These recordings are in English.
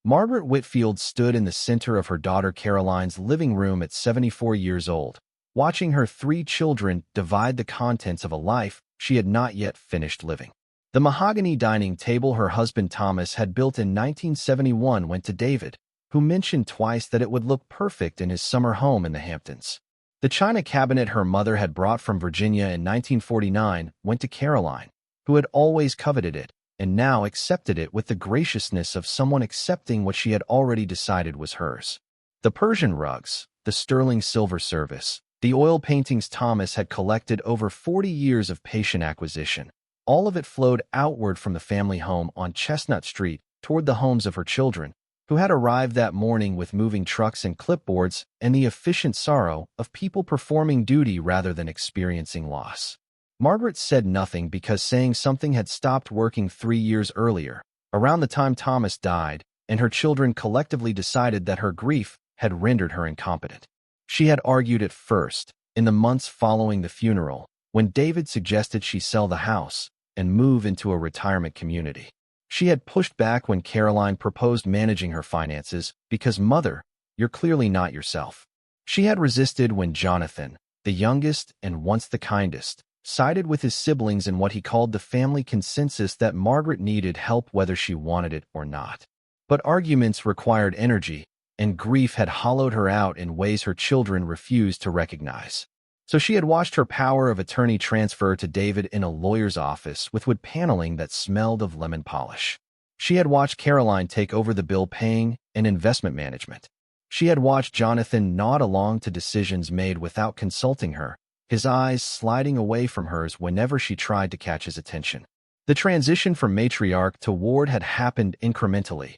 Margaret Whitfield stood in the center of her daughter Caroline's living room at 74 years old, watching her 3 children divide the contents of a life she had not yet finished living. The mahogany dining table her husband Thomas had built in 1971 went to David, who mentioned twice that it would look perfect in his summer home in the Hamptons. The china cabinet her mother had brought from Virginia in 1949 went to Caroline, who had always coveted it, and now accepted it with the graciousness of someone accepting what she had already decided was hers. The Persian rugs, the sterling silver service, the oil paintings Thomas had collected over 40 years of patient acquisition, all of it flowed outward from the family home on Chestnut Street toward the homes of her children, who had arrived that morning with moving trucks and clipboards and the efficient sorrow of people performing duty rather than experiencing loss. Margaret said nothing because saying something had stopped working 3 years earlier, around the time Thomas died, and her children collectively decided that her grief had rendered her incompetent. She had argued at first, in the months following the funeral, when David suggested she sell the house and move into a retirement community. She had pushed back when Caroline proposed managing her finances because, "Mother, you're clearly not yourself." She had resisted when Jonathan, the youngest and once the kindest, sided with his siblings in what he called the family consensus that Margaret needed help whether she wanted it or not. But arguments required energy, and grief had hollowed her out in ways her children refused to recognize. So she had watched her power of attorney transfer to David in a lawyer's office with wood paneling that smelled of lemon polish. She had watched Caroline take over the bill paying and investment management. She had watched Jonathan nod along to decisions made without consulting her, his eyes sliding away from hers whenever she tried to catch his attention. The transition from matriarch to ward had happened incrementally,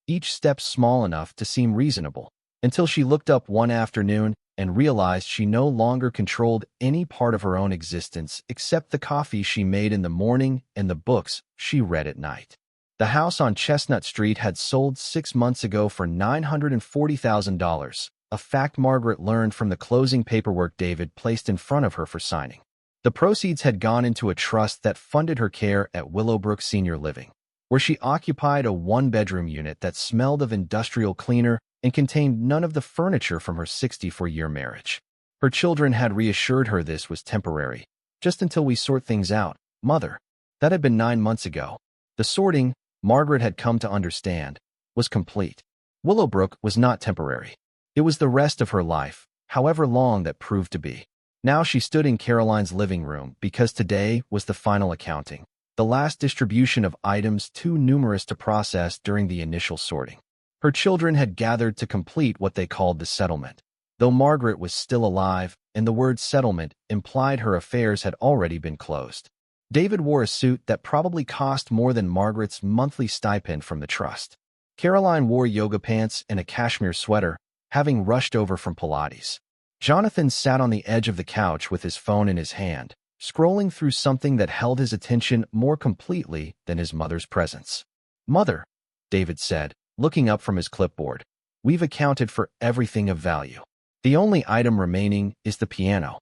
each step small enough to seem reasonable, until she looked up one afternoon and realized she no longer controlled any part of her own existence except the coffee she made in the morning and the books she read at night. The house on Chestnut Street had sold 6 months ago for $940,000, a fact Margaret learned from the closing paperwork David placed in front of her for signing. The proceeds had gone into a trust that funded her care at Willowbrook Senior Living, where she occupied a 1-bedroom unit that smelled of industrial cleaner and contained none of the furniture from her 64-year marriage. Her children had reassured her this was temporary, just until we sort things out, Mother. That had been 9 months ago. The sorting, Margaret had come to understand, was complete. Willowbrook was not temporary. It was the rest of her life, however long that proved to be. Now she stood in Caroline's living room because today was the final accounting, the last distribution of items too numerous to process during the initial sorting. Her children had gathered to complete what they called the settlement, though Margaret was still alive, and the word settlement implied her affairs had already been closed. David wore a suit that probably cost more than Margaret's monthly stipend from the trust. Caroline wore yoga pants and a cashmere sweater, having rushed over from Pilates. Jonathan sat on the edge of the couch with his phone in his hand, scrolling through something that held his attention more completely than his mother's presence. "Mother," David said, looking up from his clipboard, "we've accounted for everything of value. The only item remaining is the piano."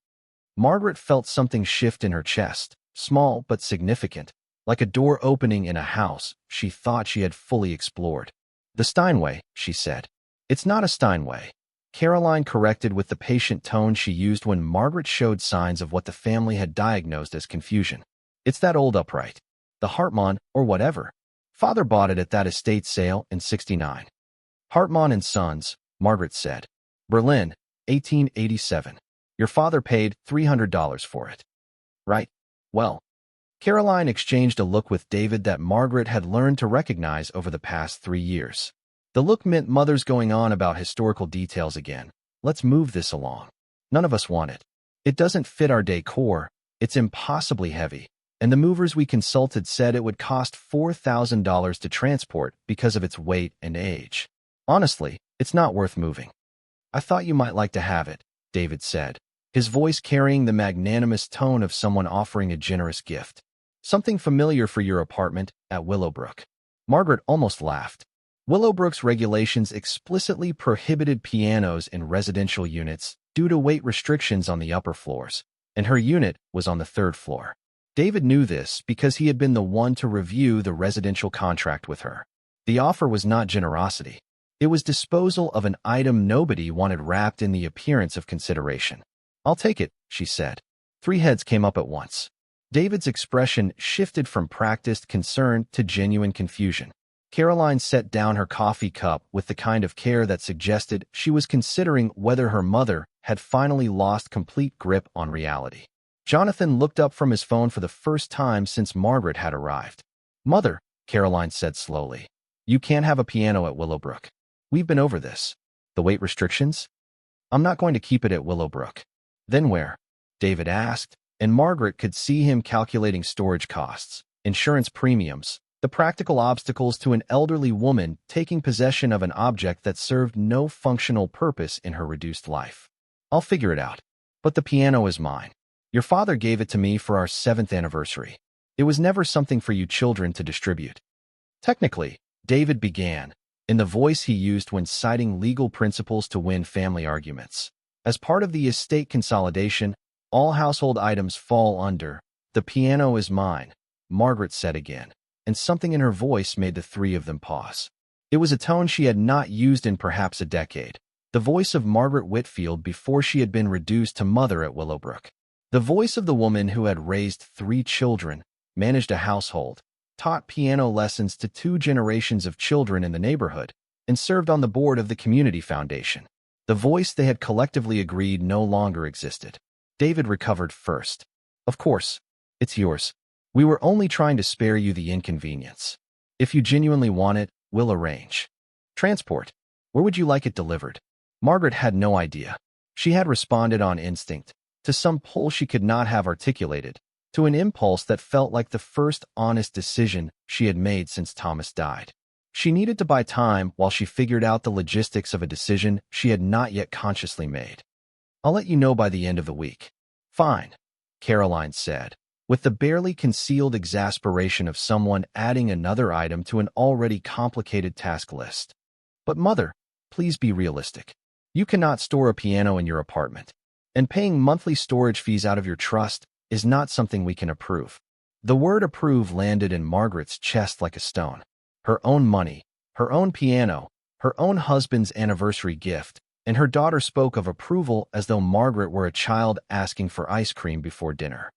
Margaret felt something shift in her chest, small but significant, like a door opening in a house she thought she had fully explored. "The Steinway," she said. "It's not a Steinway," Caroline corrected with the patient tone she used when Margaret showed signs of what the family had diagnosed as confusion. "It's that old upright. The Hartmann, or whatever. Father bought it at that estate sale in '69. Hartmann Sons, Margaret said. Berlin, 1887. Your father paid $300 for it. Right? Well." Caroline exchanged a look with David that Margaret had learned to recognize over the past 3 years. The look meant Mother's going on about historical details again. "Let's move this along. None of us want it. It doesn't fit our decor, it's impossibly heavy, and the movers we consulted said it would cost $4,000 to transport because of its weight and age. Honestly, it's not worth moving." "I thought you might like to have it," David said, his voice carrying the magnanimous tone of someone offering a generous gift. "Something familiar for your apartment at Willowbrook." Margaret almost laughed. Willowbrook's regulations explicitly prohibited pianos in residential units due to weight restrictions on the upper floors, and her unit was on the 3rd floor. David knew this because he had been the one to review the residential contract with her. The offer was not generosity. It was disposal of an item nobody wanted wrapped in the appearance of consideration. "I'll take it," she said. 3 heads came up at once. David's expression shifted from practiced concern to genuine confusion. Caroline set down her coffee cup with the kind of care that suggested she was considering whether her mother had finally lost complete grip on reality. Jonathan looked up from his phone for the first time since Margaret had arrived. "Mother," Caroline said slowly, "you can't have a piano at Willowbrook. We've been over this. The weight restrictions? I'm not going to keep it at Willowbrook." "Then where?" David asked, and Margaret could see him calculating storage costs, insurance premiums, the practical obstacles to an elderly woman taking possession of an object that served no functional purpose in her reduced life. "I'll figure it out. But the piano is mine. Your father gave it to me for our 7th anniversary. It was never something for you children to distribute." "Technically," David began, in the voice he used when citing legal principles to win family arguments, "as part of the estate consolidation, all household items fall under the piano is mine," Margaret said again, and something in her voice made the 3 of them pause. It was a tone she had not used in perhaps a decade, the voice of Margaret Whitfield before she had been reduced to mother at Willowbrook. The voice of the woman who had raised 3 children, managed a household, taught piano lessons to 2 generations of children in the neighborhood, and served on the board of the community foundation. The voice they had collectively agreed no longer existed. David recovered first. "Of course, it's yours. We were only trying to spare you the inconvenience. If you genuinely want it, we'll arrange. Transport. Where would you like it delivered?" Margaret had no idea. She had responded on instinct, to some pull she could not have articulated, to an impulse that felt like the first honest decision she had made since Thomas died. She needed to buy time while she figured out the logistics of a decision she had not yet consciously made. "I'll let you know by the end of the week." "Fine," Caroline said, with the barely concealed exasperation of someone adding another item to an already complicated task list. "But mother, please be realistic. You cannot store a piano in your apartment, and paying monthly storage fees out of your trust is not something we can approve." The word approve landed in Margaret's chest like a stone. Her own money, her own piano, her own husband's anniversary gift, and her daughter spoke of approval as though Margaret were a child asking for ice cream before dinner.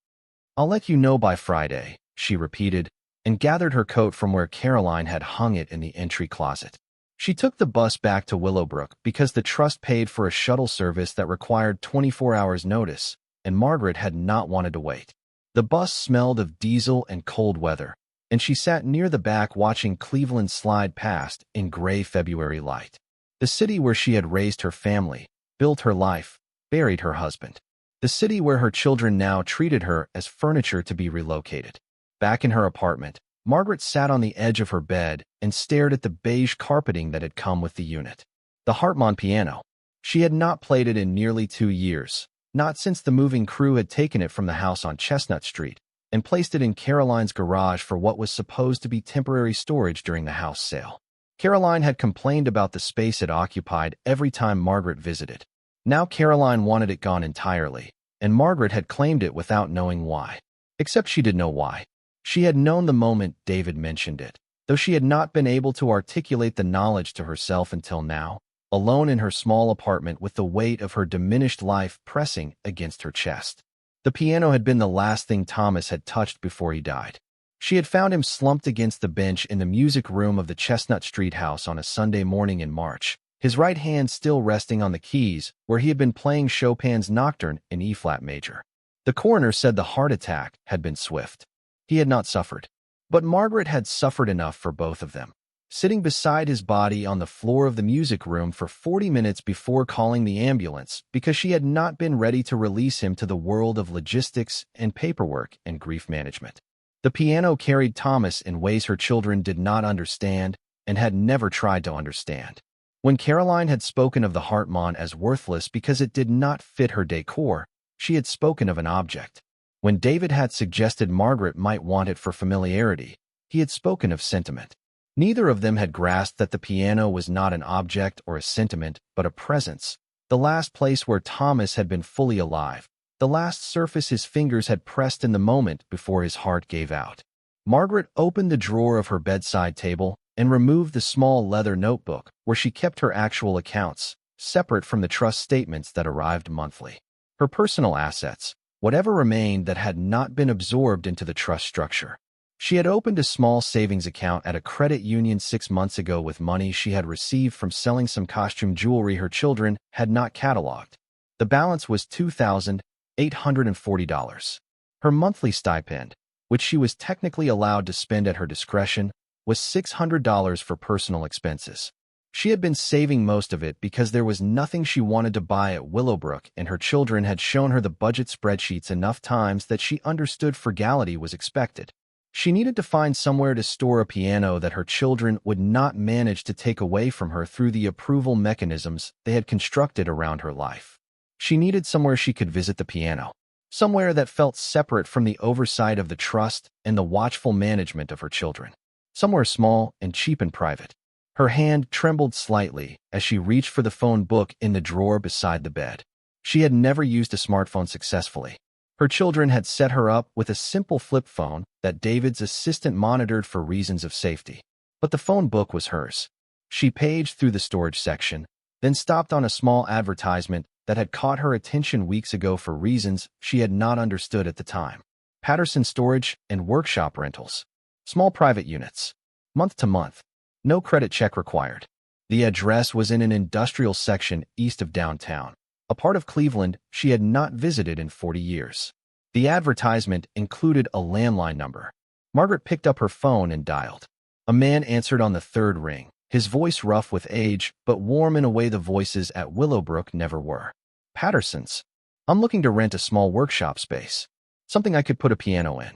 "I'll let you know by Friday," she repeated, and gathered her coat from where Caroline had hung it in the entry closet. She took the bus back to Willowbrook because the trust paid for a shuttle service that required 24 hours notice, and Margaret had not wanted to wait. The bus smelled of diesel and cold weather, and she sat near the back watching Cleveland slide past in gray February light. The city where she had raised her family, built her life, buried her husband. The city where her children now treated her as furniture to be relocated. Back in her apartment, Margaret sat on the edge of her bed and stared at the beige carpeting that had come with the unit. The Hartmann piano. She had not played it in nearly 2 years, not since the moving crew had taken it from the house on Chestnut Street and placed it in Caroline's garage for what was supposed to be temporary storage during the house sale. Caroline had complained about the space it occupied every time Margaret visited. Now Caroline wanted it gone entirely, and Margaret had claimed it without knowing why. Except she did know why. She had known the moment David mentioned it, though she had not been able to articulate the knowledge to herself until now, alone in her small apartment with the weight of her diminished life pressing against her chest. The piano had been the last thing Thomas had touched before he died. She had found him slumped against the bench in the music room of the Chestnut Street house on a Sunday morning in March, his right hand still resting on the keys where he had been playing Chopin's Nocturne in E-flat major. The coroner said the heart attack had been swift. He had not suffered. But Margaret had suffered enough for both of them. Sitting beside his body on the floor of the music room for 40 minutes before calling the ambulance because she had not been ready to release him to the world of logistics and paperwork and grief management. The piano carried Thomas in ways her children did not understand and had never tried to understand. When Caroline had spoken of the Hartmann as worthless because it did not fit her decor, she had spoken of an object. When David had suggested Margaret might want it for familiarity, he had spoken of sentiment. Neither of them had grasped that the piano was not an object or a sentiment, but a presence, the last place where Thomas had been fully alive, the last surface his fingers had pressed in the moment before his heart gave out. Margaret opened the drawer of her bedside table and removed the small leather notebook where she kept her actual accounts, separate from the trust statements that arrived monthly. Her personal assets, whatever remained that had not been absorbed into the trust structure. She had opened a small savings account at a credit union 6 months ago with money she had received from selling some costume jewelry her children had not cataloged. The balance was $2,840. Her monthly stipend, which she was technically allowed to spend at her discretion, was $600 for personal expenses. She had been saving most of it because there was nothing she wanted to buy at Willowbrook, and her children had shown her the budget spreadsheets enough times that she understood frugality was expected. She needed to find somewhere to store a piano that her children would not manage to take away from her through the approval mechanisms they had constructed around her life. She needed somewhere she could visit the piano, somewhere that felt separate from the oversight of the trust and the watchful management of her children, somewhere small and cheap and private. Her hand trembled slightly as she reached for the phone book in the drawer beside the bed. She had never used a smartphone successfully. Her children had set her up with a simple flip phone that David's assistant monitored for reasons of safety. But the phone book was hers. She paged through the storage section, then stopped on a small advertisement that had caught her attention weeks ago for reasons she had not understood at the time. Patterson Storage and Workshop Rentals. Small private units. Month to month. No credit check required. The address was in an industrial section east of downtown, a part of Cleveland she had not visited in 40 years. The advertisement included a landline number. Margaret picked up her phone and dialed. A man answered on the third ring, his voice rough with age, but warm in a way the voices at Willowbrook never were. Patterson's. I'm looking to rent a small workshop space. Something I could put a piano in.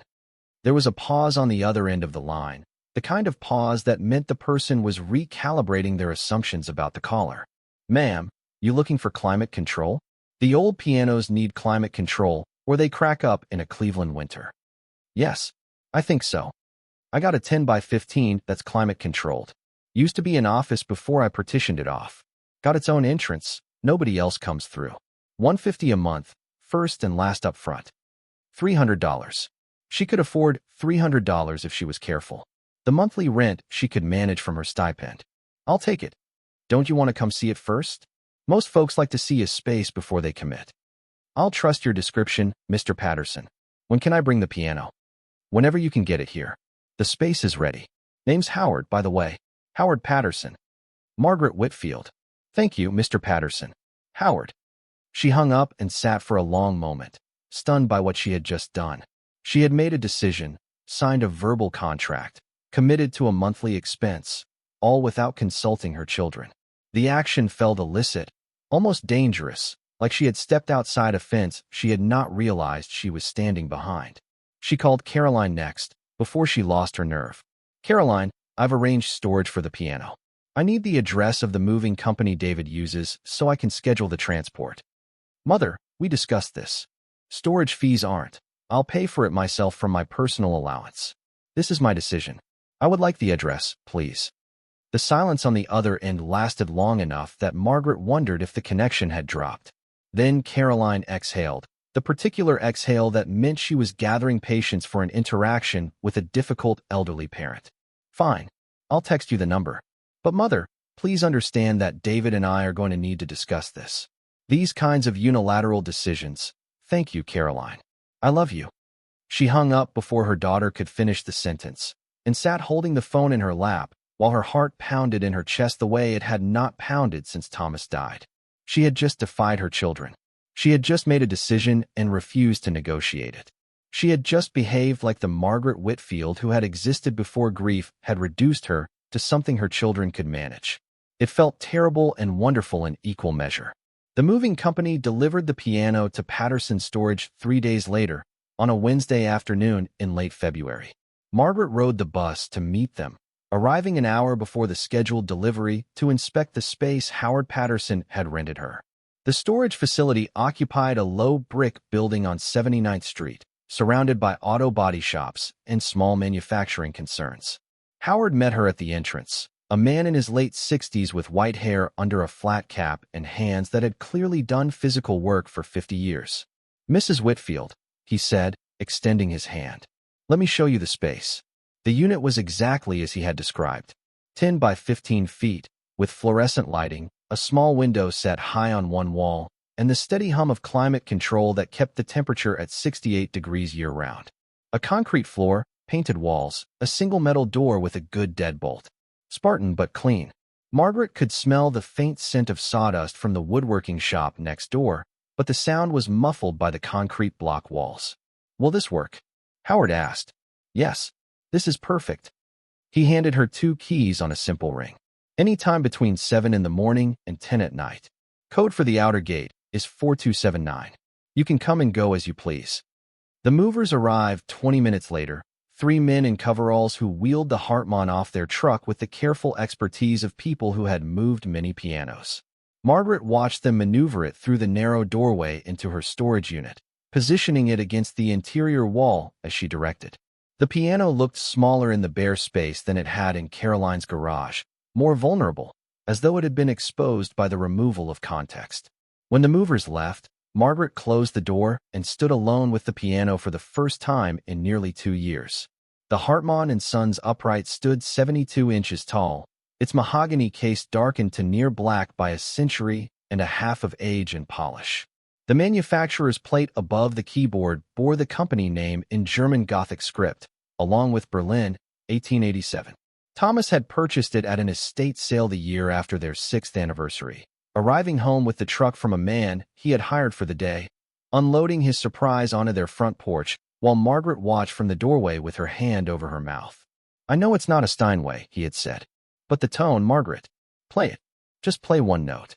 There was a pause on the other end of the line, the kind of pause that meant the person was recalibrating their assumptions about the caller. Ma'am, you looking for climate control? The old pianos need climate control, or they crack up in a Cleveland winter. Yes, I think so. I got a 10 by 15 that's climate controlled. Used to be an office before I partitioned it off. Got its own entrance, nobody else comes through. $150 a month, first and last up front. $300. She could afford $300 if she was careful. The monthly rent she could manage from her stipend. I'll take it. Don't you want to come see it first? Most folks like to see a space before they commit. I'll trust your description, Mr. Patterson. When can I bring the piano? Whenever you can get it here. The space is ready. Name's Howard, by the way. Howard Patterson. Margaret Whitfield. Thank you, Mr. Patterson. Howard. She hung up and sat for a long moment, stunned by what she had just done. She had made a decision, signed a verbal contract, committed to a monthly expense, all without consulting her children. The action felt illicit, almost dangerous, like she had stepped outside a fence she had not realized she was standing behind. She called Caroline next, before she lost her nerve. Caroline, I've arranged storage for the piano. I need the address of the moving company David uses so I can schedule the transport. Mother, we discussed this. Storage fees aren't. I'll pay for it myself from my personal allowance. This is my decision. I would like the address, please. The silence on the other end lasted long enough that Margaret wondered if the connection had dropped. Then Caroline exhaled, the particular exhale that meant she was gathering patience for an interaction with a difficult elderly parent. Fine. I'll text you the number. But Mother, please understand that David and I are going to need to discuss this. These kinds of unilateral decisions. Thank you, Caroline. I love you. She hung up before her daughter could finish the sentence, and sat holding the phone in her lap, while her heart pounded in her chest the way it had not pounded since Thomas died. She had just defied her children. She had just made a decision and refused to negotiate it. She had just behaved like the Margaret Whitfield who had existed before grief had reduced her to something her children could manage. It felt terrible and wonderful in equal measure. The moving company delivered the piano to Patterson Storage 3 days later, on a Wednesday afternoon in late February. Margaret rode the bus to meet them, arriving an hour before the scheduled delivery to inspect the space Howard Patterson had rented her. The storage facility occupied a low brick building on 79th Street, surrounded by auto body shops and small manufacturing concerns. Howard met her at the entrance, a man in his late 60s with white hair under a flat cap and hands that had clearly done physical work for 50 years. Mrs. Whitfield, he said, extending his hand. Let me show you the space. The unit was exactly as he had described. 10 by 15 feet, with fluorescent lighting, a small window set high on one wall, and the steady hum of climate control that kept the temperature at 68 degrees year-round. A concrete floor, painted walls, a single metal door with a good deadbolt. Spartan but clean. Margaret could smell the faint scent of sawdust from the woodworking shop next door, but the sound was muffled by the concrete block walls. "Will this work?" Howard asked. "Yes, this is perfect." He handed her 2 keys on a simple ring. Any time between 7 in the morning and 10 at night. Code for the outer gate is 4279. You can come and go as you please. The movers arrived 20 minutes later, 3 men in coveralls who wheeled the Hartmann off their truck with the careful expertise of people who had moved many pianos. Margaret watched them maneuver it through the narrow doorway into her storage unit, positioning it against the interior wall as she directed. The piano looked smaller in the bare space than it had in Caroline's garage, more vulnerable, as though it had been exposed by the removal of context. When the movers left, Margaret closed the door and stood alone with the piano for the first time in nearly 2 years. The Hartmann Sons upright stood 72 inches tall, its mahogany case darkened to near black by a century and a half of age and polish. The manufacturer's plate above the keyboard bore the company name in German Gothic script, along with Berlin, 1887. Thomas had purchased it at an estate sale the year after their 6th anniversary, arriving home with the truck from a man he had hired for the day, unloading his surprise onto their front porch while Margaret watched from the doorway with her hand over her mouth. "I know it's not a Steinway," he had said. "But the tone, Margaret. Play it. Just play one note."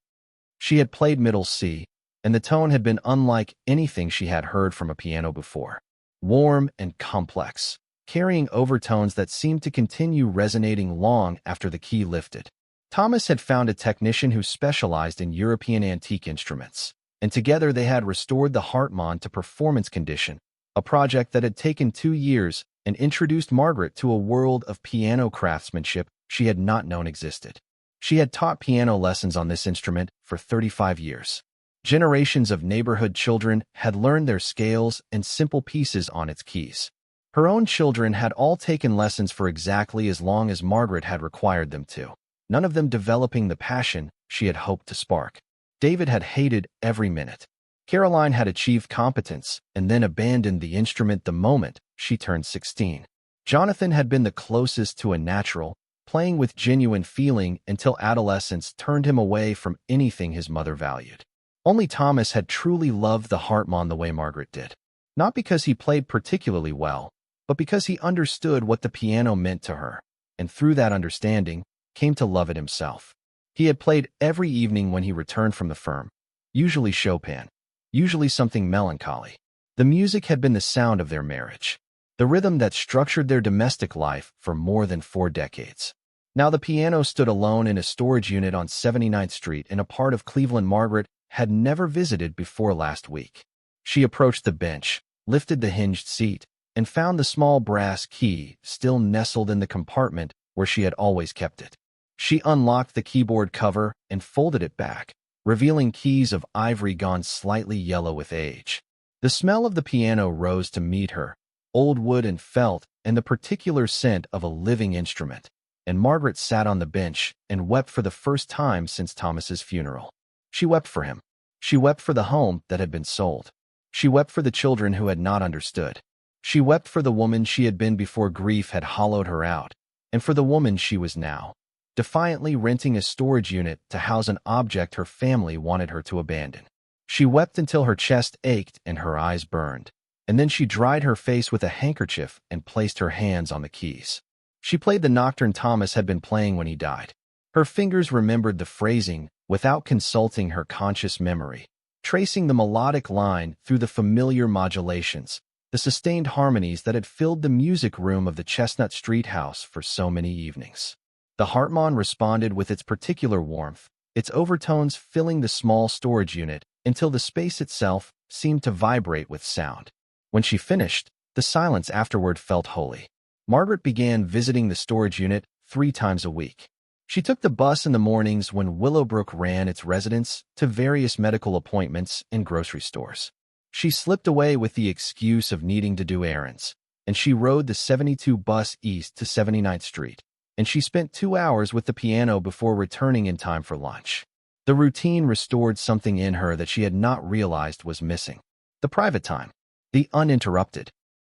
She had played middle C, and the tone had been unlike anything she had heard from a piano before. Warm and complex, carrying overtones that seemed to continue resonating long after the key lifted. Thomas had found a technician who specialized in European antique instruments, and together they had restored the Hartmann to performance condition, a project that had taken 2 years and introduced Margaret to a world of piano craftsmanship she had not known existed. She had taught piano lessons on this instrument for 35 years. Generations of neighborhood children had learned their scales and simple pieces on its keys. Her own children had all taken lessons for exactly as long as Margaret had required them to, none of them developing the passion she had hoped to spark. David had hated every minute. Caroline had achieved competence and then abandoned the instrument the moment she turned 16. Jonathan had been the closest to a natural, playing with genuine feeling until adolescence turned him away from anything his mother valued. Only Thomas had truly loved the Hartmann the way Margaret did. Not because he played particularly well, but because he understood what the piano meant to her, and through that understanding, came to love it himself. He had played every evening when he returned from the firm, usually Chopin, usually something melancholy. The music had been the sound of their marriage, the rhythm that structured their domestic life for more than 4 decades. Now the piano stood alone in a storage unit on 79th Street in a part of Cleveland Margaret had never visited before last week. She approached the bench, lifted the hinged seat, and found the small brass key still nestled in the compartment where she had always kept it. She unlocked the keyboard cover and folded it back, revealing keys of ivory gone slightly yellow with age. The smell of the piano rose to meet her, old wood and felt, and the particular scent of a living instrument, and Margaret sat on the bench and wept for the first time since Thomas's funeral. She wept for him. She wept for the home that had been sold. She wept for the children who had not understood. She wept for the woman she had been before grief had hollowed her out, and for the woman she was now, defiantly renting a storage unit to house an object her family wanted her to abandon. She wept until her chest ached and her eyes burned, and then she dried her face with a handkerchief and placed her hands on the keys. She played the nocturne Thomas had been playing when he died. Her fingers remembered the phrasing without consulting her conscious memory, tracing the melodic line through the familiar modulations, the sustained harmonies that had filled the music room of the Chestnut Street house for so many evenings. The Hartmann responded with its particular warmth, its overtones filling the small storage unit until the space itself seemed to vibrate with sound. When she finished, the silence afterward felt holy. Margaret began visiting the storage unit 3 times a week. She took the bus in the mornings when Willowbrook ran its residents to various medical appointments and grocery stores. She slipped away with the excuse of needing to do errands, and she rode the 72 bus east to 79th Street, and she spent 2 hours with the piano before returning in time for lunch. The routine restored something in her that she had not realized was missing. The private time. The uninterrupted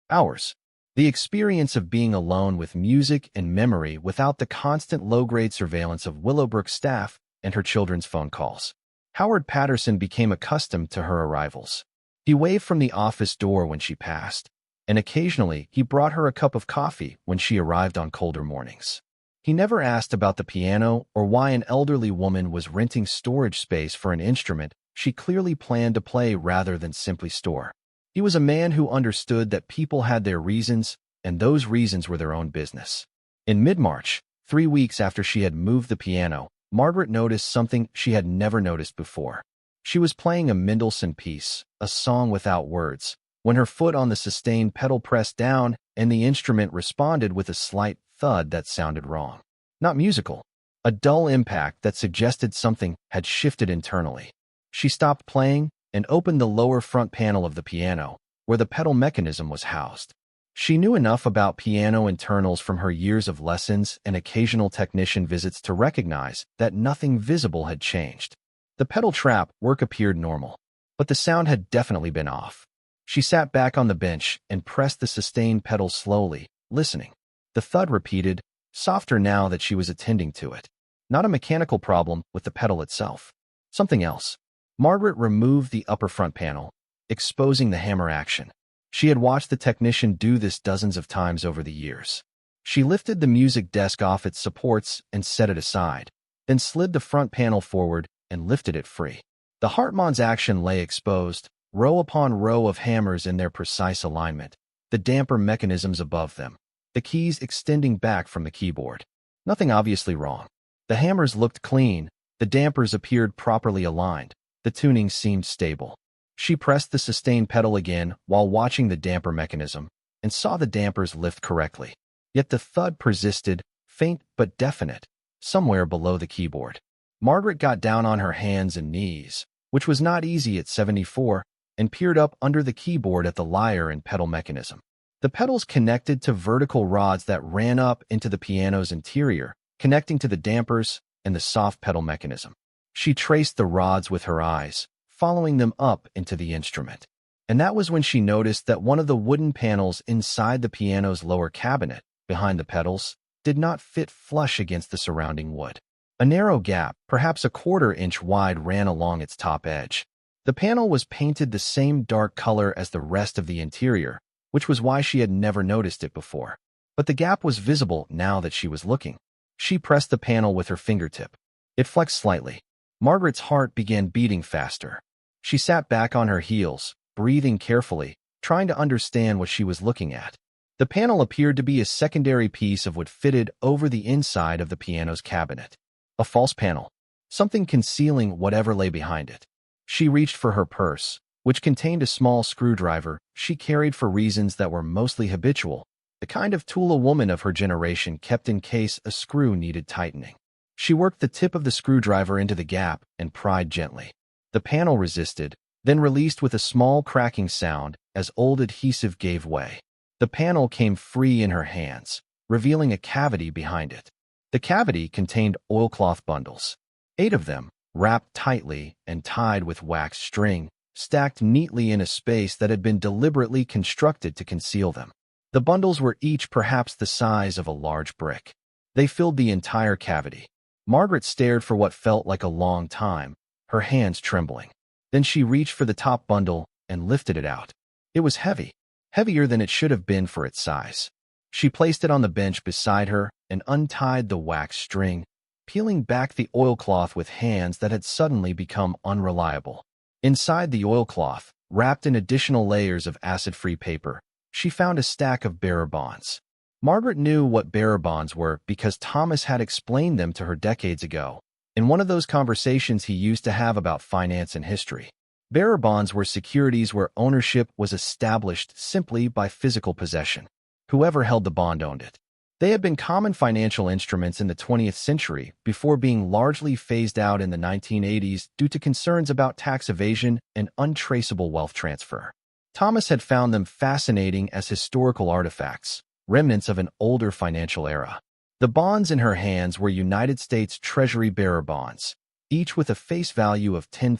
hours. The experience of being alone with music and memory without the constant low-grade surveillance of Willowbrook's staff and her children's phone calls. Howard Patterson became accustomed to her arrivals. He waved from the office door when she passed, and occasionally he brought her a cup of coffee when she arrived on colder mornings. He never asked about the piano or why an elderly woman was renting storage space for an instrument she clearly planned to play rather than simply store. He was a man who understood that people had their reasons, and those reasons were their own business. In mid-March, 3 weeks after she had moved the piano, Margaret noticed something she had never noticed before. She was playing a Mendelssohn piece, a song without words, when her foot on the sustained pedal pressed down and the instrument responded with a slight thud that sounded wrong. Not musical. A dull impact that suggested something had shifted internally. She stopped playing and opened the lower front panel of the piano, where the pedal mechanism was housed. She knew enough about piano internals from her years of lessons and occasional technician visits to recognize that nothing visible had changed. The pedal trap work appeared normal, but the sound had definitely been off. She sat back on the bench and pressed the sustained pedal slowly, listening. The thud repeated, softer now that she was attending to it. Not a mechanical problem with the pedal itself. Something else. Margaret removed the upper front panel, exposing the hammer action. She had watched the technician do this dozens of times over the years. She lifted the music desk off its supports and set it aside, then slid the front panel forward and lifted it free. The Hartmann's action lay exposed, row upon row of hammers in their precise alignment, the damper mechanisms above them, the keys extending back from the keyboard. Nothing obviously wrong. The hammers looked clean, the dampers appeared properly aligned, the tuning seemed stable. She pressed the sustain pedal again while watching the damper mechanism and saw the dampers lift correctly. Yet the thud persisted, faint but definite, somewhere below the keyboard. Margaret got down on her hands and knees, which was not easy at 74, and peered up under the keyboard at the lyre and pedal mechanism. The pedals connected to vertical rods that ran up into the piano's interior, connecting to the dampers and the soft pedal mechanism. She traced the rods with her eyes, following them up into the instrument. And that was when she noticed that one of the wooden panels inside the piano's lower cabinet, behind the pedals, did not fit flush against the surrounding wood. A narrow gap, perhaps a 1/4 inch wide, ran along its top edge. The panel was painted the same dark color as the rest of the interior, which was why she had never noticed it before. But the gap was visible now that she was looking. She pressed the panel with her fingertip. It flexed slightly. Margaret's heart began beating faster. She sat back on her heels, breathing carefully, trying to understand what she was looking at. The panel appeared to be a secondary piece of wood fitted over the inside of the piano's cabinet. A false panel. Something concealing whatever lay behind it. She reached for her purse, which contained a small screwdriver she carried for reasons that were mostly habitual, the kind of tool a woman of her generation kept in case a screw needed tightening. She worked the tip of the screwdriver into the gap and pried gently. The panel resisted, then released with a small cracking sound as old adhesive gave way. The panel came free in her hands, revealing a cavity behind it. The cavity contained oilcloth bundles, 8 of them, wrapped tightly and tied with wax string, stacked neatly in a space that had been deliberately constructed to conceal them. The bundles were each perhaps the size of a large brick. They filled the entire cavity. Margaret stared for what felt like a long time, her hands trembling. Then she reached for the top bundle and lifted it out. It was heavy, heavier than it should have been for its size. She placed it on the bench beside her and untied the wax string, peeling back the oilcloth with hands that had suddenly become unreliable. Inside the oilcloth, wrapped in additional layers of acid-free paper, she found a stack of bearer bonds. Margaret knew what bearer bonds were because Thomas had explained them to her decades ago, in one of those conversations he used to have about finance and history. Bearer bonds were securities where ownership was established simply by physical possession. Whoever held the bond owned it. They had been common financial instruments in the 20th century before being largely phased out in the 1980s due to concerns about tax evasion and untraceable wealth transfer. Thomas had found them fascinating as historical artifacts, remnants of an older financial era. The bonds in her hands were United States Treasury bearer bonds, each with a face value of $10,000,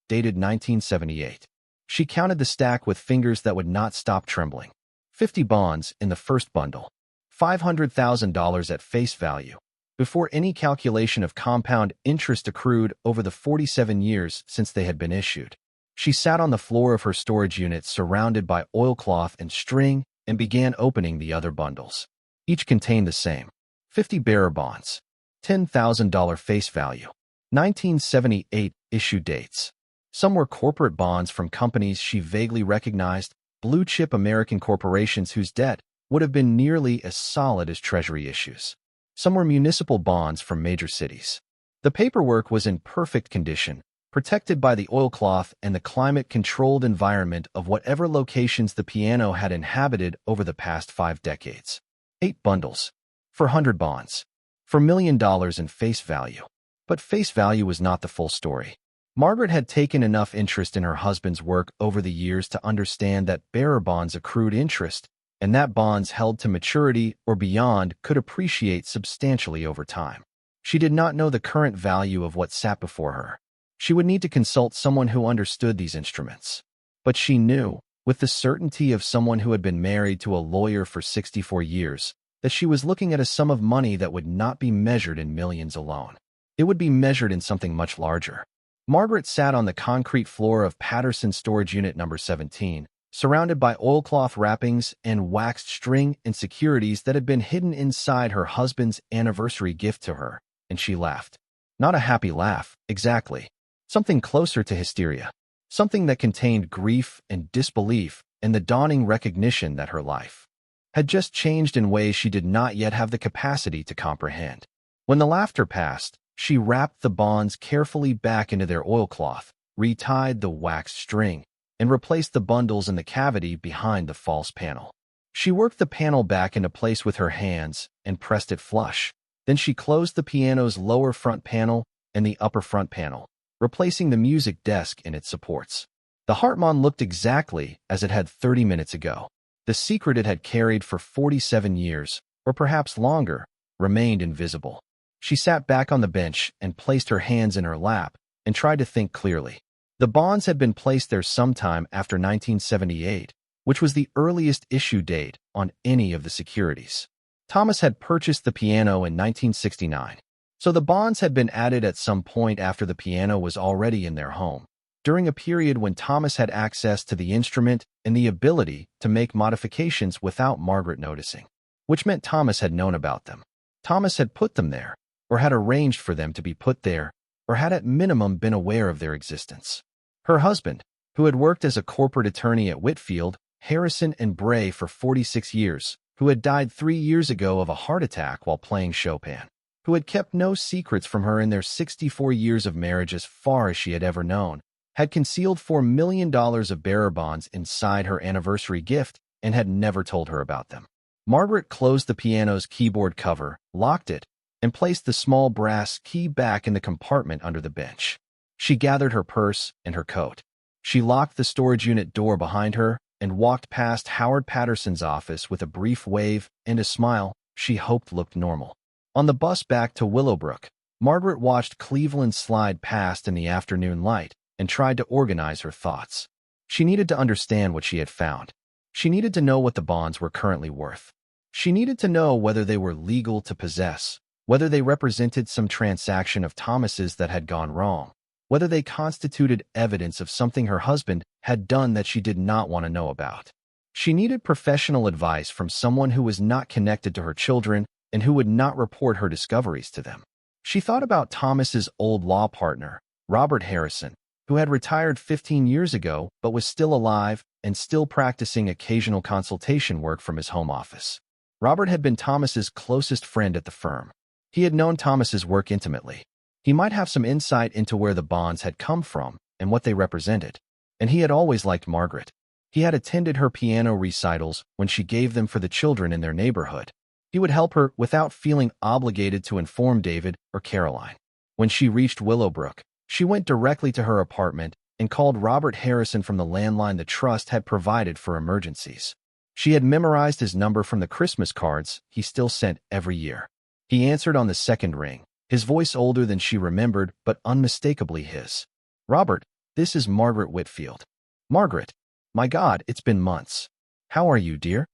dated 1978. She counted the stack with fingers that would not stop trembling. 50 bonds in the first bundle, $500,000 at face value, before any calculation of compound interest accrued over the 47 years since they had been issued. She sat on the floor of her storage unit surrounded by oilcloth and string and began opening the other bundles. Each contained the same 50 bearer bonds, $10,000 face value, 1978 issue dates. Some were corporate bonds from companies she vaguely recognized, blue-chip American corporations whose debt would have been nearly as solid as Treasury issues. Some were municipal bonds from major cities. The paperwork was in perfect condition, protected by the oilcloth and the climate-controlled environment of whatever locations the piano had inhabited over the past 5 decades. 8 bundles. For 100 bonds. For $1 million in face value. But face value was not the full story. Margaret had taken enough interest in her husband's work over the years to understand that bearer bonds accrued interest, and that bonds held to maturity or beyond could appreciate substantially over time. She did not know the current value of what sat before her. She would need to consult someone who understood these instruments. But she knew, with the certainty of someone who had been married to a lawyer for 64 years, that she was looking at a sum of money that would not be measured in millions alone. It would be measured in something much larger. Margaret sat on the concrete floor of Patterson's storage unit number 17, surrounded by oilcloth wrappings and waxed string and securities that had been hidden inside her husband's anniversary gift to her, and she laughed. Not a happy laugh, exactly. Something closer to hysteria. Something that contained grief and disbelief and the dawning recognition that her life had just changed in ways she did not yet have the capacity to comprehend. When the laughter passed, she wrapped the bonds carefully back into their oilcloth, retied the waxed string, and replaced the bundles in the cavity behind the false panel. She worked the panel back into place with her hands and pressed it flush. Then she closed the piano's lower front panel and the upper front panel, replacing the music desk and its supports. The Hartmann looked exactly as it had 30 minutes ago. The secret it had carried for 47 years, or perhaps longer, remained invisible. She sat back on the bench and placed her hands in her lap and tried to think clearly. The bonds had been placed there sometime after 1978, which was the earliest issue date on any of the securities. Thomas had purchased the piano in 1969. So the bonds had been added at some point after the piano was already in their home, during a period when Thomas had access to the instrument and the ability to make modifications without Margaret noticing, which meant Thomas had known about them. Thomas had put them there, or had arranged for them to be put there, or had at minimum been aware of their existence. Her husband, who had worked as a corporate attorney at Whitfield, Harrison and Bray for 46 years, who had died 3 years ago of a heart attack while playing Chopin, who had kept no secrets from her in their 64 years of marriage as far as she had ever known, had concealed $4 million of bearer bonds inside her anniversary gift and had never told her about them. Margaret closed the piano's keyboard cover, locked it, and placed the small brass key back in the compartment under the bench. She gathered her purse and her coat. She locked the storage unit door behind her and walked past Howard Patterson's office with a brief wave and a smile she hoped looked normal. On the bus back to Willowbrook, Margaret watched Cleveland slide past in the afternoon light and tried to organize her thoughts. She needed to understand what she had found. She needed to know what the bonds were currently worth. She needed to know whether they were legal to possess, whether they represented some transaction of Thomas's that had gone wrong, whether they constituted evidence of something her husband had done that she did not want to know about. She needed professional advice from someone who was not connected to her children and who would not report her discoveries to them. She thought about Thomas's old law partner, Robert Harrison, who had retired 15 years ago but was still alive and still practicing occasional consultation work from his home office. Robert had been Thomas's closest friend at the firm. He had known Thomas's work intimately. He might have some insight into where the bonds had come from and what they represented. And he had always liked Margaret. He had attended her piano recitals when she gave them for the children in their neighborhood. He would help her without feeling obligated to inform David or Caroline. When she reached Willowbrook, she went directly to her apartment and called Robert Harrison from the landline the trust had provided for emergencies. She had memorized his number from the Christmas cards he still sent every year. He answered on the second ring, his voice older than she remembered, but unmistakably his. "Robert, this is Margaret Whitfield." "Margaret, my God, it's been months. How are you, dear?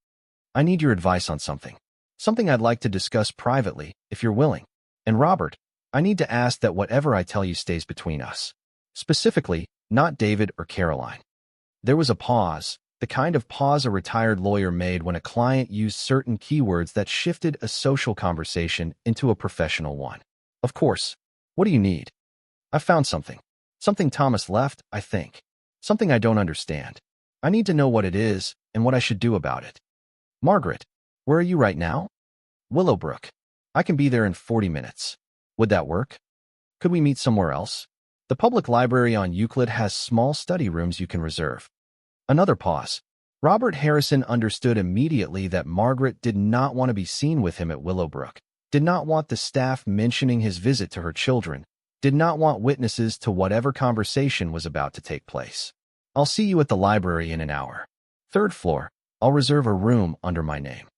I need your advice on something. Something I'd like to discuss privately, if you're willing. And Robert, I need to ask that whatever I tell you stays between us. Specifically, not David or Caroline." There was a pause, the kind of pause a retired lawyer made when a client used certain keywords that shifted a social conversation into a professional one. "Of course. What do you need?" "I found something. Something Thomas left, I think. Something I don't understand. I need to know what it is and what I should do about it." "Margaret, where are you right now?" "Willowbrook. I can be there in 40 minutes. Would that work? Could we meet somewhere else? The public library on Euclid has small study rooms you can reserve." Another pause. Robert Harrison understood immediately that Margaret did not want to be seen with him at Willowbrook, did not want the staff mentioning his visit to her children, did not want witnesses to whatever conversation was about to take place. "I'll see you at the library in an hour. Third floor. I'll reserve a room under my name."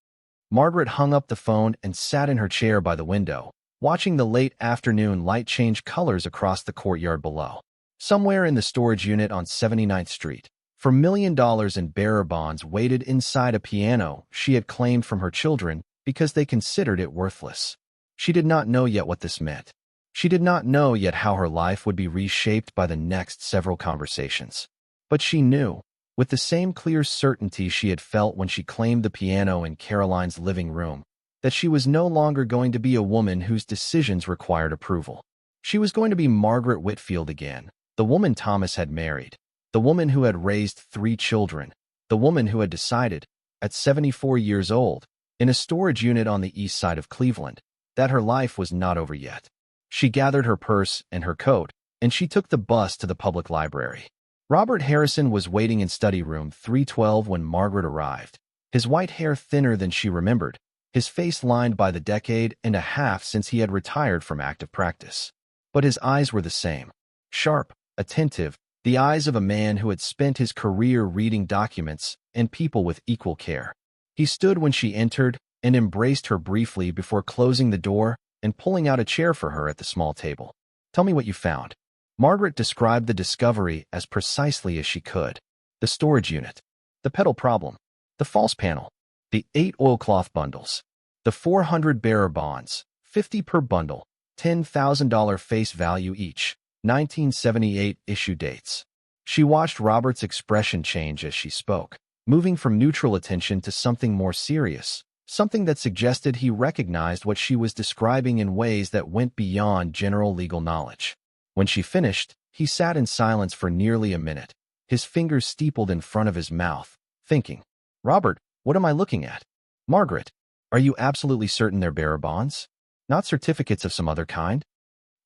Margaret hung up the phone and sat in her chair by the window, watching the late afternoon light change colors across the courtyard below. Somewhere in the storage unit on 79th Street, $4 million in bearer bonds waited inside a piano she had claimed from her children because they considered it worthless. She did not know yet what this meant. She did not know yet how her life would be reshaped by the next several conversations. But she knew, with the same clear certainty she had felt when she claimed the piano in Caroline's living room, that she was no longer going to be a woman whose decisions required approval. She was going to be Margaret Whitfield again, the woman Thomas had married, the woman who had raised 3 children, the woman who had decided, at 74 years old, in a storage unit on the east side of Cleveland, that her life was not over yet. She gathered her purse and her coat, and she took the bus to the public library. Robert Harrison was waiting in study room 312 when Margaret arrived, his white hair thinner than she remembered, his face lined by the decade and a half since he had retired from active practice. But his eyes were the same, sharp, attentive, the eyes of a man who had spent his career reading documents and people with equal care. He stood when she entered and embraced her briefly before closing the door and pulling out a chair for her at the small table. "Tell me what you found." Margaret described the discovery as precisely as she could. The storage unit, the pedal problem, the false panel, the 8 oilcloth bundles, the 400 bearer bonds, 50 per bundle, $10,000 face value each, 1978 issue dates. She watched Robert's expression change as she spoke, moving from neutral attention to something more serious, something that suggested he recognized what she was describing in ways that went beyond general legal knowledge. When she finished, he sat in silence for nearly a minute, his fingers steepled in front of his mouth, thinking, "Robert, what am I looking at? Margaret, are you absolutely certain they're bearer bonds? Not certificates of some other kind?"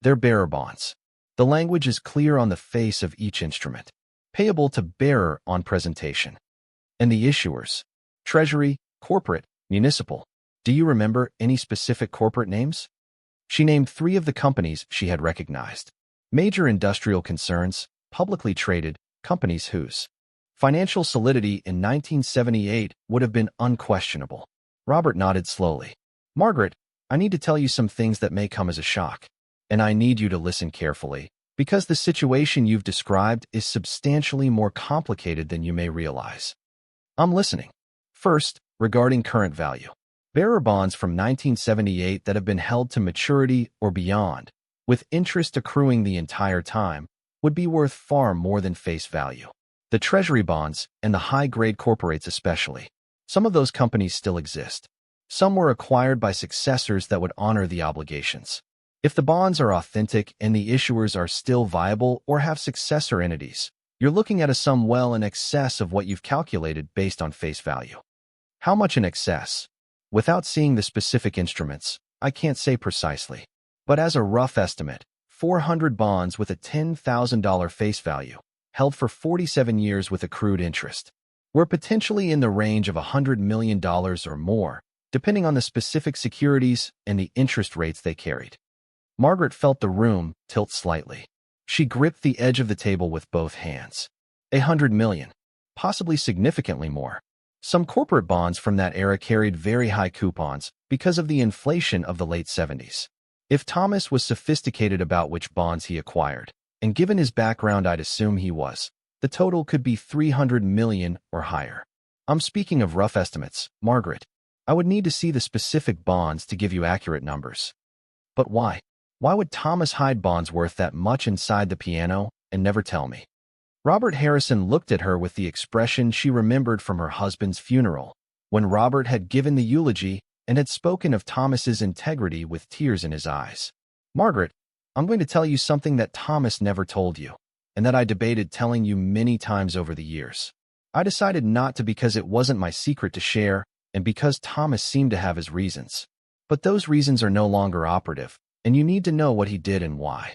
"They're bearer bonds. The language is clear on the face of each instrument. Payable to bearer on presentation. And the issuers? Treasury, corporate, municipal. Do you remember any specific corporate names?" She named 3 of the companies she had recognized. Major industrial concerns, publicly traded, companies whose financial solidity in 1978 would have been unquestionable. Robert nodded slowly. "Margaret, I need to tell you some things that may come as a shock. And I need you to listen carefully, because the situation you've described is substantially more complicated than you may realize." "I'm listening." "First, regarding current value. Bearer bonds from 1978 that have been held to maturity or beyond, with interest accruing the entire time, would be worth far more than face value. The Treasury bonds, and the high-grade corporates especially. Some of those companies still exist. Some were acquired by successors that would honor the obligations. If the bonds are authentic and the issuers are still viable or have successor entities, you're looking at a sum well in excess of what you've calculated based on face value." "How much in excess?" "Without seeing the specific instruments, I can't say precisely. But as a rough estimate, 400 bonds with a $10,000 face value, held for 47 years with accrued interest, were potentially in the range of $100 million or more, depending on the specific securities and the interest rates they carried. Margaret felt the room tilt slightly. She gripped the edge of the table with both hands. 100 million. Possibly significantly more. Some corporate bonds from that era carried very high coupons because of the inflation of the late 70s. If Thomas was sophisticated about which bonds he acquired, and given his background I'd assume he was, the total could be 300 million or higher. I'm speaking of rough estimates, Margaret. I would need to see the specific bonds to give you accurate numbers. But why? Why would Thomas hide bonds worth that much inside the piano and never tell me? Robert Harrison looked at her with the expression she remembered from her husband's funeral, when Robert had given the eulogy and had spoken of Thomas's integrity with tears in his eyes. Margaret, I'm going to tell you something that Thomas never told you, and that I debated telling you many times over the years. I decided not to because it wasn't my secret to share, and because Thomas seemed to have his reasons. But those reasons are no longer operative, and you need to know what he did and why.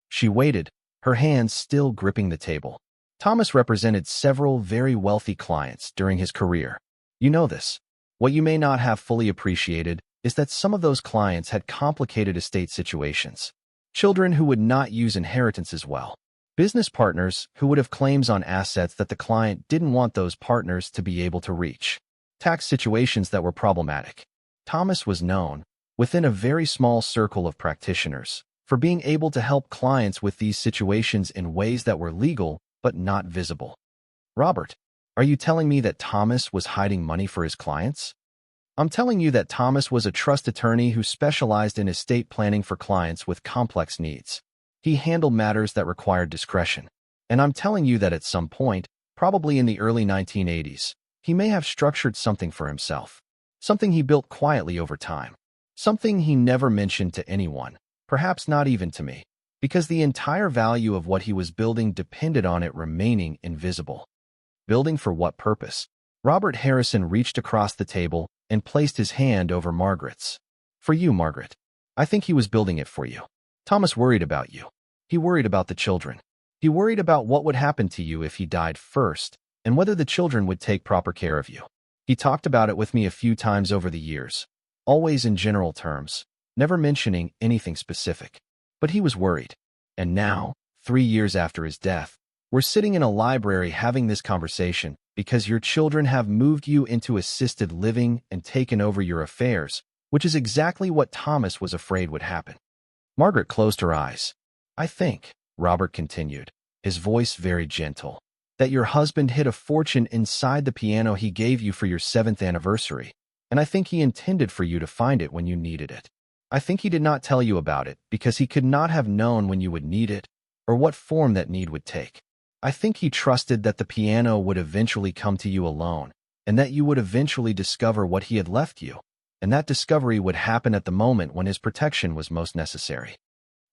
She waited, her hands still gripping the table. Thomas represented several very wealthy clients during his career. You know this. What you may not have fully appreciated is that some of those clients had complicated estate situations. Children who would not use inheritances well. Business partners who would have claims on assets that the client didn't want those partners to be able to reach. Tax situations that were problematic. Thomas was known, within a very small circle of practitioners, for being able to help clients with these situations in ways that were legal but not visible. Robert, are you telling me that Thomas was hiding money for his clients? I'm telling you that Thomas was a trust attorney who specialized in estate planning for clients with complex needs. He handled matters that required discretion. And I'm telling you that at some point, probably in the early 1980s, he may have structured something for himself. Something he built quietly over time. Something he never mentioned to anyone, perhaps not even to me, because the entire value of what he was building depended on it remaining invisible. Building for what purpose? Robert Harrison reached across the table and placed his hand over Margaret's. For you, Margaret. I think he was building it for you. Thomas worried about you. He worried about the children. He worried about what would happen to you if he died first, and whether the children would take proper care of you. He talked about it with me a few times over the years, always in general terms, never mentioning anything specific. But he was worried. And now, 3 years after his death, we're sitting in a library having this conversation because your children have moved you into assisted living and taken over your affairs, which is exactly what Thomas was afraid would happen. Margaret closed her eyes. I think, Robert continued, his voice very gentle, that your husband hid a fortune inside the piano he gave you for your 7th anniversary, and I think he intended for you to find it when you needed it. I think he did not tell you about it because he could not have known when you would need it or what form that need would take. I think he trusted that the piano would eventually come to you alone and that you would eventually discover what he had left you, and that discovery would happen at the moment when his protection was most necessary.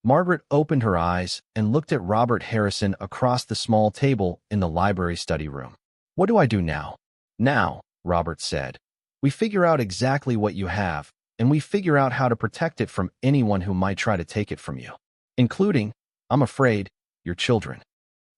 Margaret opened her eyes and looked at Robert Harrison across the small table in the library study room. What do I do now? Now, Robert said, we figure out exactly what you have, and we figure out how to protect it from anyone who might try to take it from you, including, I'm afraid, your children.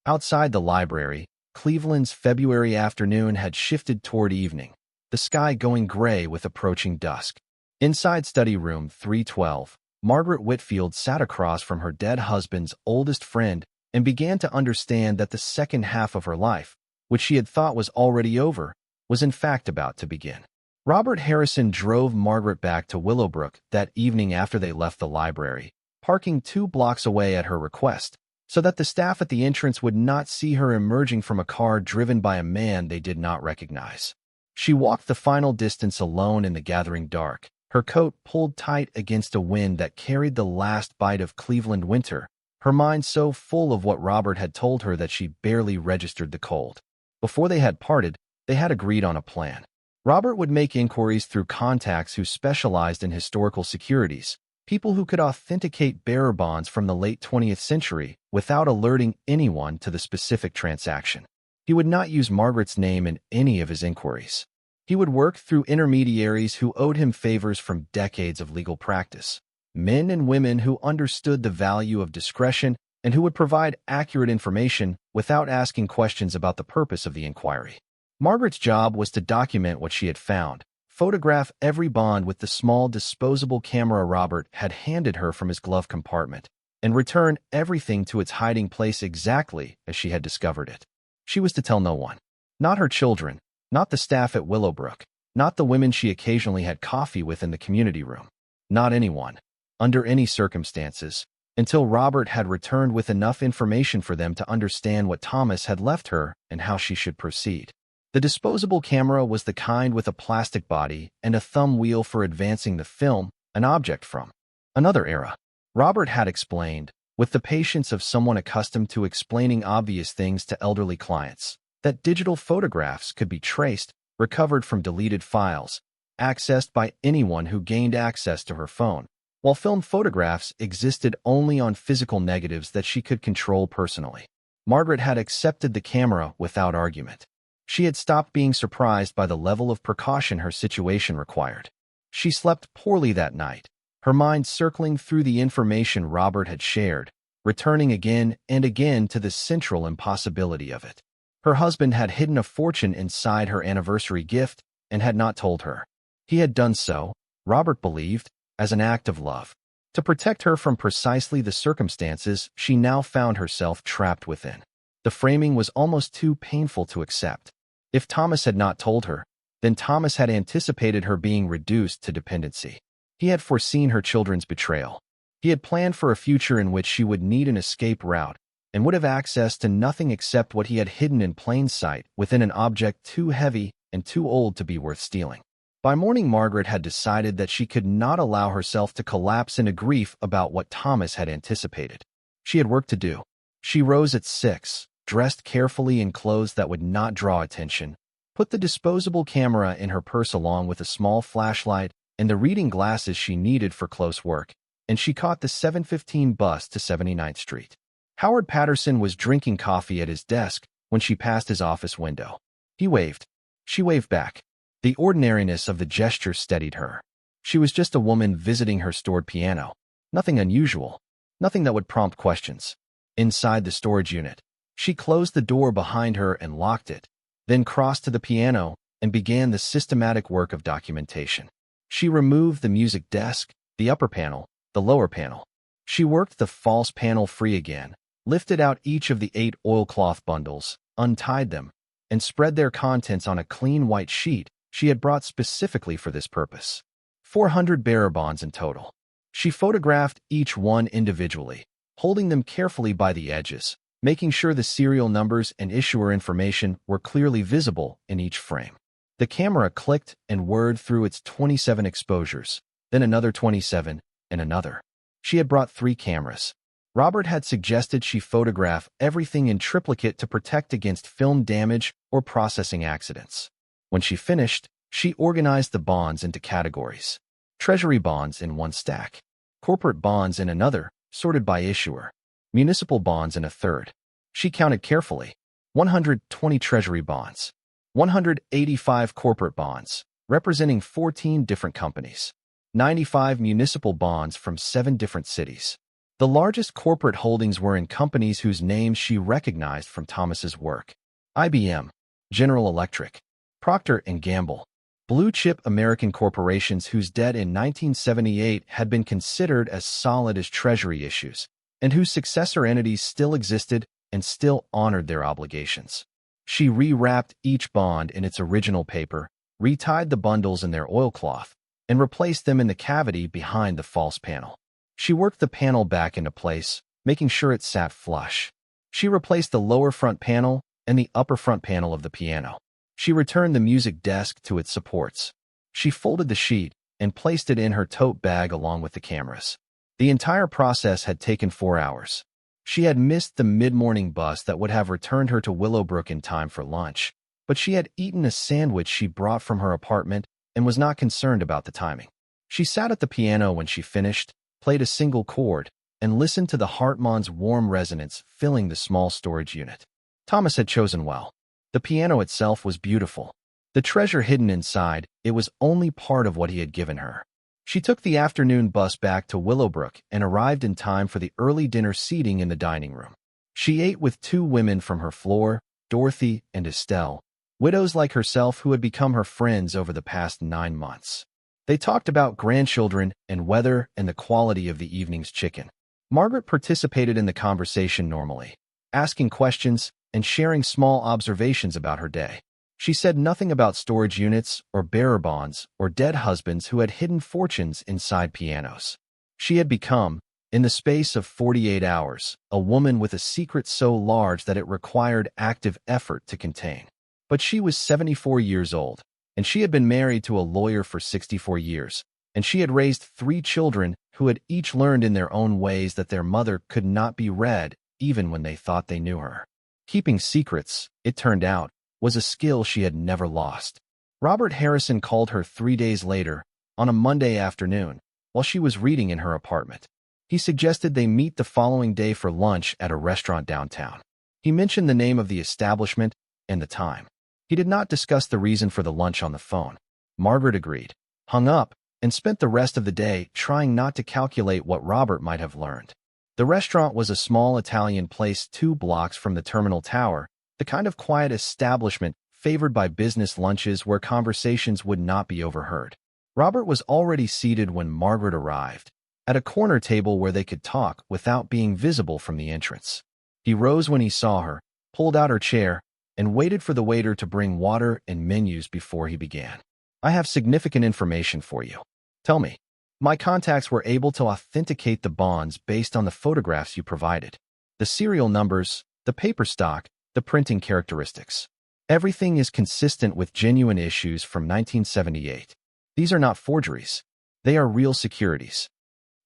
Outside the library, Cleveland's February afternoon had shifted toward evening, the sky going gray with approaching dusk. Inside study room 312, Margaret Whitfield sat across from her dead husband's oldest friend and began to understand that the second half of her life, which she had thought was already over, was in fact about to begin. Robert Harrison drove Margaret back to Willowbrook that evening after they left the library, parking 2 blocks away at her request, so that the staff at the entrance would not see her emerging from a car driven by a man they did not recognize. She walked the final distance alone in the gathering dark, her coat pulled tight against a wind that carried the last bite of Cleveland winter, her mind so full of what Robert had told her that she barely registered the cold. Before they had parted, they had agreed on a plan. Robert would make inquiries through contacts who specialized in historical securities, people who could authenticate bearer bonds from the late 20th century without alerting anyone to the specific transaction. He would not use Margaret's name in any of his inquiries. He would work through intermediaries who owed him favors from decades of legal practice, men and women who understood the value of discretion and who would provide accurate information without asking questions about the purpose of the inquiry. Margaret's job was to document what she had found, photograph every bond with the small disposable camera Robert had handed her from his glove compartment, and return everything to its hiding place exactly as she had discovered it. She was to tell no one. Not her children, Not the staff at Willowbrook. Not the women she occasionally had coffee with in the community room. Not anyone. Under any circumstances. Until Robert had returned with enough information for them to understand what Thomas had left her and how she should proceed. The disposable camera was the kind with a plastic body and a thumb wheel for advancing the film, an object from another era. Robert had explained, with the patience of someone accustomed to explaining obvious things to elderly clients, that digital photographs could be traced, recovered from deleted files, accessed by anyone who gained access to her phone, while film photographs existed only on physical negatives that she could control personally. Margaret had accepted the camera without argument. She had stopped being surprised by the level of precaution her situation required. She slept poorly that night, her mind circling through the information Robert had shared, returning again and again to the central impossibility of it. Her husband had hidden a fortune inside her anniversary gift and had not told her. He had done so, Robert believed, as an act of love, to protect her from precisely the circumstances she now found herself trapped within. The framing was almost too painful to accept. If Thomas had not told her, then Thomas had anticipated her being reduced to dependency. He had foreseen her children's betrayal. He had planned for a future in which she would need an escape route and would have access to nothing except what he had hidden in plain sight within an object too heavy and too old to be worth stealing. By morning, Margaret had decided that she could not allow herself to collapse into grief about what Thomas had anticipated. She had work to do. She rose at 6, dressed carefully in clothes that would not draw attention, put the disposable camera in her purse along with a small flashlight and the reading glasses she needed for close work, and she caught the 7:15 bus to 79th Street. Howard Patterson was drinking coffee at his desk when she passed his office window. He waved. She waved back. The ordinariness of the gesture steadied her. She was just a woman visiting her stored piano. Nothing unusual. Nothing that would prompt questions. Inside the storage unit, she closed the door behind her and locked it, then crossed to the piano and began the systematic work of documentation. She removed the music desk, the upper panel, the lower panel. She worked the false panel free again, lifted out each of the 8 oilcloth bundles, untied them, and spread their contents on a clean white sheet she had brought specifically for this purpose. 400 bearer bonds in total. She photographed each one individually, holding them carefully by the edges, making sure the serial numbers and issuer information were clearly visible in each frame. The camera clicked and whirred through its 27 exposures, then another 27, and another. She had brought 3 cameras. Robert had suggested she photograph everything in triplicate to protect against film damage or processing accidents. When she finished, she organized the bonds into categories. Treasury bonds in one stack, corporate bonds in another, sorted by issuer, municipal bonds in a third. She counted carefully. 120 treasury bonds, 185 corporate bonds, representing 14 different companies, 95 municipal bonds from 7 different cities. The largest corporate holdings were in companies whose names she recognized from Thomas's work. IBM, General Electric, Procter & Gamble, blue-chip American corporations whose debt in 1978 had been considered as solid as Treasury issues, and whose successor entities still existed and still honored their obligations. She rewrapped each bond in its original paper, retied the bundles in their oilcloth, and replaced them in the cavity behind the false panel. She worked the panel back into place, making sure it sat flush. She replaced the lower front panel and the upper front panel of the piano. She returned the music desk to its supports. She folded the sheet and placed it in her tote bag along with the cameras. The entire process had taken 4 hours. She had missed the mid-morning bus that would have returned her to Willowbrook in time for lunch, but she had eaten a sandwich she brought from her apartment and was not concerned about the timing. She sat at the piano when she finished, played a single chord, and listened to the Hartmann's warm resonance filling the small storage unit. Thomas had chosen well. The piano itself was beautiful. The treasure hidden inside, it was only part of what he had given her. She took the afternoon bus back to Willowbrook and arrived in time for the early dinner seating in the dining room. She ate with 2 women from her floor, Dorothy and Estelle, widows like herself who had become her friends over the past 9 months. They talked about grandchildren and weather and the quality of the evening's chicken. Margaret participated in the conversation normally, asking questions and sharing small observations about her day. She said nothing about storage units or bearer bonds or dead husbands who had hidden fortunes inside pianos. She had become, in the space of 48 hours, a woman with a secret so large that it required active effort to contain. But she was 74 years old, and she had been married to a lawyer for 64 years, and she had raised 3 children who had each learned in their own ways that their mother could not be read even when they thought they knew her. Keeping secrets, it turned out, was a skill she had never lost. Robert Harrison called her 3 days later, on a Monday afternoon, while she was reading in her apartment. He suggested they meet the following day for lunch at a restaurant downtown. He mentioned the name of the establishment and the time. He did not discuss the reason for the lunch on the phone. Margaret agreed, hung up, and spent the rest of the day trying not to calculate what Robert might have learned. The restaurant was a small Italian place 2 blocks from the Terminal Tower, the kind of quiet establishment favored by business lunches where conversations would not be overheard. Robert was already seated when Margaret arrived, at a corner table where they could talk without being visible from the entrance. He rose when he saw her, pulled out her chair, and waited for the waiter to bring water and menus before he began. "I have significant information for you. Tell me." "My contacts were able to authenticate the bonds based on the photographs you provided. The serial numbers, the paper stock, the printing characteristics. Everything is consistent with genuine issues from 1978. These are not forgeries. They are real securities."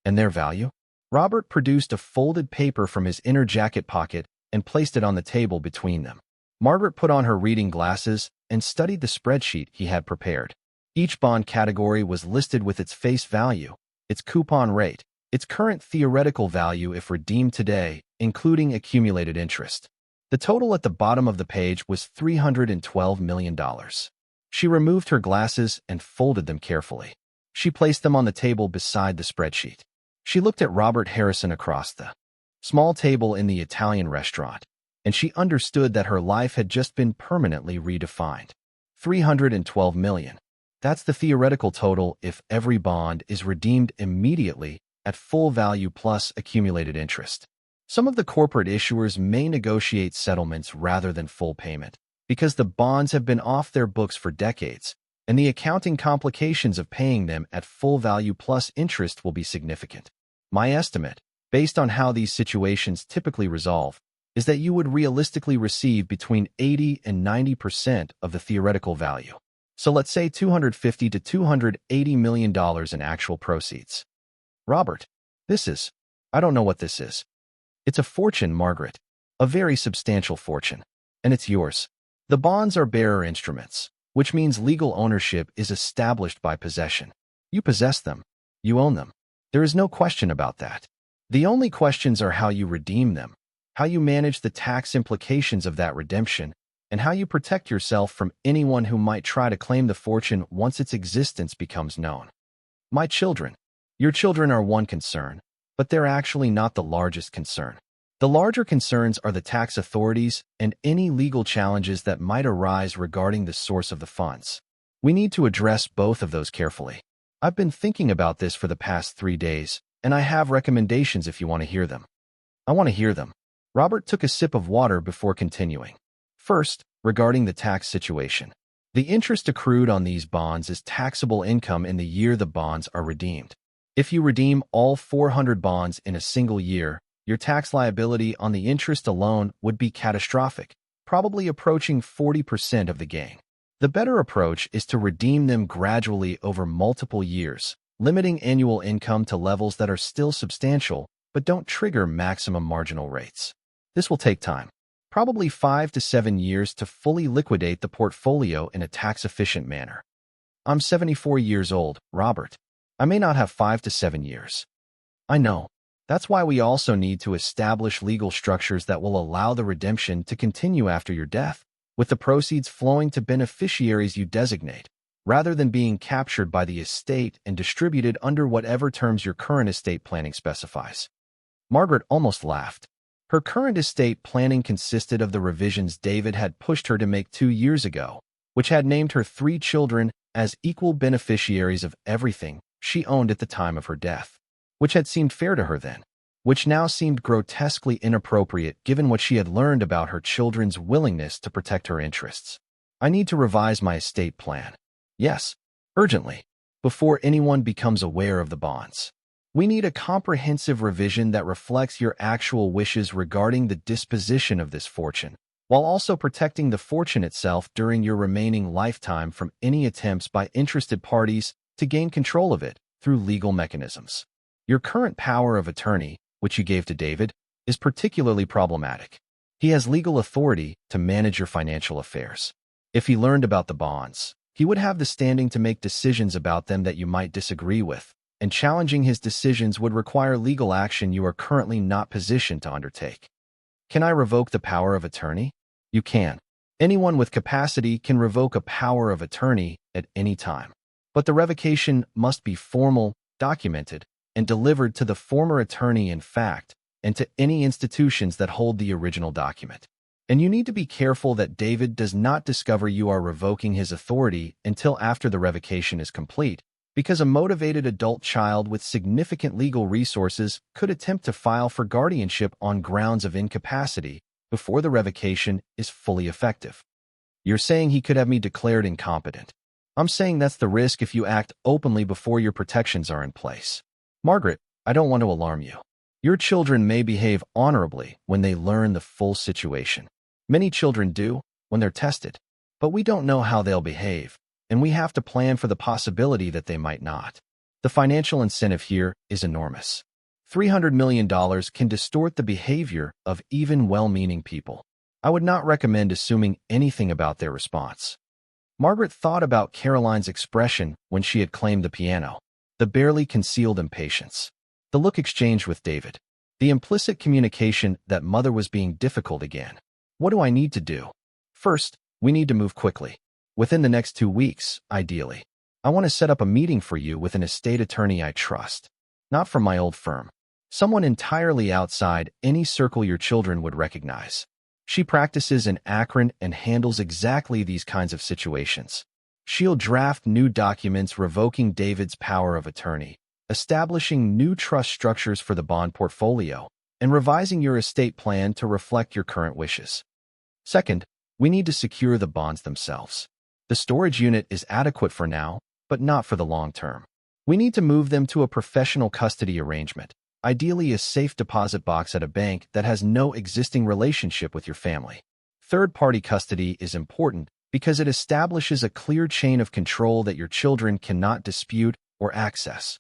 "And their value?" Robert produced a folded paper from his inner jacket pocket and placed it on the table between them. Margaret put on her reading glasses and studied the spreadsheet he had prepared. Each bond category was listed with its face value, its coupon rate, its current theoretical value if redeemed today, including accumulated interest. The total at the bottom of the page was $312 million. She removed her glasses and folded them carefully. She placed them on the table beside the spreadsheet. She looked at Robert Harrison across the small table in the Italian restaurant, and she understood that her life had just been permanently redefined. 312 million. That's the theoretical total if every bond is redeemed immediately at full value plus accumulated interest. Some of the corporate issuers may negotiate settlements rather than full payment, because the bonds have been off their books for decades, and the accounting complications of paying them at full value plus interest will be significant. My estimate, based on how these situations typically resolve, is that you would realistically receive between 80 and 90% of the theoretical value. So let's say $250 to $280 million in actual proceeds. Robert, I don't know what this is. It's a fortune, Margaret. A very substantial fortune. And it's yours. The bonds are bearer instruments, which means legal ownership is established by possession. You possess them. You own them. There is no question about that. The only questions are how you redeem them, how you manage the tax implications of that redemption, and how you protect yourself from anyone who might try to claim the fortune once its existence becomes known. My children. Your children are one concern, but they're actually not the largest concern. The larger concerns are the tax authorities and any legal challenges that might arise regarding the source of the funds. We need to address both of those carefully. I've been thinking about this for the past 3 days, and I have recommendations if you want to hear them. I want to hear them. Robert took a sip of water before continuing. First, regarding the tax situation. The interest accrued on these bonds is taxable income in the year the bonds are redeemed. If you redeem all 400 bonds in a single year, your tax liability on the interest alone would be catastrophic, probably approaching 40% of the gain. The better approach is to redeem them gradually over multiple years, limiting annual income to levels that are still substantial but don't trigger maximum marginal rates. This will take time, probably 5 to 7 years to fully liquidate the portfolio in a tax-efficient manner. I'm 74 years old, Robert. I may not have 5 to 7 years. I know. That's why we also need to establish legal structures that will allow the redemption to continue after your death, with the proceeds flowing to beneficiaries you designate, rather than being captured by the estate and distributed under whatever terms your current estate planning specifies. Margaret almost laughed. Her current estate planning consisted of the revisions David had pushed her to make 2 years ago, which had named her 3 children as equal beneficiaries of everything she owned at the time of her death, which had seemed fair to her then, which now seemed grotesquely inappropriate given what she had learned about her children's willingness to protect her interests. I need to revise my estate plan. Yes, urgently, before anyone becomes aware of the bonds. We need a comprehensive revision that reflects your actual wishes regarding the disposition of this fortune, while also protecting the fortune itself during your remaining lifetime from any attempts by interested parties to gain control of it through legal mechanisms. Your current power of attorney, which you gave to David, is particularly problematic. He has legal authority to manage your financial affairs. If he learned about the bonds, he would have the standing to make decisions about them that you might disagree with, and challenging his decisions would require legal action you are currently not positioned to undertake. Can I revoke the power of attorney? You can. Anyone with capacity can revoke a power of attorney at any time. But the revocation must be formal, documented, and delivered to the former attorney in fact, and to any institutions that hold the original document. And you need to be careful that David does not discover you are revoking his authority until after the revocation is complete, because a motivated adult child with significant legal resources could attempt to file for guardianship on grounds of incapacity before the revocation is fully effective. You're saying he could have me declared incompetent. I'm saying that's the risk if you act openly before your protections are in place. Margaret, I don't want to alarm you. Your children may behave honorably when they learn the full situation. Many children do, when they're tested. But we don't know how they'll behave, and we have to plan for the possibility that they might not. The financial incentive here is enormous. $300 million can distort the behavior of even well-meaning people. I would not recommend assuming anything about their response. Margaret thought about Caroline's expression when she had claimed the piano, the barely concealed impatience, the look exchanged with David, the implicit communication that mother was being difficult again. What do I need to do? First, we need to move quickly. Within the next 2 weeks, ideally. I want to set up a meeting for you with an estate attorney I trust. Not from my old firm. Someone entirely outside any circle your children would recognize. She practices in Akron and handles exactly these kinds of situations. She'll draft new documents revoking David's power of attorney, establishing new trust structures for the bond portfolio, and revising your estate plan to reflect your current wishes. Second, we need to secure the bonds themselves. The storage unit is adequate for now, but not for the long term. We need to move them to a professional custody arrangement, ideally a safe deposit box at a bank that has no existing relationship with your family. Third-party custody is important because it establishes a clear chain of control that your children cannot dispute or access.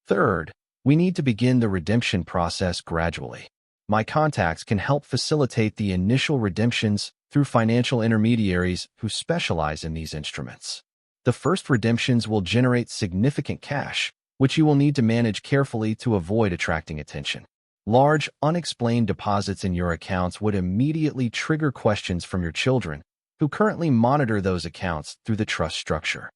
Third, we need to begin the redemption process gradually. My contacts can help facilitate the initial redemptions through financial intermediaries who specialize in these instruments. The first redemptions will generate significant cash, which you will need to manage carefully to avoid attracting attention. Large, unexplained deposits in your accounts would immediately trigger questions from your children, who currently monitor those accounts through the trust structure.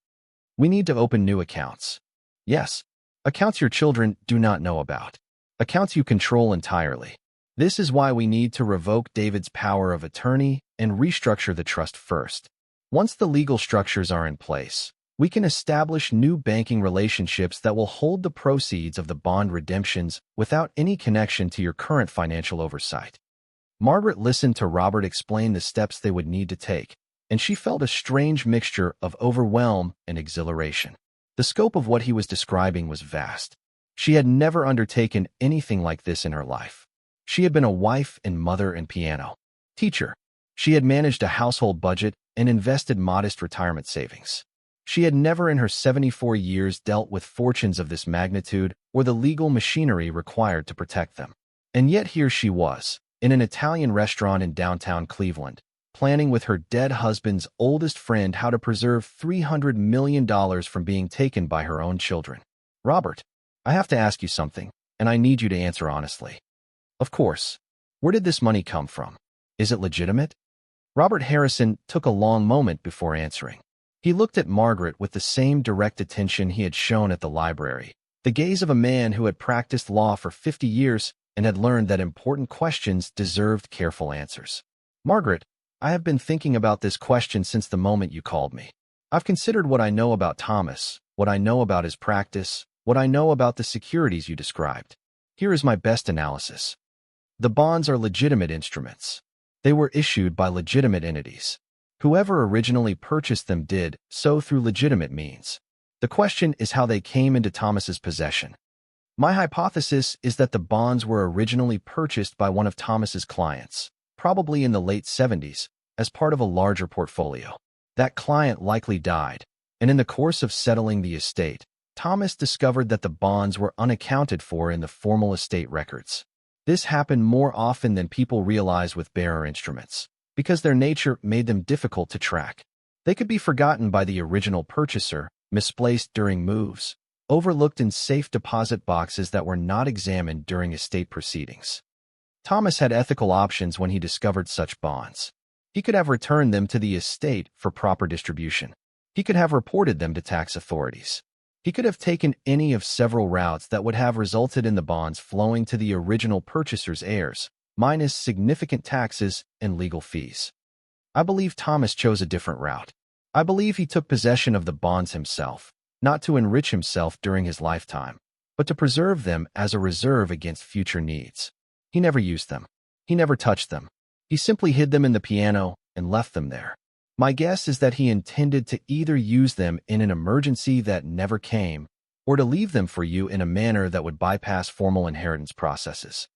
We need to open new accounts. Yes, accounts your children do not know about. Accounts you control entirely. This is why we need to revoke David's power of attorney and restructure the trust first. Once the legal structures are in place, we can establish new banking relationships that will hold the proceeds of the bond redemptions without any connection to your current financial oversight. Margaret listened to Robert explain the steps they would need to take, and she felt a strange mixture of overwhelm and exhilaration. The scope of what he was describing was vast. She had never undertaken anything like this in her life. She had been a wife and mother and piano teacher. She had managed a household budget and invested modest retirement savings. She had never in her 74 years dealt with fortunes of this magnitude or the legal machinery required to protect them. And yet here she was, in an Italian restaurant in downtown Cleveland, planning with her dead husband's oldest friend how to preserve $300 million from being taken by her own children. Robert, I have to ask you something, and I need you to answer honestly. Of course. Where did this money come from? Is it legitimate? Robert Harrison took a long moment before answering. He looked at Margaret with the same direct attention he had shown at the library, the gaze of a man who had practiced law for 50 years and had learned that important questions deserved careful answers. Margaret, I have been thinking about this question since the moment you called me. I've considered what I know about Thomas, what I know about his practice, what I know about the securities you described. Here is my best analysis. The bonds are legitimate instruments. They were issued by legitimate entities. Whoever originally purchased them did so through legitimate means. The question is how they came into Thomas's possession. My hypothesis is that the bonds were originally purchased by one of Thomas's clients, probably in the late 70s, as part of a larger portfolio. That client likely died, and in the course of settling the estate, Thomas discovered that the bonds were unaccounted for in the formal estate records. This happened more often than people realize with bearer instruments, because their nature made them difficult to track. They could be forgotten by the original purchaser, misplaced during moves, overlooked in safe deposit boxes that were not examined during estate proceedings. Thomas had ethical options when he discovered such bonds. He could have returned them to the estate for proper distribution. He could have reported them to tax authorities. He could have taken any of several routes that would have resulted in the bonds flowing to the original purchaser's heirs, minus significant taxes and legal fees. I believe Thomas chose a different route. I believe he took possession of the bonds himself, not to enrich himself during his lifetime, but to preserve them as a reserve against future needs. He never used them. He never touched them. He simply hid them in the piano and left them there. My guess is that he intended to either use them in an emergency that never came, or to leave them for you in a manner that would bypass formal inheritance processes.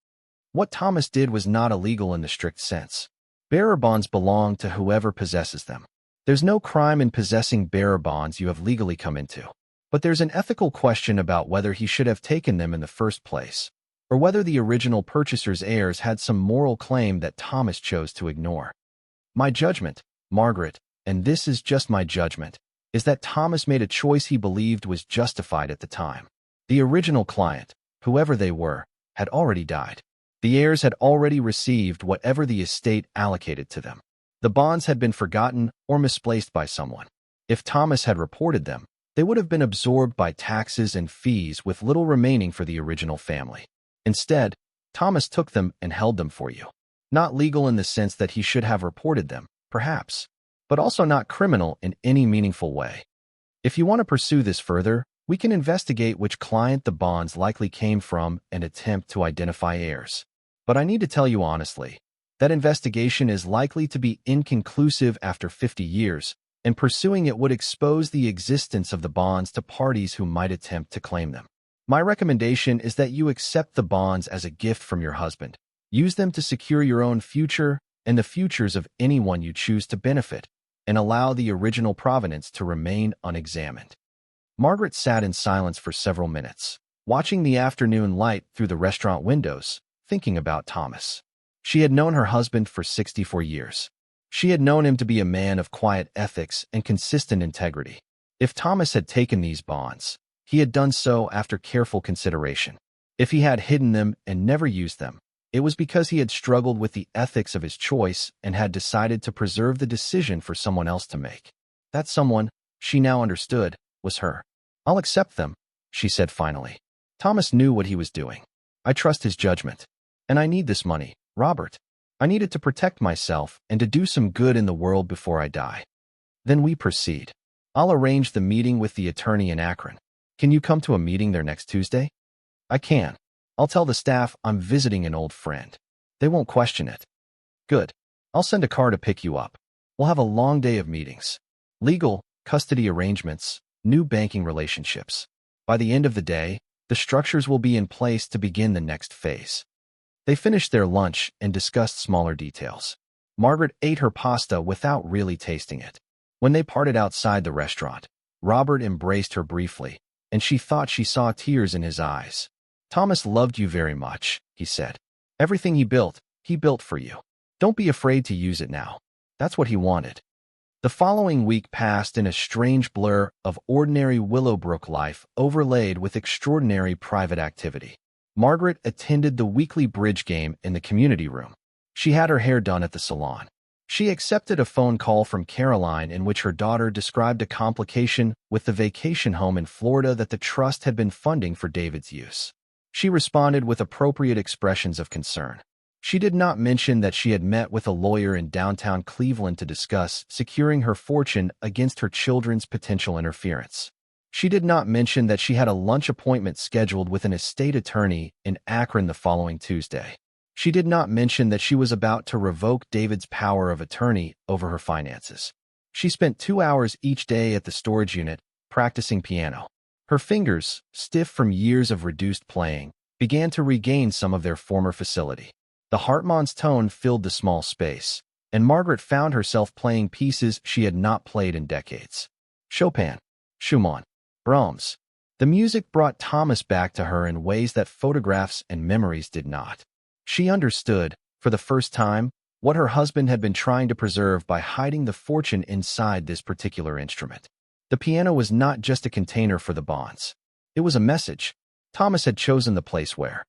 What Thomas did was not illegal in the strict sense. Bearer bonds belong to whoever possesses them. There's no crime in possessing bearer bonds you have legally come into. But there's an ethical question about whether he should have taken them in the first place, or whether the original purchaser's heirs had some moral claim that Thomas chose to ignore. My judgment, Margaret, and this is just my judgment, is that Thomas made a choice he believed was justified at the time. The original client, whoever they were, had already died. The heirs had already received whatever the estate allocated to them. The bonds had been forgotten or misplaced by someone. If Thomas had reported them, they would have been absorbed by taxes and fees with little remaining for the original family. Instead, Thomas took them and held them for you. Not legal in the sense that he should have reported them, perhaps, but also not criminal in any meaningful way. If you want to pursue this further, we can investigate which client the bonds likely came from and attempt to identify heirs. But I need to tell you honestly, that investigation is likely to be inconclusive after 50 years, and pursuing it would expose the existence of the bonds to parties who might attempt to claim them. My recommendation is that you accept the bonds as a gift from your husband. Use them to secure your own future and the futures of anyone you choose to benefit, and allow the original provenance to remain unexamined. Margaret sat in silence for several minutes, watching the afternoon light through the restaurant windows, thinking about Thomas. She had known her husband for 64 years. She had known him to be a man of quiet ethics and consistent integrity. If Thomas had taken these bonds, he had done so after careful consideration. If he had hidden them and never used them, it was because he had struggled with the ethics of his choice and had decided to preserve the decision for someone else to make. That someone, she now understood, was her. I'll accept them, she said finally. Thomas knew what he was doing. I trust his judgment. And I need this money, Robert. I need it to protect myself and to do some good in the world before I die. Then we proceed. I'll arrange the meeting with the attorney in Akron. Can you come to a meeting there next Tuesday? I can. I'll tell the staff I'm visiting an old friend. They won't question it. Good. I'll send a car to pick you up. We'll have a long day of meetings. Legal, custody arrangements, new banking relationships. By the end of the day, the structures will be in place to begin the next phase. They finished their lunch and discussed smaller details. Margaret ate her pasta without really tasting it. When they parted outside the restaurant, Robert embraced her briefly, and she thought she saw tears in his eyes. Thomas loved you very much, he said. Everything he built for you. Don't be afraid to use it now. That's what he wanted. The following week passed in a strange blur of ordinary Willowbrook life overlaid with extraordinary private activity. Margaret attended the weekly bridge game in the community room. She had her hair done at the salon. She accepted a phone call from Caroline in which her daughter described a complication with the vacation home in Florida that the trust had been funding for David's use. She responded with appropriate expressions of concern. She did not mention that she had met with a lawyer in downtown Cleveland to discuss securing her fortune against her children's potential interference. She did not mention that she had a lunch appointment scheduled with an estate attorney in Akron the following Tuesday. She did not mention that she was about to revoke David's power of attorney over her finances. She spent 2 hours each day at the storage unit, practicing piano. Her fingers, stiff from years of reduced playing, began to regain some of their former facility. The Hartmann's tone filled the small space, and Margaret found herself playing pieces she had not played in decades. Chopin, Schumann, Brahms. The music brought Thomas back to her in ways that photographs and memories did not. She understood, for the first time, what her husband had been trying to preserve by hiding the fortune inside this particular instrument. The piano was not just a container for the bonds. It was a message. Thomas had chosen the place where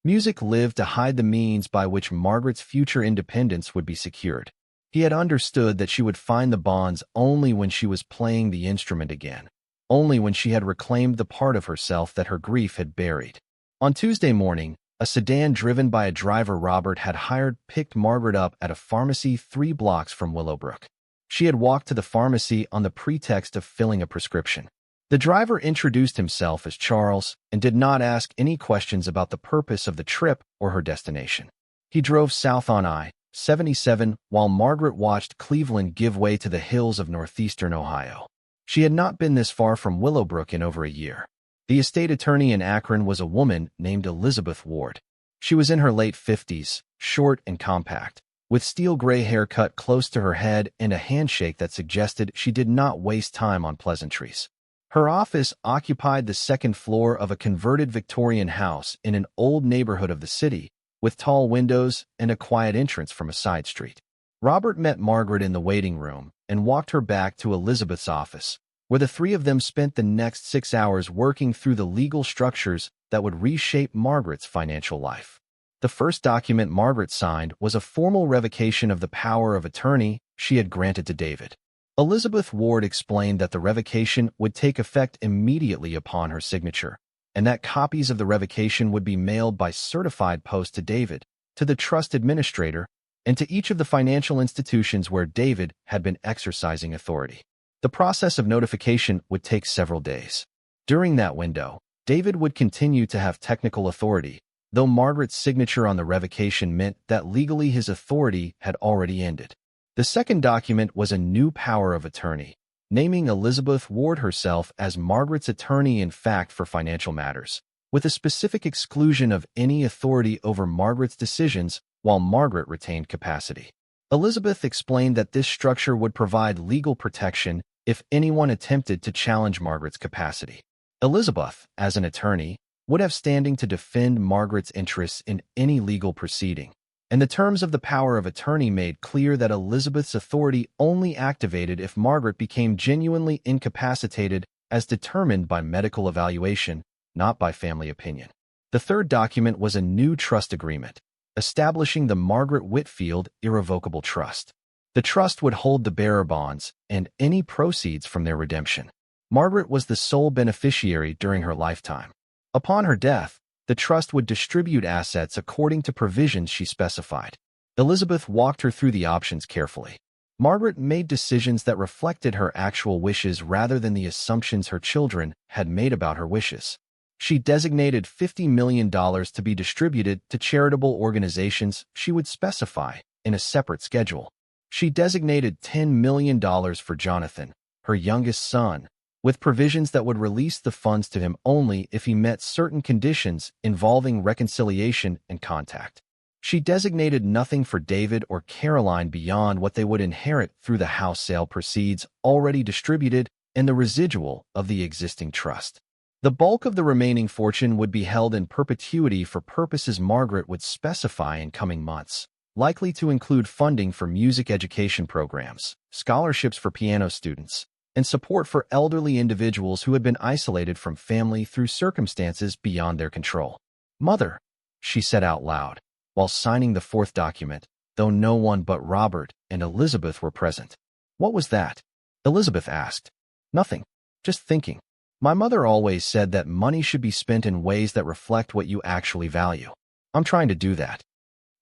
music lived to hide the means by which Margaret's future independence would be secured. He had understood that she would find the bonds only when she was playing the instrument again, only when she had reclaimed the part of herself that her grief had buried. On Tuesday morning, a sedan driven by a driver Robert had hired picked Margaret up at a pharmacy 3 blocks from Willowbrook. She had walked to the pharmacy on the pretext of filling a prescription. The driver introduced himself as Charles and did not ask any questions about the purpose of the trip or her destination. He drove south on I-77 while Margaret watched Cleveland give way to the hills of northeastern Ohio. She had not been this far from Willowbrook in over a year. The estate attorney in Akron was a woman named Elizabeth Ward. She was in her late 50s, short and compact, with steel gray hair cut close to her head and a handshake that suggested she did not waste time on pleasantries. Her office occupied the second floor of a converted Victorian house in an old neighborhood of the city, with tall windows and a quiet entrance from a side street. Robert met Margaret in the waiting room and walked her back to Elizabeth's office, where the three of them spent the next 6 hours working through the legal structures that would reshape Margaret's financial life. The first document Margaret signed was a formal revocation of the power of attorney she had granted to David. Elizabeth Ward explained that the revocation would take effect immediately upon her signature, and that copies of the revocation would be mailed by certified post to David, to the trust administrator, and to each of the financial institutions where David had been exercising authority. The process of notification would take several days. During that window, David would continue to have technical authority, though Margaret's signature on the revocation meant that legally his authority had already ended. The second document was a new power of attorney, naming Elizabeth Ward herself as Margaret's attorney in fact for financial matters, with a specific exclusion of any authority over Margaret's decisions while Margaret retained capacity. Elizabeth explained that this structure would provide legal protection if anyone attempted to challenge Margaret's capacity. Elizabeth, as an attorney, would have standing to defend Margaret's interests in any legal proceeding, and the terms of the power of attorney made clear that Elizabeth's authority only activated if Margaret became genuinely incapacitated as determined by medical evaluation, not by family opinion. The third document was a new trust agreement, establishing the Margaret Whitfield Irrevocable Trust. The trust would hold the bearer bonds and any proceeds from their redemption. Margaret was the sole beneficiary during her lifetime. Upon her death, the trust would distribute assets according to provisions she specified. Elizabeth walked her through the options carefully. Margaret made decisions that reflected her actual wishes rather than the assumptions her children had made about her wishes. She designated $50 million to be distributed to charitable organizations she would specify in a separate schedule. She designated $10 million for Jonathan, her youngest son, with provisions that would release the funds to him only if he met certain conditions involving reconciliation and contact. She designated nothing for David or Caroline beyond what they would inherit through the house sale proceeds already distributed and the residual of the existing trust. The bulk of the remaining fortune would be held in perpetuity for purposes Margaret would specify in coming months, likely to include funding for music education programs, scholarships for piano students, and support for elderly individuals who had been isolated from family through circumstances beyond their control. "Mother," she said out loud, while signing the fourth document, though no one but Robert and Elizabeth were present. "What was that?" Elizabeth asked. "Nothing. Just thinking. My mother always said that money should be spent in ways that reflect what you actually value. I'm trying to do that."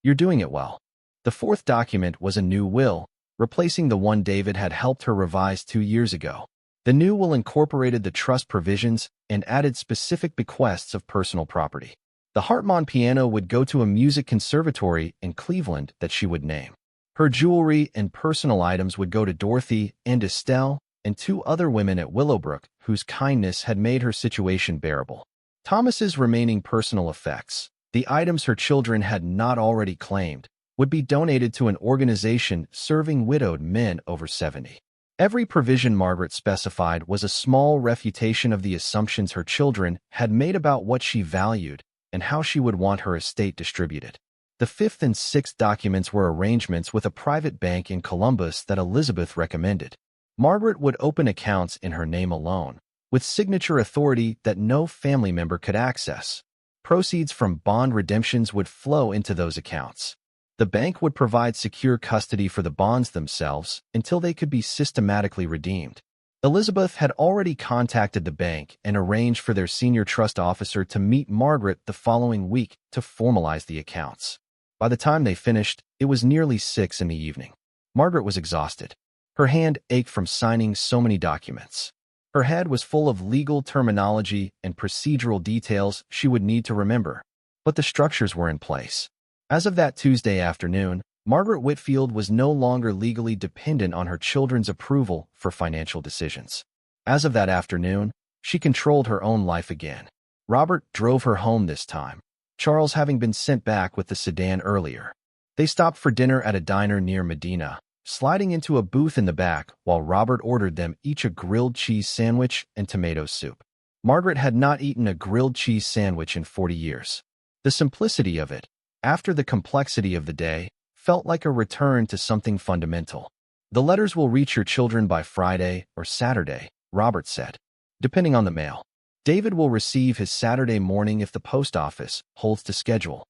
"You're doing it well." The fourth document was a new will, replacing the one David had helped her revise 2 years ago. The new will incorporated the trust provisions and added specific bequests of personal property. The Hartmann piano would go to a music conservatory in Cleveland that she would name. Her jewelry and personal items would go to Dorothy and Estelle and two other women at Willowbrook whose kindness had made her situation bearable. Thomas's remaining personal effects, the items her children had not already claimed, would be donated to an organization serving widowed men over 70. Every provision Margaret specified was a small refutation of the assumptions her children had made about what she valued and how she would want her estate distributed. The fifth and sixth documents were arrangements with a private bank in Columbus that Elizabeth recommended. Margaret would open accounts in her name alone, with signature authority that no family member could access. Proceeds from bond redemptions would flow into those accounts. The bank would provide secure custody for the bonds themselves until they could be systematically redeemed. Elizabeth had already contacted the bank and arranged for their senior trust officer to meet Margaret the following week to formalize the accounts. By the time they finished, it was nearly 6 in the evening. Margaret was exhausted. Her hand ached from signing so many documents. Her head was full of legal terminology and procedural details she would need to remember, but the structures were in place. As of that Tuesday afternoon, Margaret Whitfield was no longer legally dependent on her children's approval for financial decisions. As of that afternoon, she controlled her own life again. Robert drove her home this time, Charles having been sent back with the sedan earlier. They stopped for dinner at a diner near Medina, sliding into a booth in the back while Robert ordered them each a grilled cheese sandwich and tomato soup. Margaret had not eaten a grilled cheese sandwich in 40 years. The simplicity of it, after the complexity of the day, felt like a return to something fundamental. The letters will reach your children by Friday or Saturday, Robert said, depending on the mail. David will receive his Saturday morning if the post office holds to schedule.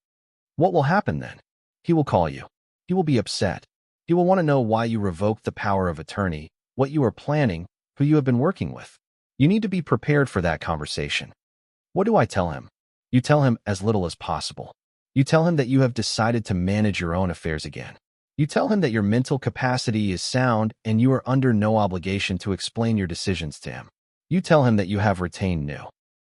What will happen then? He will call you. He will be upset. He will want to know why you revoked the power of attorney, what you are planning, who you have been working with. You need to be prepared for that conversation. What do I tell him? You tell him as little as possible. You tell him that you have decided to manage your own affairs again. You tell him that your mental capacity is sound and you are under no obligation to explain your decisions to him. You tell him that you have retained new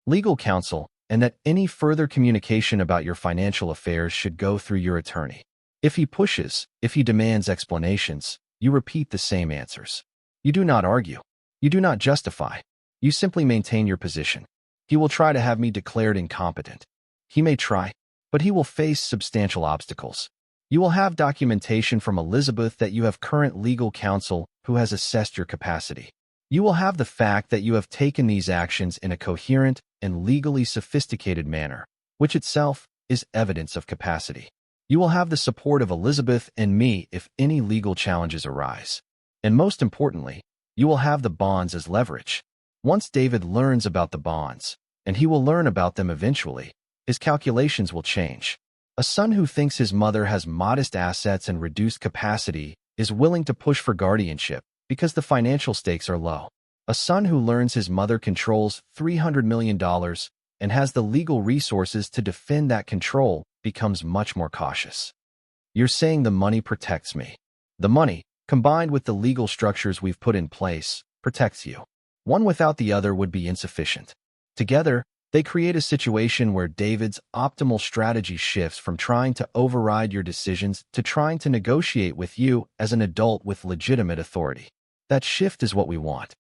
legal counsel and that any further communication about your financial affairs should go through your attorney. If he pushes, if he demands explanations, you repeat the same answers. You do not argue. You do not justify. You simply maintain your position. He will try to have me declared incompetent. He may try, but he will face substantial obstacles. You will have documentation from Elizabeth that you have current legal counsel who has assessed your capacity. You will have the fact that you have taken these actions in a coherent and legally sophisticated manner, which itself is evidence of capacity. You will have the support of Elizabeth and me if any legal challenges arise. And most importantly, you will have the bonds as leverage. Once David learns about the bonds, and he will learn about them eventually, his calculations will change. A son who thinks his mother has modest assets and reduced capacity is willing to push for guardianship because the financial stakes are low. A son who learns his mother controls $300 million and has the legal resources to defend that control becomes much more cautious. You're saying the money protects me. The money, combined with the legal structures we've put in place, protects you. One without the other would be insufficient. Together, they create a situation where David's optimal strategy shifts from trying to override your decisions to trying to negotiate with you as an adult with legitimate authority. That shift is what we want.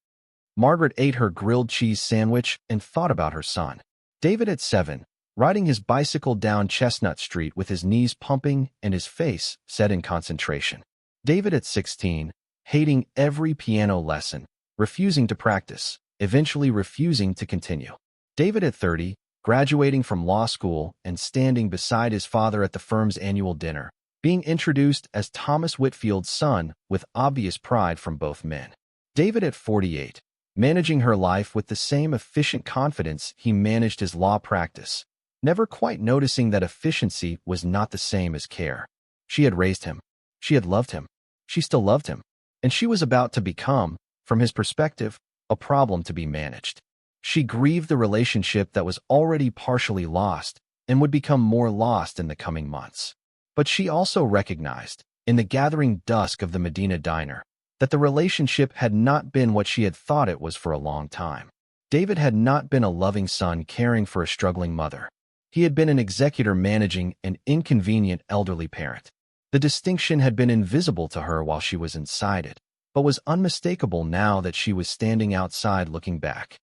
Margaret ate her grilled cheese sandwich and thought about her son. David at 7, riding his bicycle down Chestnut Street with his knees pumping and his face set in concentration. David at 16, hating every piano lesson, refusing to practice, eventually refusing to continue. David at 30, graduating from law school and standing beside his father at the firm's annual dinner, being introduced as Thomas Whitfield's son with obvious pride from both men. David at 48, managing her life with the same efficient confidence he managed his law practice, never quite noticing that efficiency was not the same as care. She had raised him. She had loved him. She still loved him. And she was about to become, from his perspective, a problem to be managed. She grieved the relationship that was already partially lost and would become more lost in the coming months. But she also recognized, in the gathering dusk of the Medina diner, that the relationship had not been what she had thought it was for a long time. David had not been a loving son caring for a struggling mother. He had been an executor managing an inconvenient elderly parent. The distinction had been invisible to her while she was inside it, but was unmistakable now that she was standing outside looking back.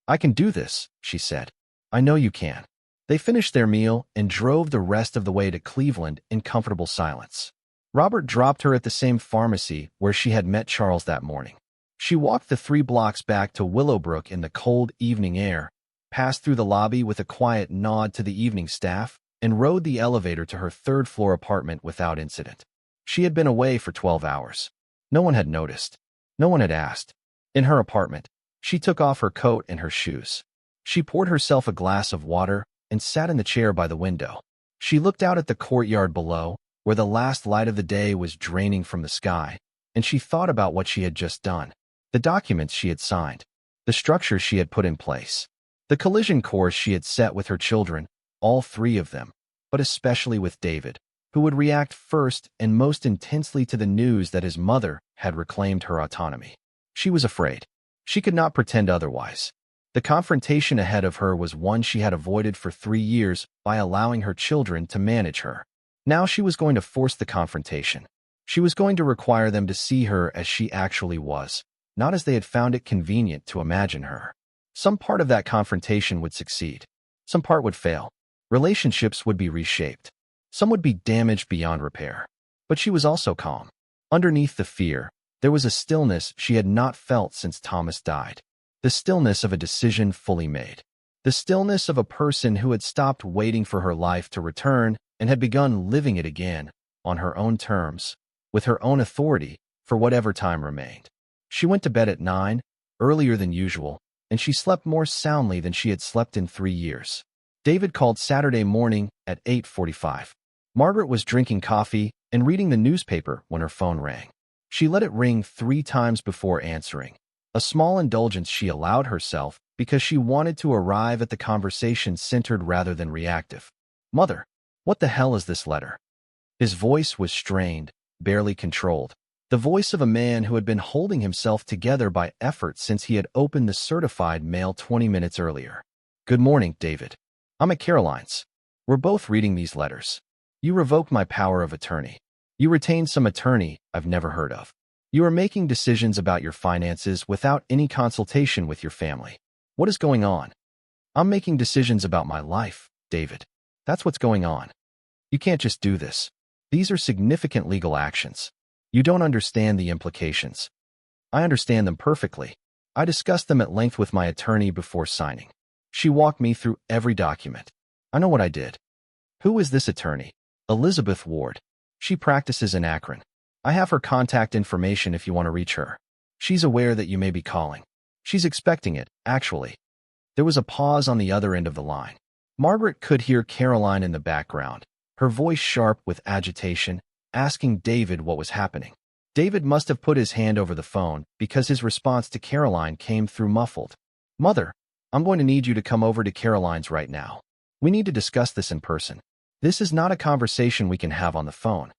"I can do this," she said. "I know you can." They finished their meal and drove the rest of the way to Cleveland in comfortable silence. Robert dropped her at the same pharmacy where she had met Charles that morning. She walked the 3 blocks back to Willowbrook in the cold evening air, passed through the lobby with a quiet nod to the evening staff, and rode the elevator to her 3rd-floor apartment without incident. She had been away for 12 hours. No one had noticed. No one had asked. In her apartment, she took off her coat and her shoes. She poured herself a glass of water and sat in the chair by the window. She looked out at the courtyard below, where the last light of the day was draining from the sky, and she thought about what she had just done, the documents she had signed, the structure she had put in place, the collision course she had set with her children, all 3 of them, but especially with David, who would react first and most intensely to the news that his mother had reclaimed her autonomy. She was afraid. She could not pretend otherwise. The confrontation ahead of her was one she had avoided for 3 years by allowing her children to manage her. Now she was going to force the confrontation. She was going to require them to see her as she actually was, not as they had found it convenient to imagine her. Some part of that confrontation would succeed. Some part would fail. Relationships would be reshaped. Some would be damaged beyond repair. But she was also calm. Underneath the fear, there was a stillness she had not felt since Thomas died. The stillness of a decision fully made. The stillness of a person who had stopped waiting for her life to return and had begun living it again, on her own terms, with her own authority, for whatever time remained. She went to bed at 9, earlier than usual, and she slept more soundly than she had slept in 3 years. David called Saturday morning at 8:45. Margaret was drinking coffee and reading the newspaper when her phone rang. She let it ring 3 times before answering, a small indulgence she allowed herself because she wanted to arrive at the conversation centered rather than reactive. "Mother, what the hell is this letter?" His voice was strained, barely controlled, the voice of a man who had been holding himself together by effort since he had opened the certified mail 20 minutes earlier. "Good morning, David. I'm at Caroline's. We're both reading these letters. You revoked my power of attorney. You retained some attorney I've never heard of. You are making decisions about your finances without any consultation with your family. What is going on?" "I'm making decisions about my life, David. That's what's going on. You can't just do this. These are significant legal actions. You don't understand the implications." "I understand them perfectly. I discussed them at length with my attorney before signing. She walked me through every document. I know what I did." "Who is this attorney?" "Elizabeth Ward. She practices in Akron. I have her contact information if you want to reach her. She's aware that you may be calling. She's expecting it, actually." There was a pause on the other end of the line. Margaret could hear Caroline in the background, her voice sharp with agitation, asking David what was happening. David must have put his hand over the phone because his response to Caroline came through muffled. "Mother, I'm going to need you to come over to Caroline's right now. We need to discuss this in person. This is not a conversation we can have on the phone."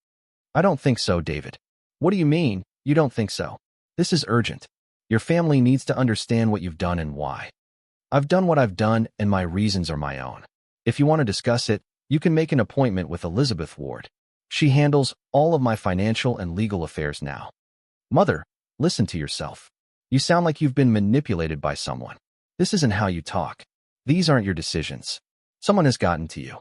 "I don't think so, David." "What do you mean, you don't think so? This is urgent. Your family needs to understand what you've done and why." "I've done what I've done, and my reasons are my own. If you want to discuss it, you can make an appointment with Elizabeth Ward. She handles all of my financial and legal affairs now." "Mother, listen to yourself. You sound like you've been manipulated by someone. This isn't how you talk. These aren't your decisions. Someone has gotten to you."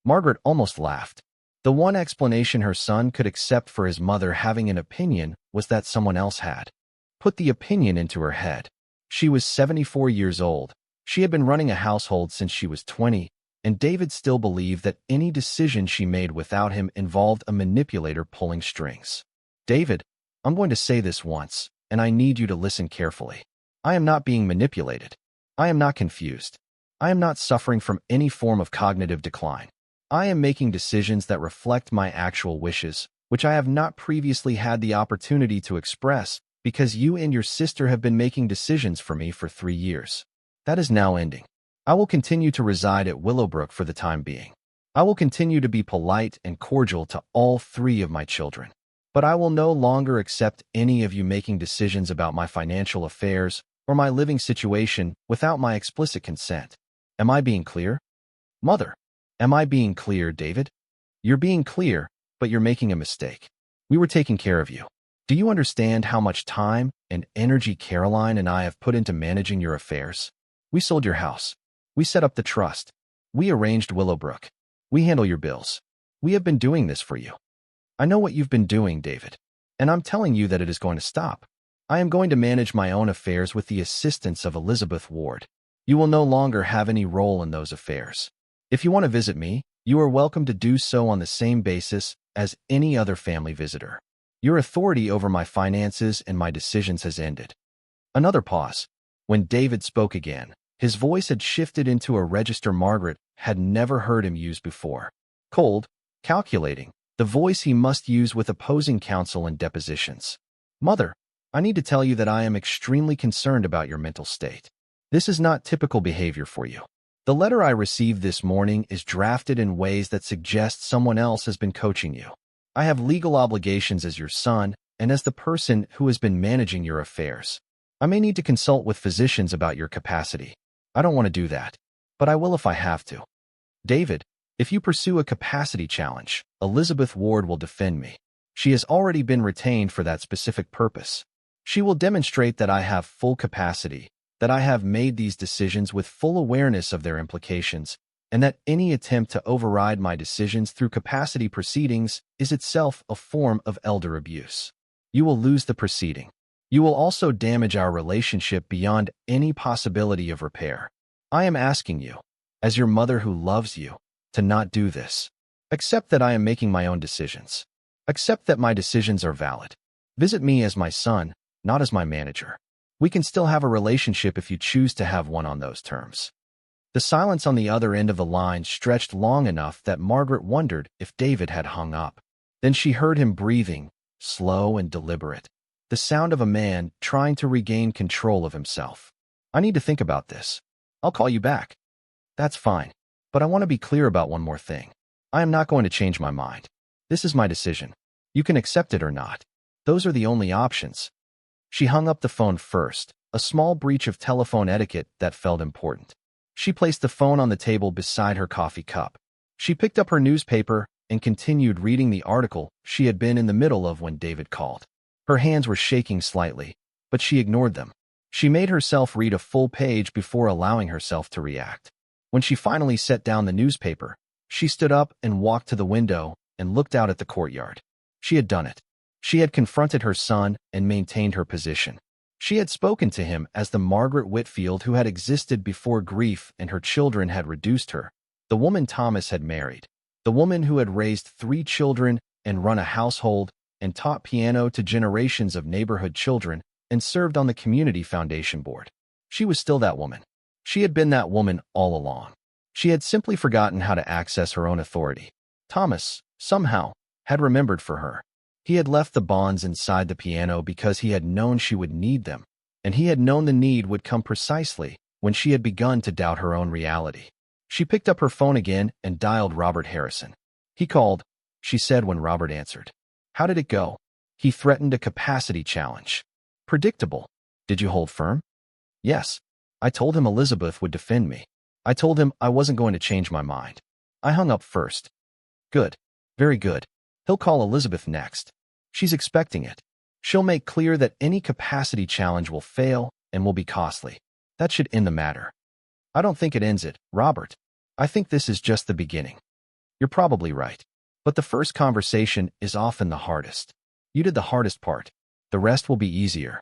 Margaret almost laughed. The one explanation her son could accept for his mother having an opinion was that someone else had put the opinion into her head. She was 74 years old. She had been running a household since she was 20, and David still believed that any decision she made without him involved a manipulator pulling strings. "David, I'm going to say this once, and I need you to listen carefully. I am not being manipulated. I am not confused. I am not suffering from any form of cognitive decline. I am making decisions that reflect my actual wishes, which I have not previously had the opportunity to express because you and your sister have been making decisions for me for 3 years. That is now ending. I will continue to reside at Willowbrook for the time being. I will continue to be polite and cordial to all 3 of my children. But I will no longer accept any of you making decisions about my financial affairs or my living situation without my explicit consent. Am I being clear?" "Mother, Am I being clear, David? You're being clear, but you're making a mistake. We were taking care of you. Do you understand how much time and energy Caroline and I have put into managing your affairs? We sold your house. We set up the trust. We arranged Willowbrook. We handle your bills. We have been doing this for you. I know what you've been doing, David, and I'm telling you that it is going to stop. I am going to manage my own affairs with the assistance of Elizabeth Ward. You will no longer have any role in those affairs. If you want to visit me, you are welcome to do so on the same basis as any other family visitor. Your authority over my finances and my decisions has ended. Another pause. When David spoke again, his voice had shifted into a register Margaret had never heard him use before. Cold, calculating, the voice he must use with opposing counsel and depositions. Mother, I need to tell you that I am extremely concerned about your mental state. This is not typical behavior for you. The letter I received this morning is drafted in ways that suggest someone else has been coaching you. I have legal obligations as your son and as the person who has been managing your affairs. I may need to consult with physicians about your capacity. I don't want to do that, but I will if I have to. David, if you pursue a capacity challenge, Elizabeth Ward will defend me. She has already been retained for that specific purpose. She will demonstrate that I have full capacity, that I have made these decisions with full awareness of their implications, and that any attempt to override my decisions through capacity proceedings is itself a form of elder abuse. You will lose the proceeding. You will also damage our relationship beyond any possibility of repair. I am asking you, as your mother who loves you, to not do this. Accept that I am making my own decisions. Accept that my decisions are valid. Visit me as my son, not as my manager. We can still have a relationship if you choose to have one on those terms. The silence on the other end of the line stretched long enough that Margaret wondered if David had hung up. Then she heard him breathing, slow and deliberate, the sound of a man trying to regain control of himself. I need to think about this. I'll call you back. That's fine, but I want to be clear about one more thing. I am not going to change my mind. This is my decision. You can accept it or not. Those are the only options. She hung up the phone first, a small breach of telephone etiquette that felt important. She placed the phone on the table beside her coffee cup. She picked up her newspaper and continued reading the article she had been in the middle of when David called. Her hands were shaking slightly, but she ignored them. She made herself read a full page before allowing herself to react. When she finally set down the newspaper, she stood up and walked to the window and looked out at the courtyard. She had done it. She had confronted her son and maintained her position. She had spoken to him as the Margaret Whitfield who had existed before grief and her children had reduced her, the woman Thomas had married, the woman who had raised 3 children and run a household and taught piano to generations of neighborhood children and served on the community foundation board. She was still that woman. She had been that woman all along. She had simply forgotten how to access her own authority. Thomas, somehow, had remembered for her. He had left the bonds inside the piano because he had known she would need them, and he had known the need would come precisely when she had begun to doubt her own reality. She picked up her phone again and dialed Robert Harrison. He called, she said when Robert answered. How did it go? He threatened a capacity challenge. Predictable. Did you hold firm? Yes. I told him Elizabeth would defend me. I told him I wasn't going to change my mind. I hung up first. Good. Very good. He'll call Elizabeth next. She's expecting it. She'll make clear that any capacity challenge will fail and will be costly. That should end the matter. I don't think it ends it, Robert. I think this is just the beginning. You're probably right. But the first conversation is often the hardest. You did the hardest part. The rest will be easier.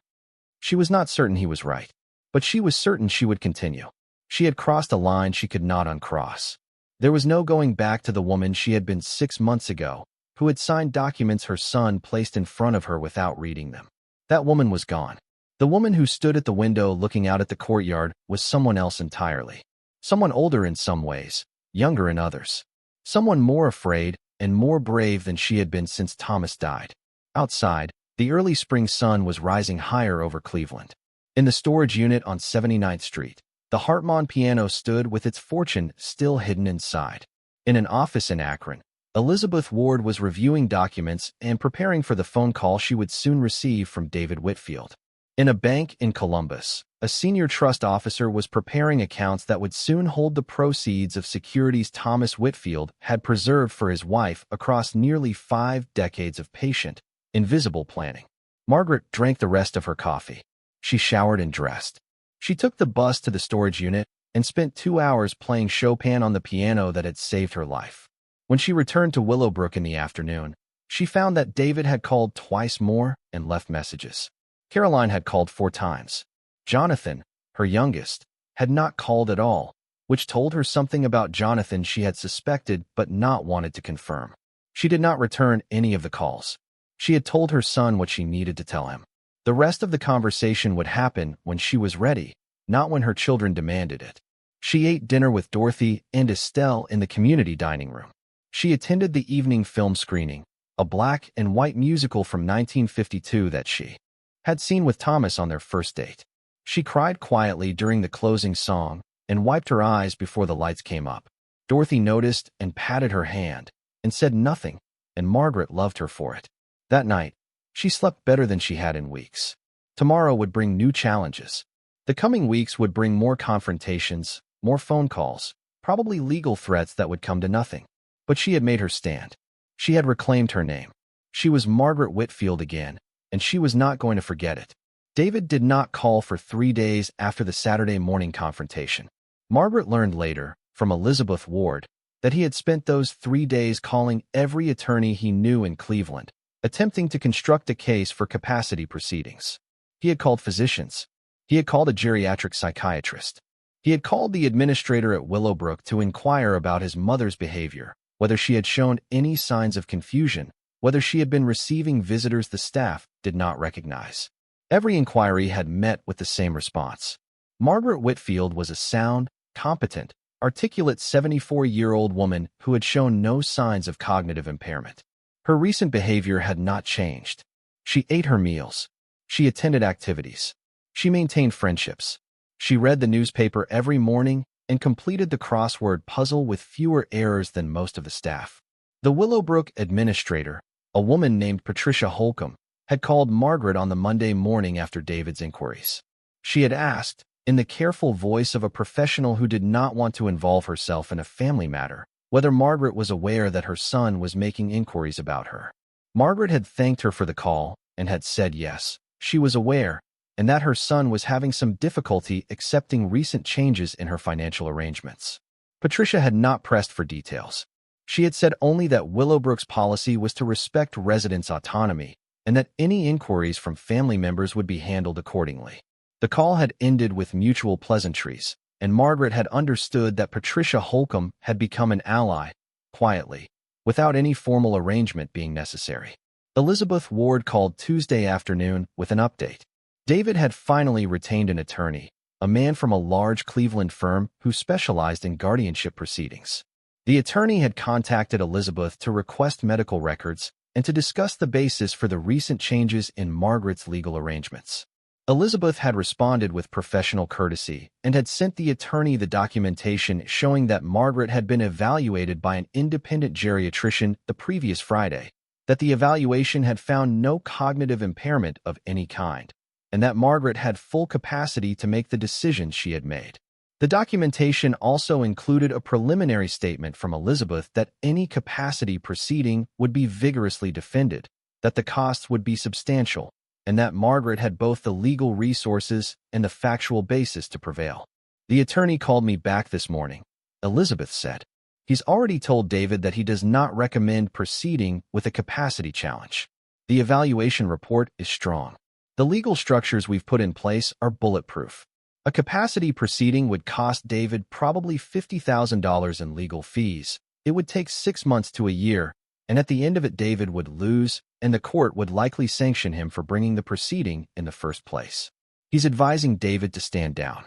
She was not certain he was right, but she was certain she would continue. She had crossed a line she could not uncross. There was no going back to the woman she had been 6 months ago, who had signed documents her son placed in front of her without reading them. That woman was gone. The woman who stood at the window looking out at the courtyard was someone else entirely. Someone older in some ways, younger in others. Someone more afraid and more brave than she had been since Thomas died. Outside, the early spring sun was rising higher over Cleveland. In the storage unit on 79th Street, the Hartman piano stood with its fortune still hidden inside. In an office in Akron, Elizabeth Ward was reviewing documents and preparing for the phone call she would soon receive from David Whitfield. In a bank in Columbus, a senior trust officer was preparing accounts that would soon hold the proceeds of securities Thomas Whitfield had preserved for his wife across nearly 5 decades of patient, invisible planning. Margaret drank the rest of her coffee. She showered and dressed. She took the bus to the storage unit and spent 2 hours playing Chopin on the piano that had saved her life. When she returned to Willowbrook in the afternoon, she found that David had called twice more and left messages. Caroline had called 4 times. Jonathan, her youngest, had not called at all, which told her something about Jonathan she had suspected but not wanted to confirm. She did not return any of the calls. She had told her son what she needed to tell him. The rest of the conversation would happen when she was ready, not when her children demanded it. She ate dinner with Dorothy and Estelle in the community dining room. She attended the evening film screening, a black and white musical from 1952 that she had seen with Thomas on their first date. She cried quietly during the closing song and wiped her eyes before the lights came up. Dorothy noticed and patted her hand and said nothing, and Margaret loved her for it. That night, she slept better than she had in weeks. Tomorrow would bring new challenges. The coming weeks would bring more confrontations, more phone calls, probably legal threats that would come to nothing. But she had made her stand. She had reclaimed her name. She was Margaret Whitfield again, and she was not going to forget it. David did not call for 3 days after the Saturday morning confrontation. Margaret learned later, from Elizabeth Ward, that he had spent those 3 days calling every attorney he knew in Cleveland, attempting to construct a case for capacity proceedings. He had called physicians. He had called a geriatric psychiatrist. He had called the administrator at Willowbrook to inquire about his mother's behavior, whether she had shown any signs of confusion, whether she had been receiving visitors the staff did not recognize. Every inquiry had met with the same response. Margaret Whitfield was a sound, competent, articulate 74-year-old woman who had shown no signs of cognitive impairment. Her recent behavior had not changed. She ate her meals. She attended activities. She maintained friendships. She read the newspaper every morning and completed the crossword puzzle with fewer errors than most of the staff. The Willowbrook administrator, a woman named Patricia Holcomb, had called Margaret on the Monday morning after David's inquiries. She had asked, in the careful voice of a professional who did not want to involve herself in a family matter, whether Margaret was aware that her son was making inquiries about her. Margaret had thanked her for the call and had said yes, she was aware, and that her son was having some difficulty accepting recent changes in her financial arrangements. Patricia had not pressed for details. She had said only that Willowbrook's policy was to respect residents' autonomy and that any inquiries from family members would be handled accordingly. The call had ended with mutual pleasantries, and Margaret had understood that Patricia Holcomb had become an ally, quietly, without any formal arrangement being necessary. Elizabeth Ward called Tuesday afternoon with an update. David had finally retained an attorney, a man from a large Cleveland firm who specialized in guardianship proceedings. The attorney had contacted Elizabeth to request medical records and to discuss the basis for the recent changes in Margaret's legal arrangements. Elizabeth had responded with professional courtesy and had sent the attorney the documentation showing that Margaret had been evaluated by an independent geriatrician the previous Friday, that the evaluation had found no cognitive impairment of any kind, and that Margaret had full capacity to make the decisions she had made. The documentation also included a preliminary statement from Elizabeth that any capacity proceeding would be vigorously defended, that the costs would be substantial, and that Margaret had both the legal resources and the factual basis to prevail. The attorney called me back this morning, Elizabeth said. He's already told David that he does not recommend proceeding with a capacity challenge. The evaluation report is strong. The legal structures we've put in place are bulletproof. A capacity proceeding would cost David probably $50,000 in legal fees. It would take 6 months to a year, and at the end of it David would lose, and the court would likely sanction him for bringing the proceeding in the first place. He's advising David to stand down.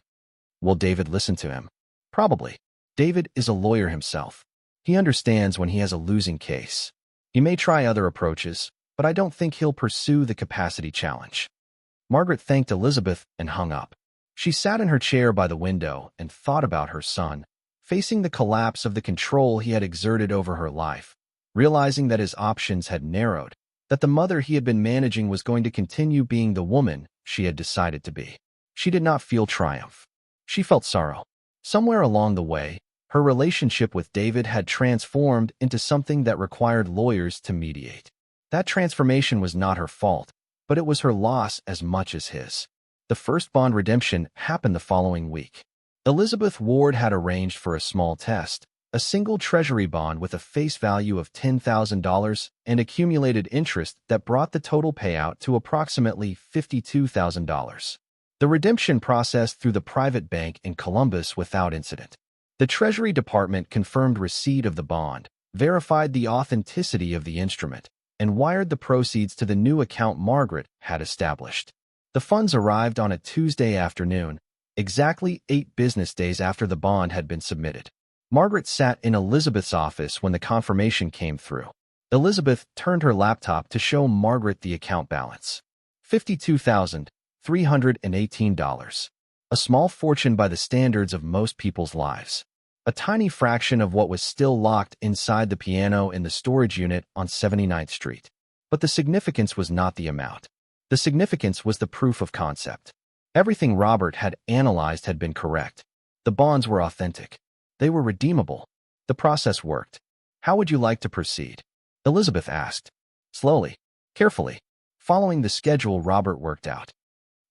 Will David listen to him? Probably. David is a lawyer himself. He understands when he has a losing case. He may try other approaches, but I don't think he'll pursue the capacity challenge. Margaret thanked Elizabeth and hung up. She sat in her chair by the window and thought about her son, facing the collapse of the control he had exerted over her life, realizing that his options had narrowed, that the mother he had been managing was going to continue being the woman she had decided to be. She did not feel triumph. She felt sorrow. Somewhere along the way, her relationship with David had transformed into something that required lawyers to mediate. That transformation was not her fault, but it was her loss as much as his. The first bond redemption happened the following week. Elizabeth Ward had arranged for a small test, a single treasury bond with a face value of $10,000 and accumulated interest that brought the total payout to approximately $52,000. The redemption processed through the private bank in Columbus without incident. The Treasury Department confirmed receipt of the bond, verified the authenticity of the instrument, and wired the proceeds to the new account Margaret had established. The funds arrived on a Tuesday afternoon, exactly 8 business days after the bond had been submitted. Margaret sat in Elizabeth's office when the confirmation came through. Elizabeth turned her laptop to show Margaret the account balance. $52,318. A small fortune by the standards of most people's lives. A tiny fraction of what was still locked inside the piano in the storage unit on 79th Street. But the significance was not the amount. The significance was the proof of concept. Everything Robert had analyzed had been correct. The bonds were authentic. They were redeemable. The process worked. How would you like to proceed? Elizabeth asked. Slowly, carefully, following the schedule Robert worked out.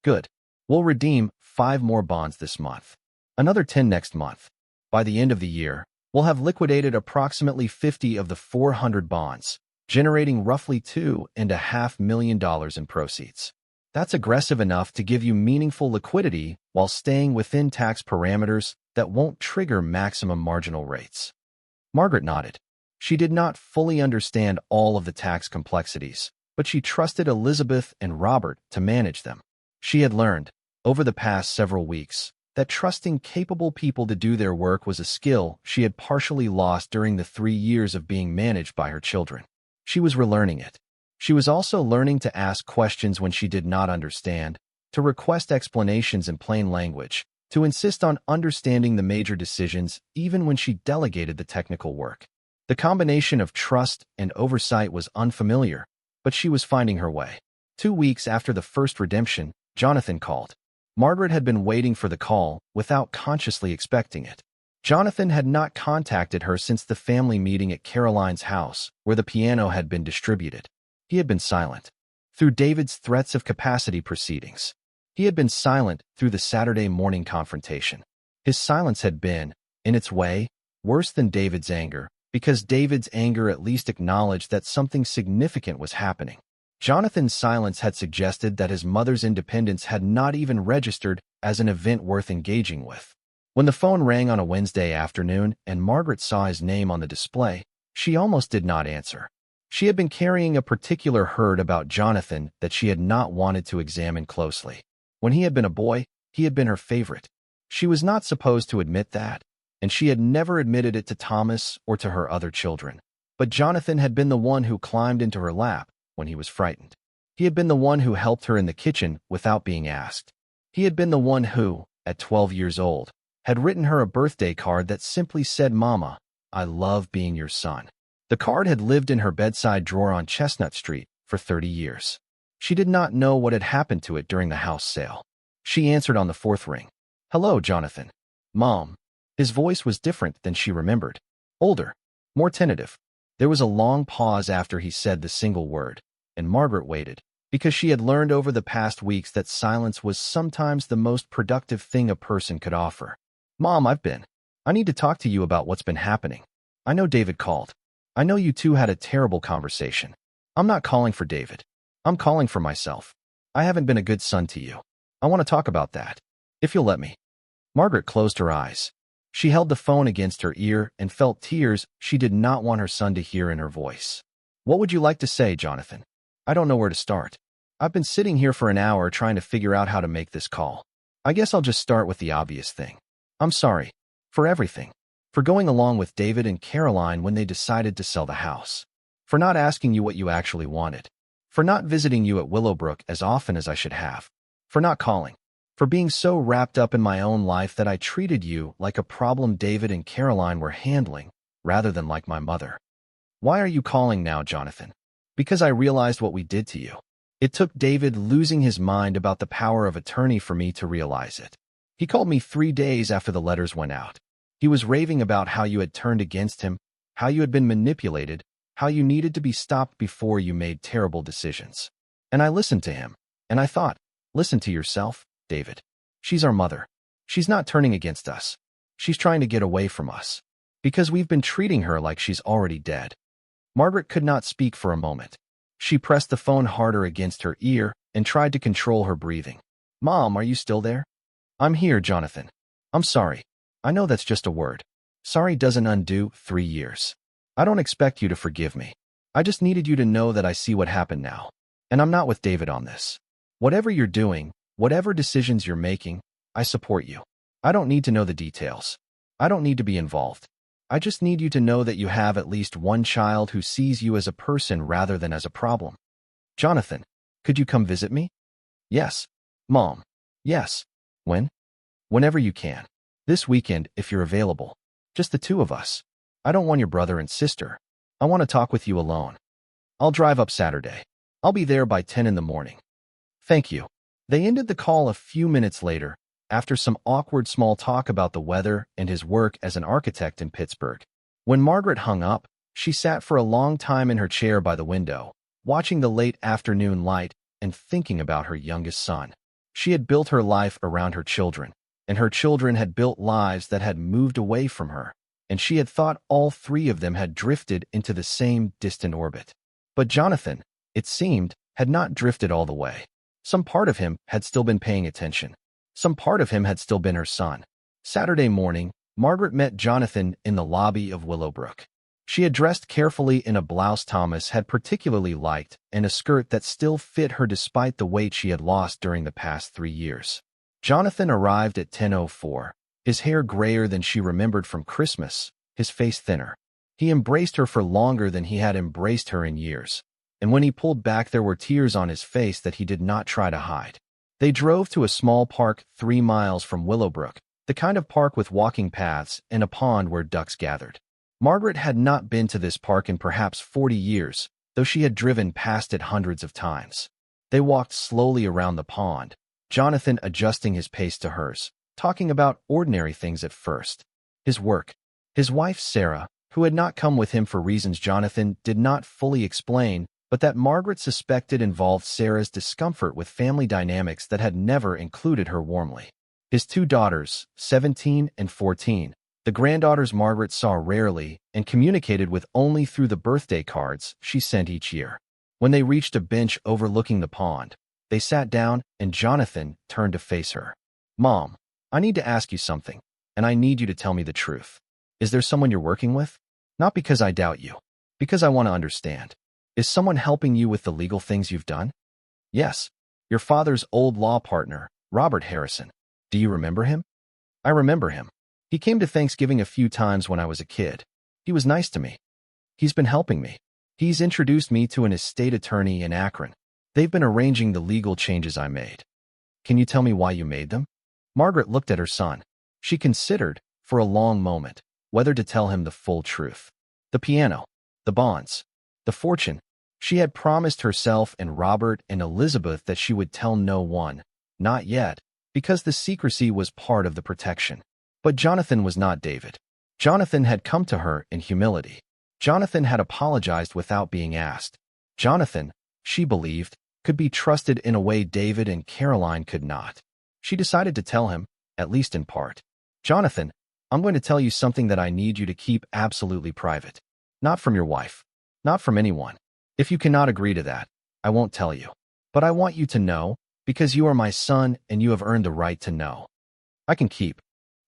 Good. We'll redeem 5 more bonds this month. Another 10 next month. By the end of the year, we'll have liquidated approximately 50 of the 400 bonds, generating roughly $2.5 million in proceeds. That's aggressive enough to give you meaningful liquidity while staying within tax parameters that won't trigger maximum marginal rates. Margaret nodded. She did not fully understand all of the tax complexities, but she trusted Elizabeth and Robert to manage them. She had learned, over the past several weeks, that trusting capable people to do their work was a skill she had partially lost during the 3 years of being managed by her children. She was relearning it. She was also learning to ask questions when she did not understand, to request explanations in plain language, to insist on understanding the major decisions even when she delegated the technical work. The combination of trust and oversight was unfamiliar, but she was finding her way. 2 weeks after the first redemption, Jonathan called. Margaret had been waiting for the call without consciously expecting it. Jonathan had not contacted her since the family meeting at Caroline's house, where the piano had been distributed. He had been silent. Through David's threats of capacity proceedings. He had been silent through the Saturday morning confrontation. His silence had been, in its way, worse than David's anger, because David's anger at least acknowledged that something significant was happening. Jonathan's silence had suggested that his mother's independence had not even registered as an event worth engaging with. When the phone rang on a Wednesday afternoon and Margaret saw his name on the display, she almost did not answer. She had been carrying a particular herd about Jonathan that she had not wanted to examine closely. When he had been a boy, he had been her favorite. She was not supposed to admit that, and she had never admitted it to Thomas or to her other children. But Jonathan had been the one who climbed into her lap when he was frightened. He had been the one who helped her in the kitchen without being asked. He had been the one who, at 12 years old, had written her a birthday card that simply said, "Mama, I love being your son." The card had lived in her bedside drawer on Chestnut Street for 30 years. She did not know what had happened to it during the house sale. She answered on the 4th ring. "Hello, Jonathan." "Mom." His voice was different than she remembered. Older, more tentative. There was a long pause after he said the single word, and Margaret waited, because she had learned over the past weeks that silence was sometimes the most productive thing a person could offer. "Mom, I need to talk to you about what's been happening. I know David called. I know you two had a terrible conversation. I'm not calling for David. I'm calling for myself. I haven't been a good son to you. I want to talk about that, if you'll let me." Margaret closed her eyes. She held the phone against her ear and felt tears she did not want her son to hear in her voice. "What would you like to say, Jonathan? I don't know where to start. I've been sitting here for an hour trying to figure out how to make this call. I guess I'll just start with the obvious thing. I'm sorry. For everything. For going along with David and Caroline when they decided to sell the house. For not asking you what you actually wanted. For not visiting you at Willowbrook as often as I should have. For not calling. For being so wrapped up in my own life that I treated you like a problem David and Caroline were handling, rather than like my mother. Why are you calling now, Jonathan? Because I realized what we did to you. It took David losing his mind about the power of attorney for me to realize it. He called me 3 days after the letters went out. He was raving about how you had turned against him, how you had been manipulated, how you needed to be stopped before you made terrible decisions. And I listened to him, and I thought, listen to yourself, David. She's our mother. She's not turning against us. She's trying to get away from us. Because we've been treating her like she's already dead. Margaret could not speak for a moment. She pressed the phone harder against her ear and tried to control her breathing. Mom, are you still there? I'm here, Jonathan. I'm sorry. I know that's just a word. Sorry doesn't undo 3 years. I don't expect you to forgive me. I just needed you to know that I see what happened now. And I'm not with David on this. Whatever you're doing, whatever decisions you're making, I support you. I don't need to know the details. I don't need to be involved. I just need you to know that you have at least one child who sees you as a person rather than as a problem. Jonathan, could you come visit me? Yes. Mom. Yes. When? Whenever you can. This weekend, if you're available. Just the 2 of us. I don't want your brother and sister. I want to talk with you alone. I'll drive up Saturday. I'll be there by 10 in the morning. Thank you. They ended the call a few minutes later, after some awkward small talk about the weather and his work as an architect in Pittsburgh. When Margaret hung up, she sat for a long time in her chair by the window, watching the late afternoon light and thinking about her youngest son. She had built her life around her children, and her children had built lives that had moved away from her, and she had thought all 3 of them had drifted into the same distant orbit. But Jonathan, it seemed, had not drifted all the way. Some part of him had still been paying attention. Some part of him had still been her son. Saturday morning, Margaret met Jonathan in the lobby of Willowbrook. She had dressed carefully in a blouse Thomas had particularly liked and a skirt that still fit her despite the weight she had lost during the past 3 years. Jonathan arrived at 10:04, his hair grayer than she remembered from Christmas, his face thinner. He embraced her for longer than he had embraced her in years, and when he pulled back there were tears on his face that he did not try to hide. They drove to a small park 3 miles from Willowbrook, the kind of park with walking paths and a pond where ducks gathered. Margaret had not been to this park in perhaps 40 years, though she had driven past it hundreds of times. They walked slowly around the pond, Jonathan adjusting his pace to hers, talking about ordinary things at first. His work. His wife Sarah, who had not come with him for reasons Jonathan did not fully explain, but that Margaret suspected involved Sarah's discomfort with family dynamics that had never included her warmly. His 2 daughters, 17 and 14, the granddaughters Margaret saw rarely and communicated with only through the birthday cards she sent each year. When they reached a bench overlooking the pond, they sat down and Jonathan turned to face her. Mom, I need to ask you something, and I need you to tell me the truth. Is there someone you're working with? Not because I doubt you, because I want to understand. Is someone helping you with the legal things you've done? Yes. Your father's old law partner, Robert Harrison. Do you remember him? I remember him. He came to Thanksgiving a few times when I was a kid. He was nice to me. He's been helping me. He's introduced me to an estate attorney in Akron. They've been arranging the legal changes I made. Can you tell me why you made them? Margaret looked at her son. She considered, for a long moment, whether to tell him the full truth. The piano, the bonds, the fortune. She had promised herself and Robert and Elizabeth that she would tell no one, not yet, because the secrecy was part of the protection. But Jonathan was not David. Jonathan had come to her in humility. Jonathan had apologized without being asked. Jonathan, she believed, could be trusted in a way David and Caroline could not. She decided to tell him, at least in part. Jonathan, I'm going to tell you something that I need you to keep absolutely private. Not from your wife. Not from anyone. If you cannot agree to that, I won't tell you. But I want you to know, because you are my son and you have earned the right to know. I can keep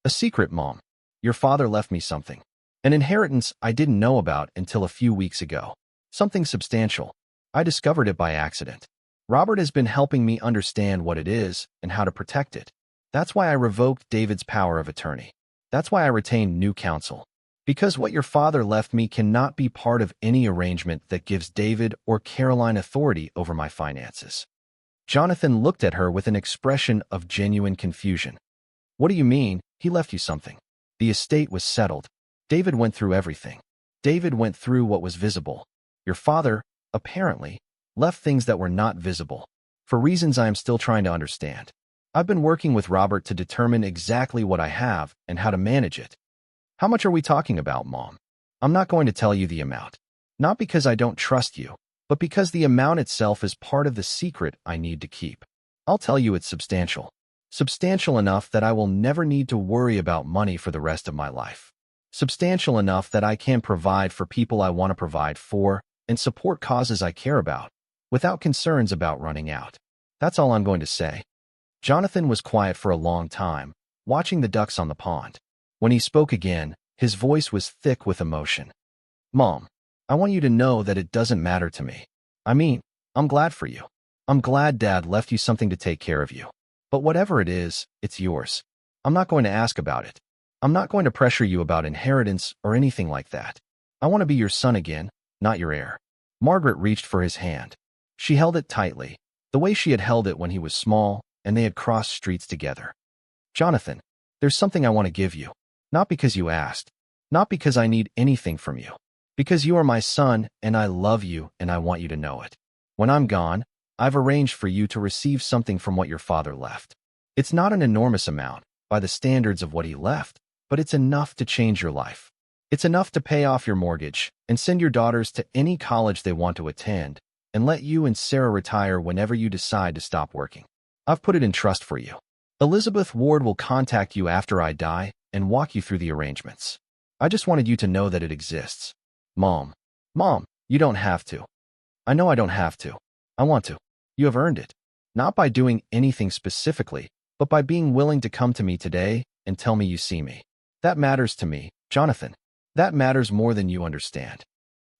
a secret, Mom. Your father left me something. An inheritance I didn't know about until a few weeks ago. Something substantial. I discovered it by accident. Robert has been helping me understand what it is and how to protect it. That's why I revoked David's power of attorney. That's why I retained new counsel. Because what your father left me cannot be part of any arrangement that gives David or Caroline authority over my finances. Jonathan looked at her with an expression of genuine confusion. What do you mean, he left you something? The estate was settled. David went through everything. David went through what was visible. Your father, apparently, left things that were not visible, for reasons I am still trying to understand. I've been working with Robert to determine exactly what I have and how to manage it. How much are we talking about, Mom? I'm not going to tell you the amount. Not because I don't trust you, but because the amount itself is part of the secret I need to keep. I'll tell you it's substantial. Substantial enough that I will never need to worry about money for the rest of my life. Substantial enough that I can provide for people I want to provide for and support causes I care about, without concerns about running out. That's all I'm going to say. Jonathan was quiet for a long time, watching the ducks on the pond. When he spoke again, his voice was thick with emotion. Mom, I want you to know that it doesn't matter to me. I mean, I'm glad for you. I'm glad Dad left you something to take care of you. But whatever it is, it's yours. I'm not going to ask about it. I'm not going to pressure you about inheritance or anything like that. I want to be your son again, not your heir. Margaret reached for his hand. She held it tightly, the way she had held it when he was small and they had crossed streets together. Jonathan, there's something I want to give you. Not because you asked. Not because I need anything from you. Because you are my son and I love you and I want you to know it. When I'm gone, I've arranged for you to receive something from what your father left. It's not an enormous amount, by the standards of what he left, but it's enough to change your life. It's enough to pay off your mortgage and send your daughters to any college they want to attend and let you and Sarah retire whenever you decide to stop working. I've put it in trust for you. Elizabeth Ward will contact you after I die and walk you through the arrangements. I just wanted you to know that it exists. Mom, you don't have to. I know I don't have to. I want to. You have earned it. Not by doing anything specifically, but by being willing to come to me today and tell me you see me. That matters to me, Jonathan. That matters more than you understand.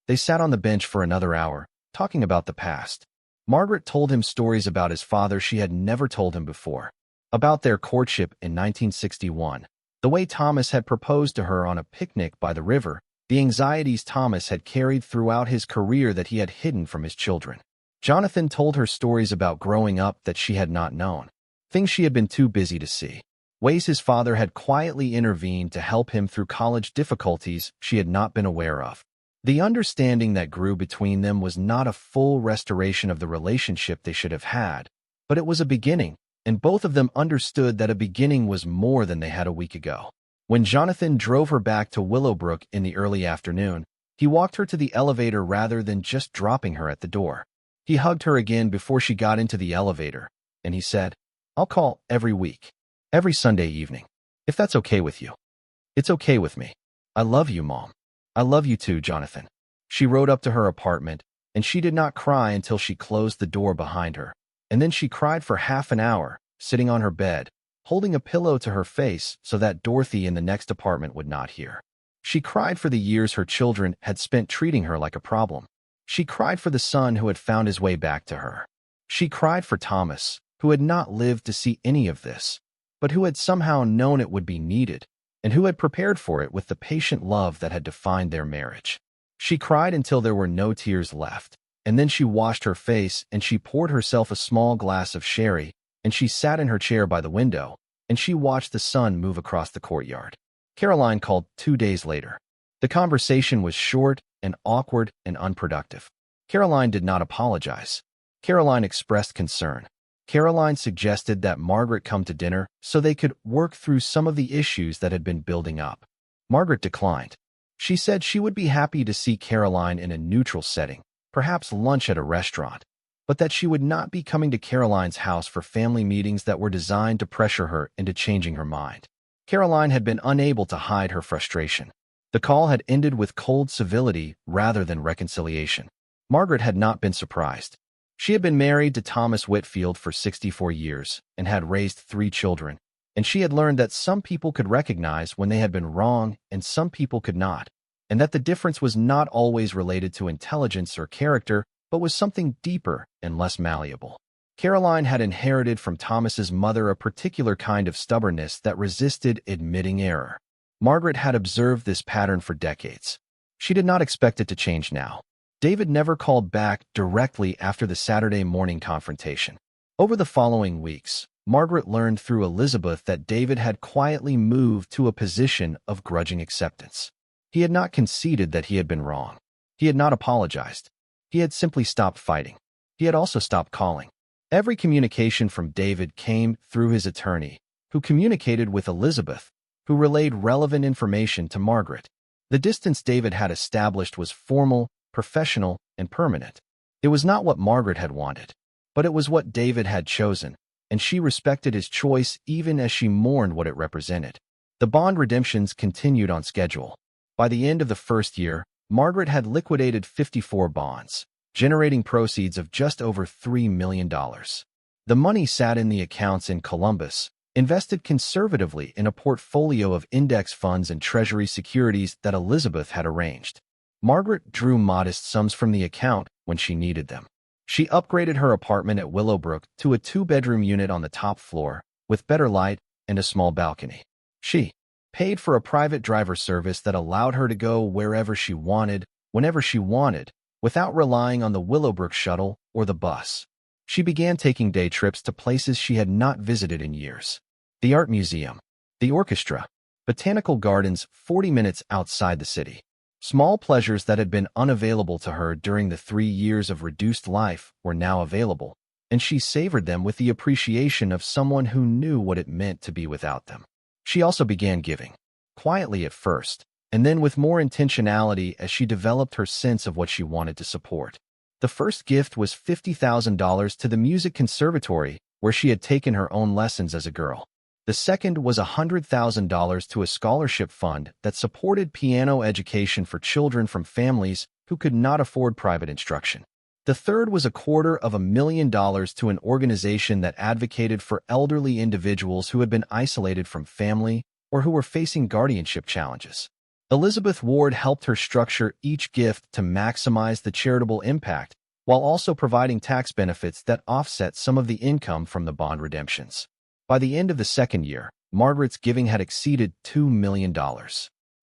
They sat on the bench for another hour, talking about the past. Margaret told him stories about his father she had never told him before. About their courtship in 1961, the way Thomas had proposed to her on a picnic by the river, the anxieties Thomas had carried throughout his career that he had hidden from his children. Jonathan told her stories about growing up that she had not known, things she had been too busy to see, ways his father had quietly intervened to help him through college difficulties she had not been aware of. The understanding that grew between them was not a full restoration of the relationship they should have had, but it was a beginning, and both of them understood that a beginning was more than they had a week ago. When Jonathan drove her back to Willowbrook in the early afternoon, he walked her to the elevator rather than just dropping her at the door. He hugged her again before she got into the elevator, and he said, I'll call every week, every Sunday evening, if that's okay with you. It's okay with me. I love you, Mom. I love you too, Jonathan. She rode up to her apartment, and she did not cry until she closed the door behind her, and then she cried for half an hour, sitting on her bed, holding a pillow to her face so that Dorothy in the next apartment would not hear. She cried for the years her children had spent treating her like a problem. She cried for the son who had found his way back to her. She cried for Thomas, who had not lived to see any of this, but who had somehow known it would be needed, and who had prepared for it with the patient love that had defined their marriage. She cried until there were no tears left, and then she washed her face and she poured herself a small glass of sherry, and she sat in her chair by the window, and she watched the sun move across the courtyard. Caroline called 2 days later. The conversation was short and awkward and unproductive. Caroline did not apologize. Caroline expressed concern. Caroline suggested that Margaret come to dinner so they could work through some of the issues that had been building up. Margaret declined. She said she would be happy to see Caroline in a neutral setting, perhaps lunch at a restaurant, but that she would not be coming to Caroline's house for family meetings that were designed to pressure her into changing her mind. Caroline had been unable to hide her frustration. The call had ended with cold civility rather than reconciliation. Margaret had not been surprised. She had been married to Thomas Whitfield for 64 years and had raised 3 children, and she had learned that some people could recognize when they had been wrong and some people could not, and that the difference was not always related to intelligence or character, but was something deeper and less malleable. Caroline had inherited from Thomas's mother a particular kind of stubbornness that resisted admitting error. Margaret had observed this pattern for decades. She did not expect it to change now. David never called back directly after the Saturday morning confrontation. Over the following weeks, Margaret learned through Elizabeth that David had quietly moved to a position of grudging acceptance. He had not conceded that he had been wrong. He had not apologized. He had simply stopped fighting. He had also stopped calling. Every communication from David came through his attorney, who communicated with Elizabeth, who relayed relevant information to Margaret. The distance David had established was formal, professional, and permanent. It was not what Margaret had wanted, but it was what David had chosen, and she respected his choice even as she mourned what it represented. The bond redemptions continued on schedule. By the end of the first year, Margaret had liquidated 54 bonds, generating proceeds of just over $3 million. The money sat in the accounts in Columbus, invested conservatively in a portfolio of index funds and treasury securities that Elizabeth had arranged. Margaret drew modest sums from the account when she needed them. She upgraded her apartment at Willowbrook to a 2-bedroom unit on the top floor, with better light and a small balcony. She paid for a private driver service that allowed her to go wherever she wanted, whenever she wanted, without relying on the Willowbrook shuttle or the bus. She began taking day trips to places she had not visited in years. The art museum, the orchestra, botanical gardens 40 minutes outside the city. Small pleasures that had been unavailable to her during the 3 years of reduced life were now available, and she savored them with the appreciation of someone who knew what it meant to be without them. She also began giving, quietly at first, and then with more intentionality as she developed her sense of what she wanted to support. The first gift was $50,000 to the music conservatory, where she had taken her own lessons as a girl. The second was $100,000 to a scholarship fund that supported piano education for children from families who could not afford private instruction. The third was $250,000 to an organization that advocated for elderly individuals who had been isolated from family or who were facing guardianship challenges. Elizabeth Ward helped her structure each gift to maximize the charitable impact, while also providing tax benefits that offset some of the income from the bond redemptions. By the end of the second year, Margaret's giving had exceeded $2 million.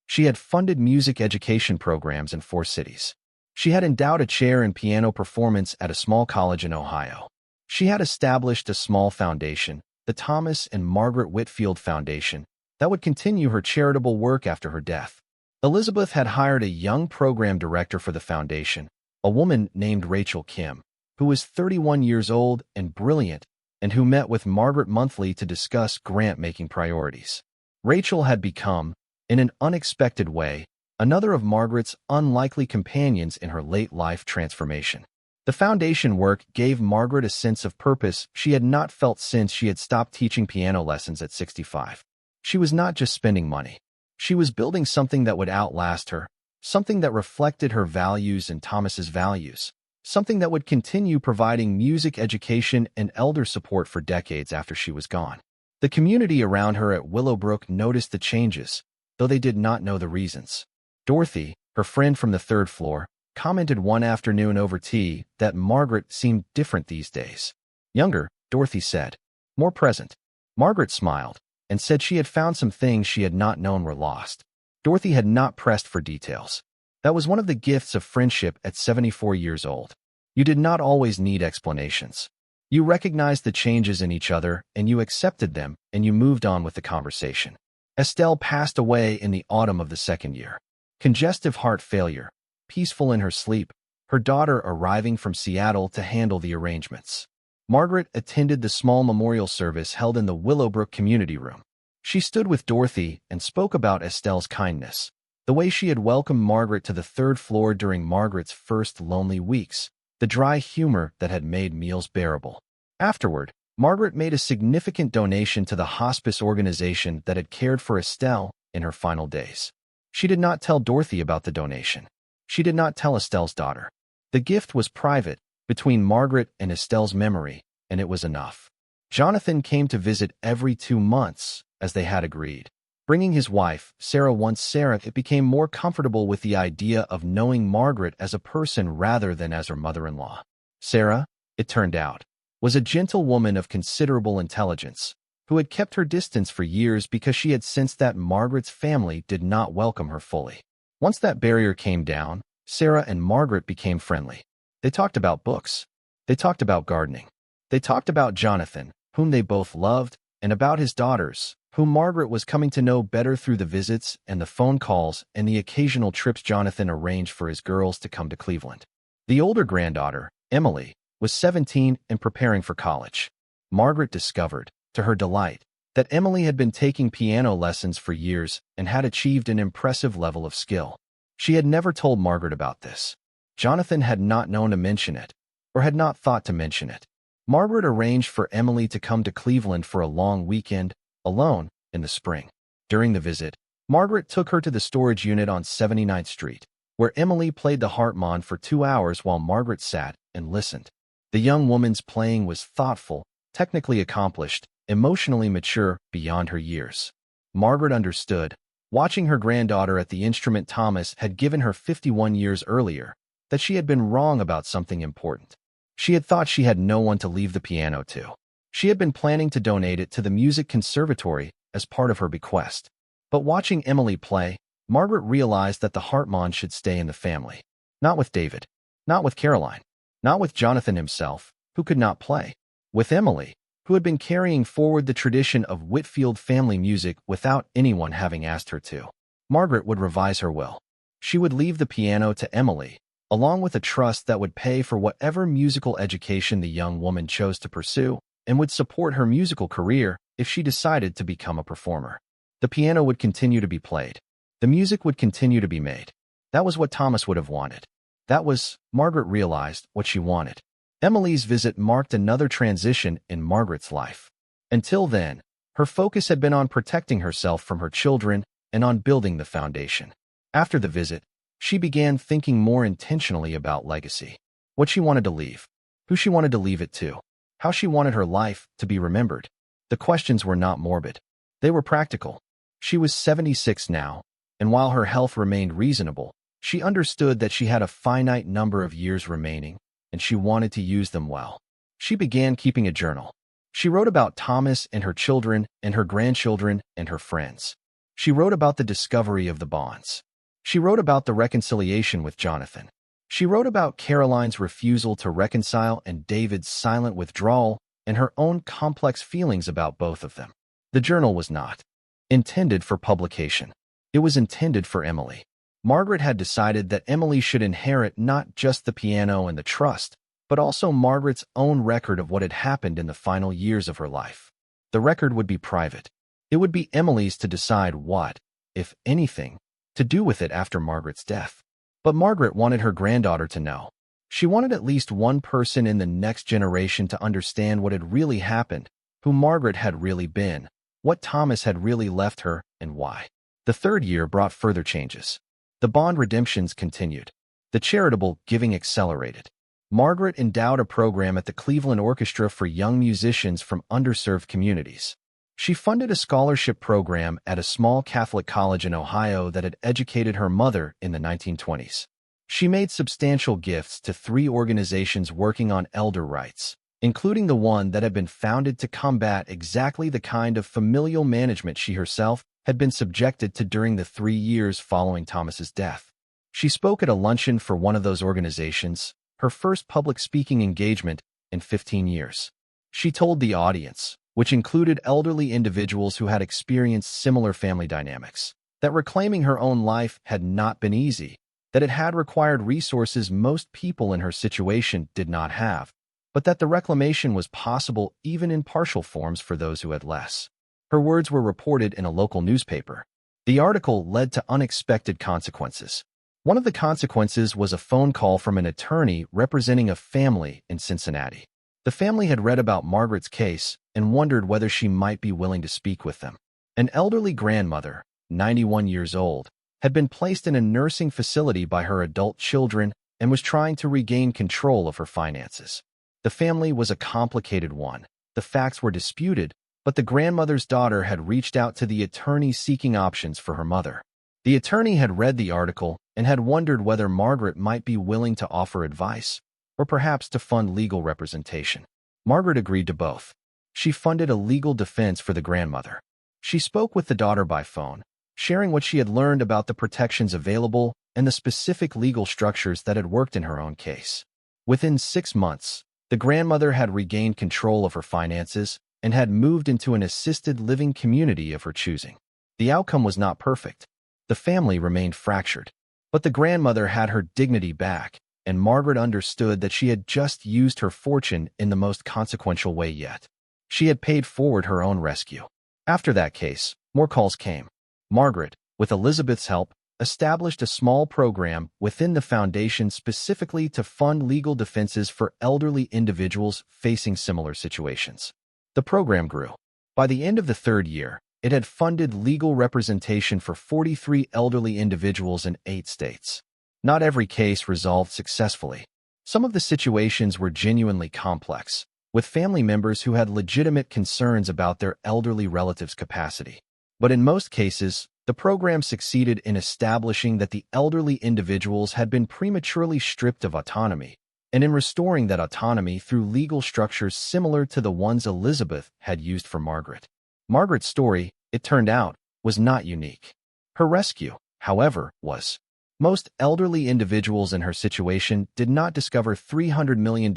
She had funded music education programs in 4 cities. She had endowed a chair in piano performance at a small college in Ohio. She had established a small foundation, the Thomas and Margaret Whitfield Foundation, that would continue her charitable work after her death. Elizabeth had hired a young program director for the foundation, a woman named Rachel Kim, who was 31 years old and brilliant, and who met with Margaret monthly to discuss grant-making priorities. Rachel had become, in an unexpected way, another of Margaret's unlikely companions in her late-life transformation. The foundation work gave Margaret a sense of purpose she had not felt since she had stopped teaching piano lessons at 65. She was not just spending money. She was building something that would outlast her, something that reflected her values and Thomas's values, something that would continue providing music education and elder support for decades after she was gone. The community around her at Willowbrook noticed the changes, though they did not know the reasons. Dorothy, her friend from the 3rd floor, commented one afternoon over tea that Margaret seemed different these days. Younger, Dorothy said. More present. Margaret smiled and said she had found some things she had not known were lost. Dorothy had not pressed for details. That was one of the gifts of friendship at 74 years old. You did not always need explanations. You recognized the changes in each other, and you accepted them, and you moved on with the conversation. Estelle passed away in the autumn of the 2nd year. Congestive heart failure, peaceful in her sleep, her daughter arriving from Seattle to handle the arrangements. Margaret attended the small memorial service held in the Willowbrook community room. She stood with Dorothy and spoke about Estelle's kindness, the way she had welcomed Margaret to the 3rd floor during Margaret's first lonely weeks, the dry humor that had made meals bearable. Afterward, Margaret made a significant donation to the hospice organization that had cared for Estelle in her final days. She did not tell Dorothy about the donation. She did not tell Estelle's daughter. The gift was private, between Margaret and Estelle's memory, and it was enough. Jonathan came to visit every 2 months, as they had agreed. Bringing his wife, Sarah, once Sarah became more comfortable with the idea of knowing Margaret as a person rather than as her mother-in-law. Sarah, it turned out, was a gentle woman of considerable intelligence, who had kept her distance for years because she had sensed that Margaret's family did not welcome her fully. Once that barrier came down, Sarah and Margaret became friendly. They talked about books. They talked about gardening. They talked about Jonathan, whom they both loved, and about his daughters, whom Margaret was coming to know better through the visits and the phone calls and the occasional trips Jonathan arranged for his girls to come to Cleveland. The older granddaughter, Emily, was 17 and preparing for college. Margaret discovered, to her delight, that Emily had been taking piano lessons for years and had achieved an impressive level of skill. She had never told Margaret about this. Jonathan had not known to mention it, or had not thought to mention it. Margaret arranged for Emily to come to Cleveland for a long weekend, alone, in the spring. During the visit, Margaret took her to the storage unit on 79th Street, where Emily played the Hartmann for 2 hours while Margaret sat and listened. The young woman's playing was thoughtful, technically accomplished, emotionally mature beyond her years. Margaret understood, watching her granddaughter at the instrument Thomas had given her 51 years earlier, that she had been wrong about something important. She had thought she had no one to leave the piano to. She had been planning to donate it to the music conservatory as part of her bequest. But watching Emily play, Margaret realized that the Hartmann should stay in the family. Not with David. Not with Caroline. Not with Jonathan himself, who could not play. With Emily, who had been carrying forward the tradition of Whitfield family music without anyone having asked her to. Margaret would revise her will. She would leave the piano to Emily, along with a trust that would pay for whatever musical education the young woman chose to pursue, and would support her musical career if she decided to become a performer. The piano would continue to be played. The music would continue to be made. That was what Thomas would have wanted. That was, Margaret realized, what she wanted. Emily's visit marked another transition in Margaret's life. Until then, her focus had been on protecting herself from her children and on building the foundation. After the visit, she began thinking more intentionally about legacy. What she wanted to leave. Who she wanted to leave it to. How she wanted her life to be remembered. The questions were not morbid. They were practical. She was 76 now, and while her health remained reasonable, she understood that she had a finite number of years remaining, and she wanted to use them well. She began keeping a journal. She wrote about Thomas and her children and her grandchildren and her friends. She wrote about the discovery of the bonds. She wrote about the reconciliation with Jonathan. She wrote about Caroline's refusal to reconcile and David's silent withdrawal and her own complex feelings about both of them. The journal was not intended for publication. It was intended for Emily. Margaret had decided that Emily should inherit not just the piano and the trust, but also Margaret's own record of what had happened in the final years of her life. The record would be private. It would be Emily's to decide what, if anything, to do with it after Margaret's death. But Margaret wanted her granddaughter to know. She wanted at least one person in the next generation to understand what had really happened, who Margaret had really been, what Thomas had really left her, and why. The third year brought further changes. The bond redemptions continued. The charitable giving accelerated. Margaret endowed a program at the Cleveland Orchestra for young musicians from underserved communities. She funded a scholarship program at a small Catholic college in Ohio that had educated her mother in the 1920s. She made substantial gifts to 3 organizations working on elder rights, including the one that had been founded to combat exactly the kind of familial management she herself had been subjected to during the 3 years following Thomas's death. She spoke at a luncheon for one of those organizations, her first public speaking engagement in 15 years. She told the audience, which included elderly individuals who had experienced similar family dynamics, that reclaiming her own life had not been easy, that it had required resources most people in her situation did not have, but that the reclamation was possible even in partial forms for those who had less. Her words were reported in a local newspaper. The article led to unexpected consequences. One of the consequences was a phone call from an attorney representing a family in Cincinnati. The family had read about Margaret's case and wondered whether she might be willing to speak with them. An elderly grandmother, 91 years old, had been placed in a nursing facility by her adult children and was trying to regain control of her finances. The family was a complicated one. The facts were disputed, but the grandmother's daughter had reached out to the attorney seeking options for her mother. The attorney had read the article and had wondered whether Margaret might be willing to offer advice, or perhaps to fund legal representation. Margaret agreed to both. She funded a legal defense for the grandmother. She spoke with the daughter by phone, sharing what she had learned about the protections available and the specific legal structures that had worked in her own case. Within 6 months, the grandmother had regained control of her finances and had moved into an assisted living community of her choosing. The outcome was not perfect. The family remained fractured, but the grandmother had her dignity back, and Margaret understood that she had just used her fortune in the most consequential way yet. She had paid forward her own rescue. After that case, more calls came. Margaret, with Elizabeth's help, established a small program within the foundation specifically to fund legal defenses for elderly individuals facing similar situations. The program grew. By the end of the third year, it had funded legal representation for 43 elderly individuals in 8 states. Not every case resolved successfully. Some of the situations were genuinely complex, with family members who had legitimate concerns about their elderly relatives' capacity. But in most cases, the program succeeded in establishing that the elderly individuals had been prematurely stripped of autonomy, and in restoring that autonomy through legal structures similar to the ones Elizabeth had used for Margaret. Margaret's story, it turned out, was not unique. Her rescue, however, was. Most elderly individuals in her situation did not discover $300 million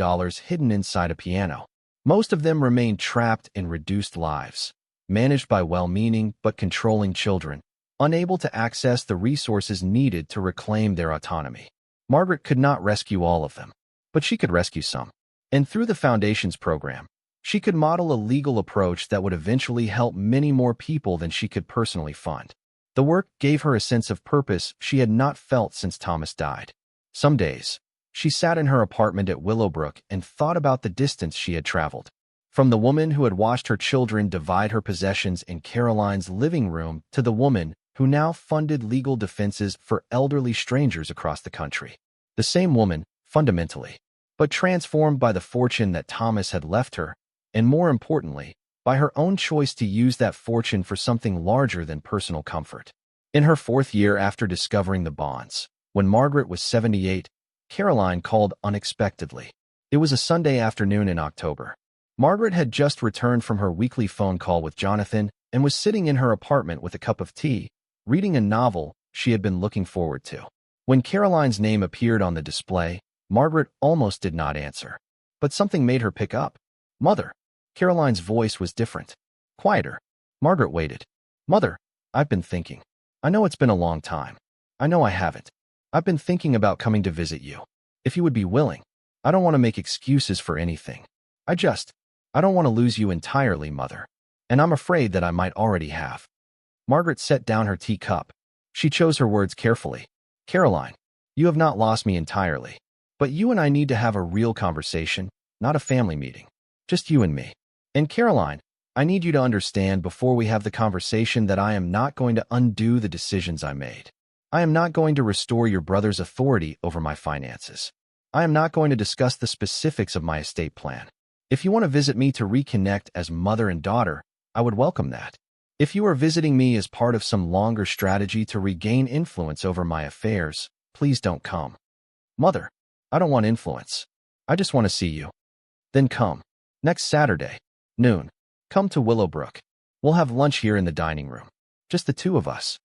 hidden inside a piano. Most of them remained trapped in reduced lives, managed by well-meaning but controlling children, unable to access the resources needed to reclaim their autonomy. Margaret could not rescue all of them, but she could rescue some. And through the Foundation's program, she could model a legal approach that would eventually help many more people than she could personally fund. The work gave her a sense of purpose she had not felt since Thomas died. Some days, she sat in her apartment at Willowbrook and thought about the distance she had traveled. From the woman who had watched her children divide her possessions in Caroline's living room to the woman who now funded legal defenses for elderly strangers across the country. The same woman, fundamentally, but transformed by the fortune that Thomas had left her, and more importantly, by her own choice to use that fortune for something larger than personal comfort. In her 4th year after discovering the bonds, when Margaret was 78, Caroline called unexpectedly. It was a Sunday afternoon in October. Margaret had just returned from her weekly phone call with Jonathan and was sitting in her apartment with a cup of tea, reading a novel she had been looking forward to. When Caroline's name appeared on the display, Margaret almost did not answer. But something made her pick up. "Mother." Caroline's voice was different, quieter. Margaret waited. "Mother, I've been thinking. I know it's been a long time. I know I haven't. I've been thinking about coming to visit you. If you would be willing. I don't want to make excuses for anything. I don't want to lose you entirely, Mother. And I'm afraid that I might already have." Margaret set down her teacup. She chose her words carefully. "Caroline, you have not lost me entirely. But you and I need to have a real conversation, not a family meeting. Just you and me. And Caroline, I need you to understand before we have the conversation that I am not going to undo the decisions I made. I am not going to restore your brother's authority over my finances. I am not going to discuss the specifics of my estate plan. If you want to visit me to reconnect as mother and daughter, I would welcome that. If you are visiting me as part of some longer strategy to regain influence over my affairs, please don't come. Mother, I don't want influence. I just want to see you. Then come. Next Saturday, noon. Come to Willowbrook. We'll have lunch here in the dining room. Just the two of us."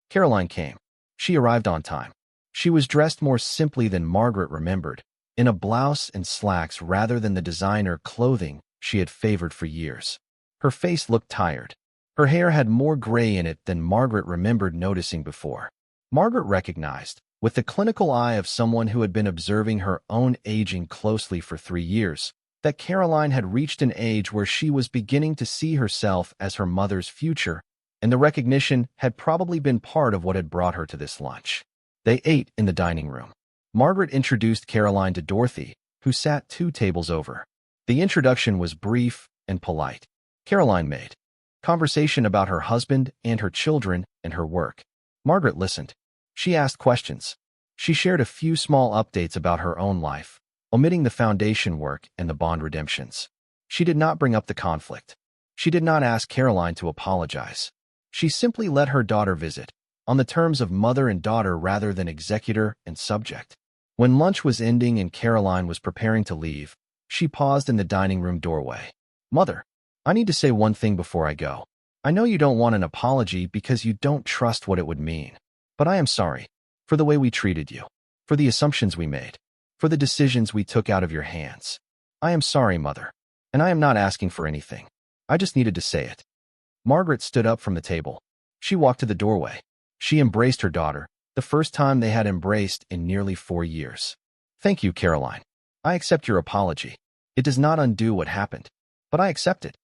Caroline came. She arrived on time. She was dressed more simply than Margaret remembered, in a blouse and slacks rather than the designer clothing she had favored for years. Her face looked tired. Her hair had more gray in it than Margaret remembered noticing before. Margaret recognized, with the clinical eye of someone who had been observing her own aging closely for 3 years, that Caroline had reached an age where she was beginning to see herself as her mother's future, and the recognition had probably been part of what had brought her to this lunch. They ate in the dining room. Margaret introduced Caroline to Dorothy, who sat 2 tables over. The introduction was brief and polite. Caroline made conversation about her husband and her children and her work. Margaret listened. She asked questions. She shared a few small updates about her own life, omitting the foundation work and the bond redemptions. She did not bring up the conflict. She did not ask Caroline to apologize. She simply let her daughter visit, on the terms of mother and daughter rather than executor and subject. When lunch was ending and Caroline was preparing to leave, she paused in the dining room doorway. "Mother, I need to say one thing before I go. I know you don't want an apology because you don't trust what it would mean. But I am sorry for the way we treated you, for the assumptions we made, for the decisions we took out of your hands. I am sorry, Mother, and I am not asking for anything. I just needed to say it." Margaret stood up from the table. She walked to the doorway. She embraced her daughter, the first time they had embraced in nearly 4 years. Thank you, Caroline. I accept your apology. It does not undo what happened, but I accept it.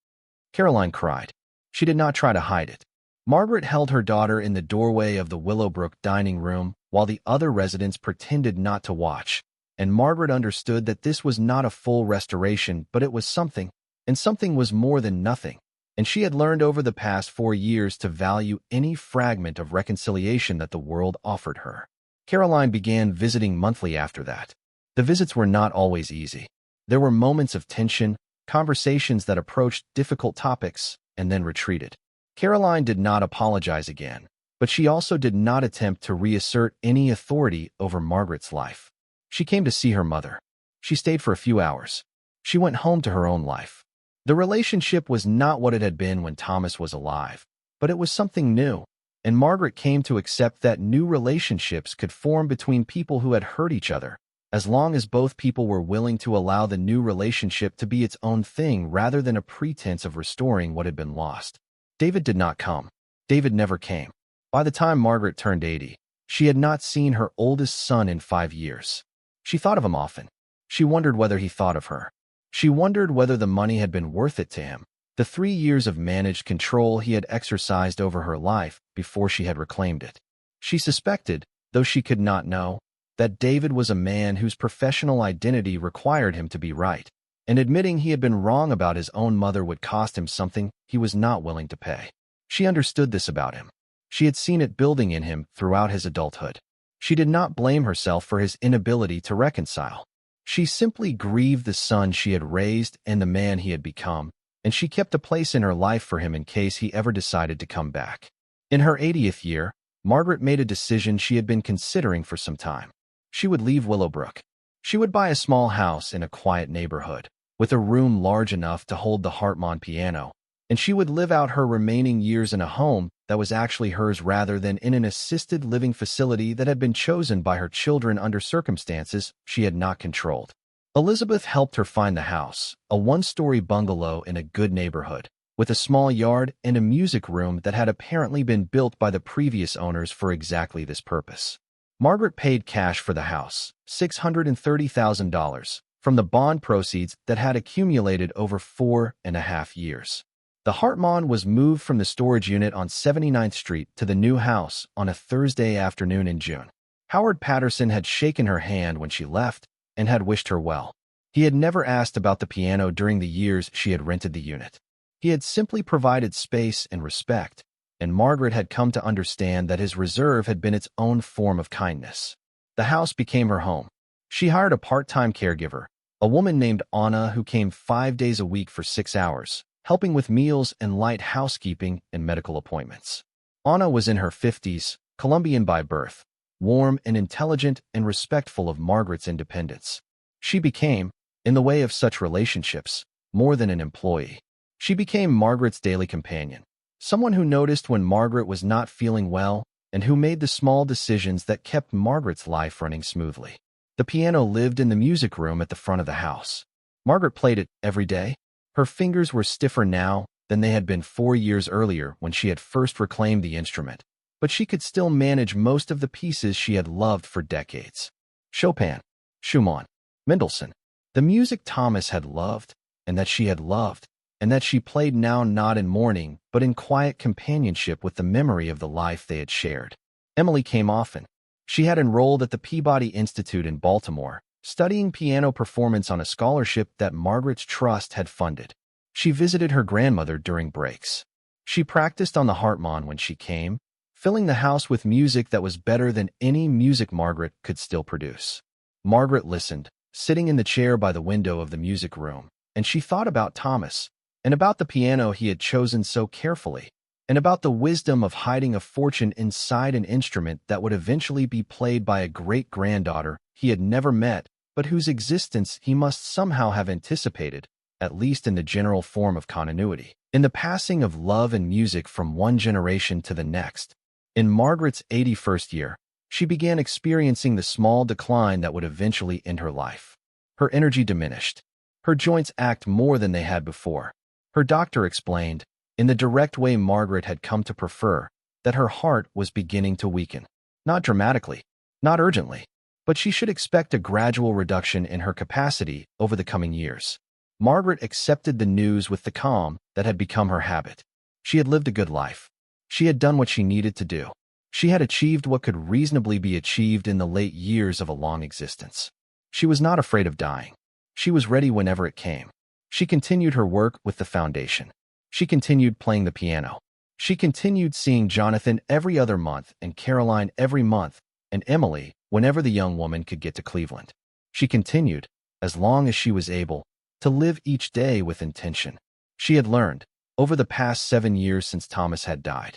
Caroline cried. She did not try to hide it. Margaret held her daughter in the doorway of the Willowbrook dining room while the other residents pretended not to watch, and Margaret understood that this was not a full restoration, but it was something, and something was more than nothing, and she had learned over the past 4 years to value any fragment of reconciliation that the world offered her. Caroline began visiting monthly after that. The visits were not always easy. There were moments of tension, conversations that approached difficult topics, and then retreated. Caroline did not apologize again, but she also did not attempt to reassert any authority over Margaret's life. She came to see her mother. She stayed for a few hours. She went home to her own life. The relationship was not what it had been when Thomas was alive, but it was something new, and Margaret came to accept that new relationships could form between people who had hurt each other, as long as both people were willing to allow the new relationship to be its own thing rather than a pretense of restoring what had been lost. David did not come. David never came. By the time Margaret turned 80, she had not seen her oldest son in 5 years. She thought of him often. She wondered whether he thought of her. She wondered whether the money had been worth it to him, the 3 years of managed control he had exercised over her life before she had reclaimed it. She suspected, though she could not know, that David was a man whose professional identity required him to be right, and admitting he had been wrong about his own mother would cost him something he was not willing to pay. She understood this about him. She had seen it building in him throughout his adulthood. She did not blame herself for his inability to reconcile. She simply grieved the son she had raised and the man he had become, and she kept a place in her life for him in case he ever decided to come back. In her 80th year, Margaret made a decision she had been considering for some time. She would leave Willowbrook. She would buy a small house in a quiet neighborhood, with a room large enough to hold the Hartmann piano, and she would live out her remaining years in a home that was actually hers rather than in an assisted living facility that had been chosen by her children under circumstances she had not controlled. Elizabeth helped her find the house, a 1-story bungalow in a good neighborhood, with a small yard and a music room that had apparently been built by the previous owners for exactly this purpose. Margaret paid cash for the house, $630,000, from the bond proceeds that had accumulated over 4.5 years. The Hartmann was moved from the storage unit on 79th Street to the new house on a Thursday afternoon in June. Howard Patterson had shaken her hand when she left and had wished her well. He had never asked about the piano during the years she had rented the unit. He had simply provided space and respect, and Margaret had come to understand that his reserve had been its own form of kindness. The house became her home. She hired a part-time caregiver, a woman named Anna who came 5 days a week for 6 hours, helping with meals and light housekeeping and medical appointments. Anna was in her 50s, Colombian by birth, warm and intelligent and respectful of Margaret's independence. She became, in the way of such relationships, more than an employee. She became Margaret's daily companion, someone who noticed when Margaret was not feeling well and who made the small decisions that kept Margaret's life running smoothly. The piano lived in the music room at the front of the house. Margaret played it every day. Her fingers were stiffer now than they had been 4 years earlier when she had first reclaimed the instrument, but she could still manage most of the pieces she had loved for decades. Chopin, Schumann, Mendelssohn, the music Thomas had loved, and that she had loved, and that she played now not in mourning but in quiet companionship with the memory of the life they had shared. Emily came often. She had enrolled at the Peabody Institute in Baltimore, studying piano performance on a scholarship that Margaret's trust had funded. She visited her grandmother during breaks. She practiced on the Hartmann when she came, filling the house with music that was better than any music Margaret could still produce. Margaret listened, sitting in the chair by the window of the music room, and she thought about Thomas, and about the piano he had chosen so carefully, and about the wisdom of hiding a fortune inside an instrument that would eventually be played by a great-granddaughter he had never met, but whose existence he must somehow have anticipated, at least in the general form of continuity, in the passing of love and music from one generation to the next. In Margaret's 81st year, she began experiencing the small decline that would eventually end her life. Her energy diminished. Her joints ached more than they had before. Her doctor explained, in the direct way Margaret had come to prefer, that her heart was beginning to weaken. Not dramatically, not urgently, but she should expect a gradual reduction in her capacity over the coming years. Margaret accepted the news with the calm that had become her habit. She had lived a good life. She had done what she needed to do. She had achieved what could reasonably be achieved in the late years of a long existence. She was not afraid of dying. She was ready whenever it came. She continued her work with the foundation. She continued playing the piano. She continued seeing Jonathan every other month and Caroline every month, and Emily whenever the young woman could get to Cleveland. She continued, as long as she was able, to live each day with intention. She had learned, over the past 7 years since Thomas had died,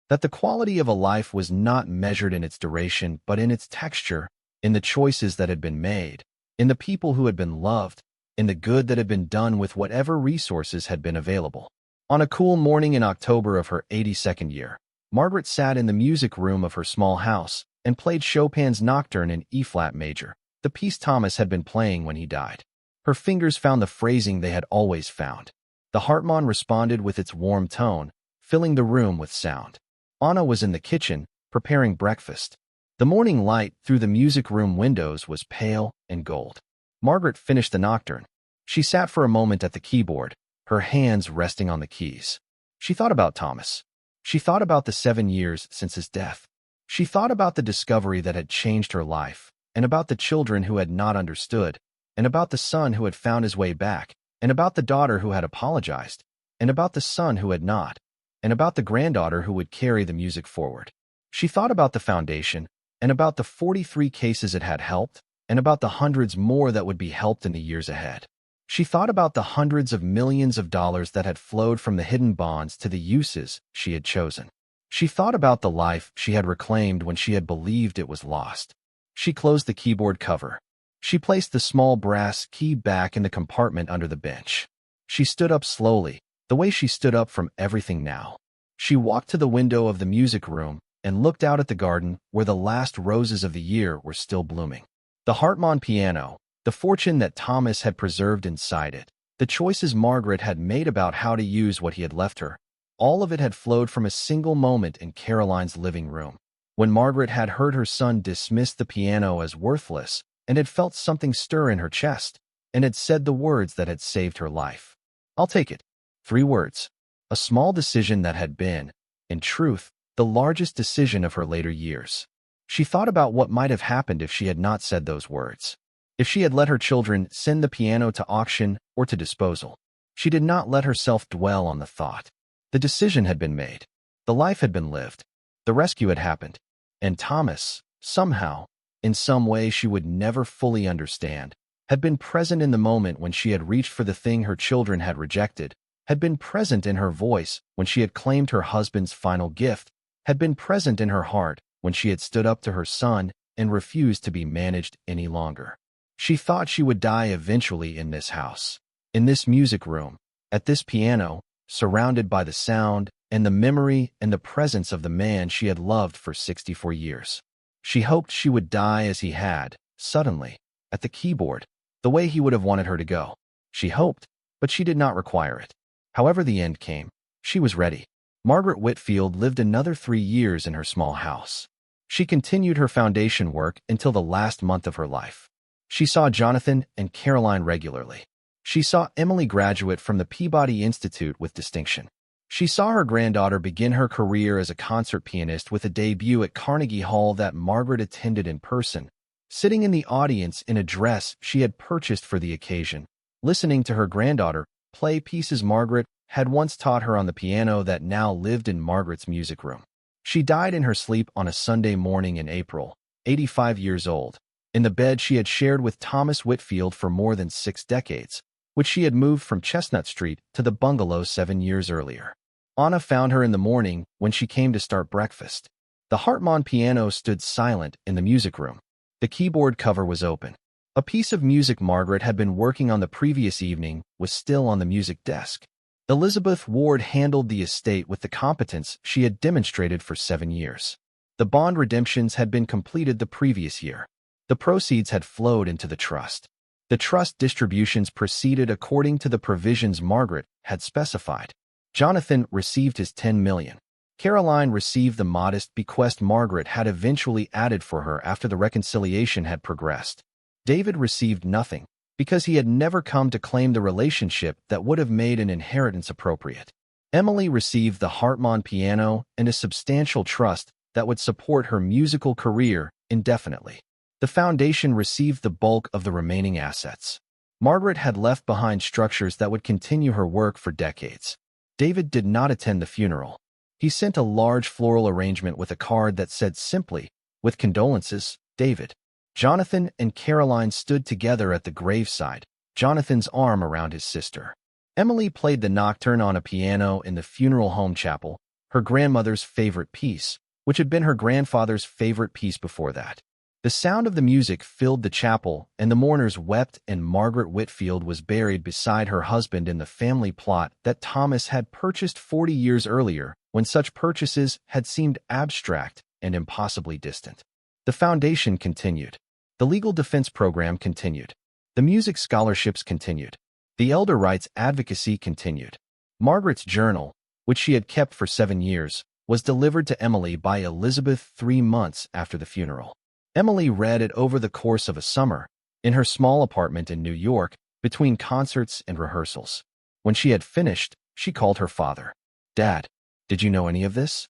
that the quality of a life was not measured in its duration but in its texture, in the choices that had been made, in the people who had been loved, in the good that had been done with whatever resources had been available. On a cool morning in October of her 82nd year, Margaret sat in the music room of her small house and played Chopin's Nocturne in E-flat major, the piece Thomas had been playing when he died. Her fingers found the phrasing they had always found. The Hartmann responded with its warm tone, filling the room with sound. Anna was in the kitchen, preparing breakfast. The morning light through the music room windows was pale and gold. Margaret finished the Nocturne. She sat for a moment at the keyboard, her hands resting on the keys. She thought about Thomas. She thought about the 7 years since his death. She thought about the discovery that had changed her life, and about the children who had not understood, and about the son who had found his way back, and about the daughter who had apologized, and about the son who had not, and about the granddaughter who would carry the music forward. She thought about the foundation, and about the 43 cases it had helped, and about the hundreds more that would be helped in the years ahead. She thought about the hundreds of millions of dollars that had flowed from the hidden bonds to the uses she had chosen. She thought about the life she had reclaimed when she had believed it was lost. She closed the keyboard cover. She placed the small brass key back in the compartment under the bench. She stood up slowly, the way she stood up from everything now. She walked to the window of the music room and looked out at the garden where the last roses of the year were still blooming. The Hartmann piano, the fortune that Thomas had preserved inside it, the choices Margaret had made about how to use what he had left her, all of it had flowed from a single moment in Caroline's living room, when Margaret had heard her son dismiss the piano as worthless and had felt something stir in her chest, and had said the words that had saved her life. "I'll take it." 3 words. A small decision that had been, in truth, the largest decision of her later years. She thought about what might have happened if she had not said those words. If she had let her children send the piano to auction or to disposal. She did not let herself dwell on the thought. The decision had been made. The life had been lived. The rescue had happened. And Thomas, somehow, in some way she would never fully understand, had been present in the moment when she had reached for the thing her children had rejected, had been present in her voice when she had claimed her husband's final gift, had been present in her heart when she had stood up to her son and refused to be managed any longer. She thought she would die eventually in this house, in this music room, at this piano, surrounded by the sound and the memory and the presence of the man she had loved for 64 years. She hoped she would die as he had, suddenly, at the keyboard, the way he would have wanted her to go. She hoped, but she did not require it. However the end came, she was ready. Margaret Whitfield lived another 3 years in her small house. She continued her foundation work until the last month of her life. She saw Jonathan and Caroline regularly. She saw Emily graduate from the Peabody Institute with distinction. She saw her granddaughter begin her career as a concert pianist with a debut at Carnegie Hall that Margaret attended in person, sitting in the audience in a dress she had purchased for the occasion, listening to her granddaughter play pieces Margaret had once taught her on the piano that now lived in Margaret's music room. She died in her sleep on a Sunday morning in April, 85 years old, in the bed she had shared with Thomas Whitfield for more than 6 decades, which she had moved from Chestnut Street to the bungalow 7 years earlier. Anna found her in the morning when she came to start breakfast. The Hartmann piano stood silent in the music room. The keyboard cover was open. A piece of music Margaret had been working on the previous evening was still on the music desk. Elizabeth Ward handled the estate with the competence she had demonstrated for 7 years. The bond redemptions had been completed the previous year. The proceeds had flowed into the trust. The trust distributions proceeded according to the provisions Margaret had specified. Jonathan received his $10 million. Caroline received the modest bequest Margaret had eventually added for her after the reconciliation had progressed. David received nothing, because he had never come to claim the relationship that would have made an inheritance appropriate. Emily received the Hartmann piano and a substantial trust that would support her musical career indefinitely. The foundation received the bulk of the remaining assets. Margaret had left behind structures that would continue her work for decades. David did not attend the funeral. He sent a large floral arrangement with a card that said simply, "With condolences, David." Jonathan and Caroline stood together at the graveside, Jonathan's arm around his sister. Emily played the nocturne on a piano in the funeral home chapel, her grandmother's favorite piece, which had been her grandfather's favorite piece before that. The sound of the music filled the chapel, and the mourners wept, and Margaret Whitfield was buried beside her husband in the family plot that Thomas had purchased 40 years earlier, when such purchases had seemed abstract and impossibly distant. The foundation continued. The legal defense program continued. The music scholarships continued. The elder rights advocacy continued. Margaret's journal, which she had kept for 7 years, was delivered to Emily by Elizabeth 3 months after the funeral. Emily read it over the course of a summer, in her small apartment in New York, between concerts and rehearsals. When she had finished, she called her father. "Dad, did you know any of this?"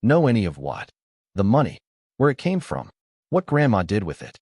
"Know any of what?" "The money. Where it came from. What Grandma did with it."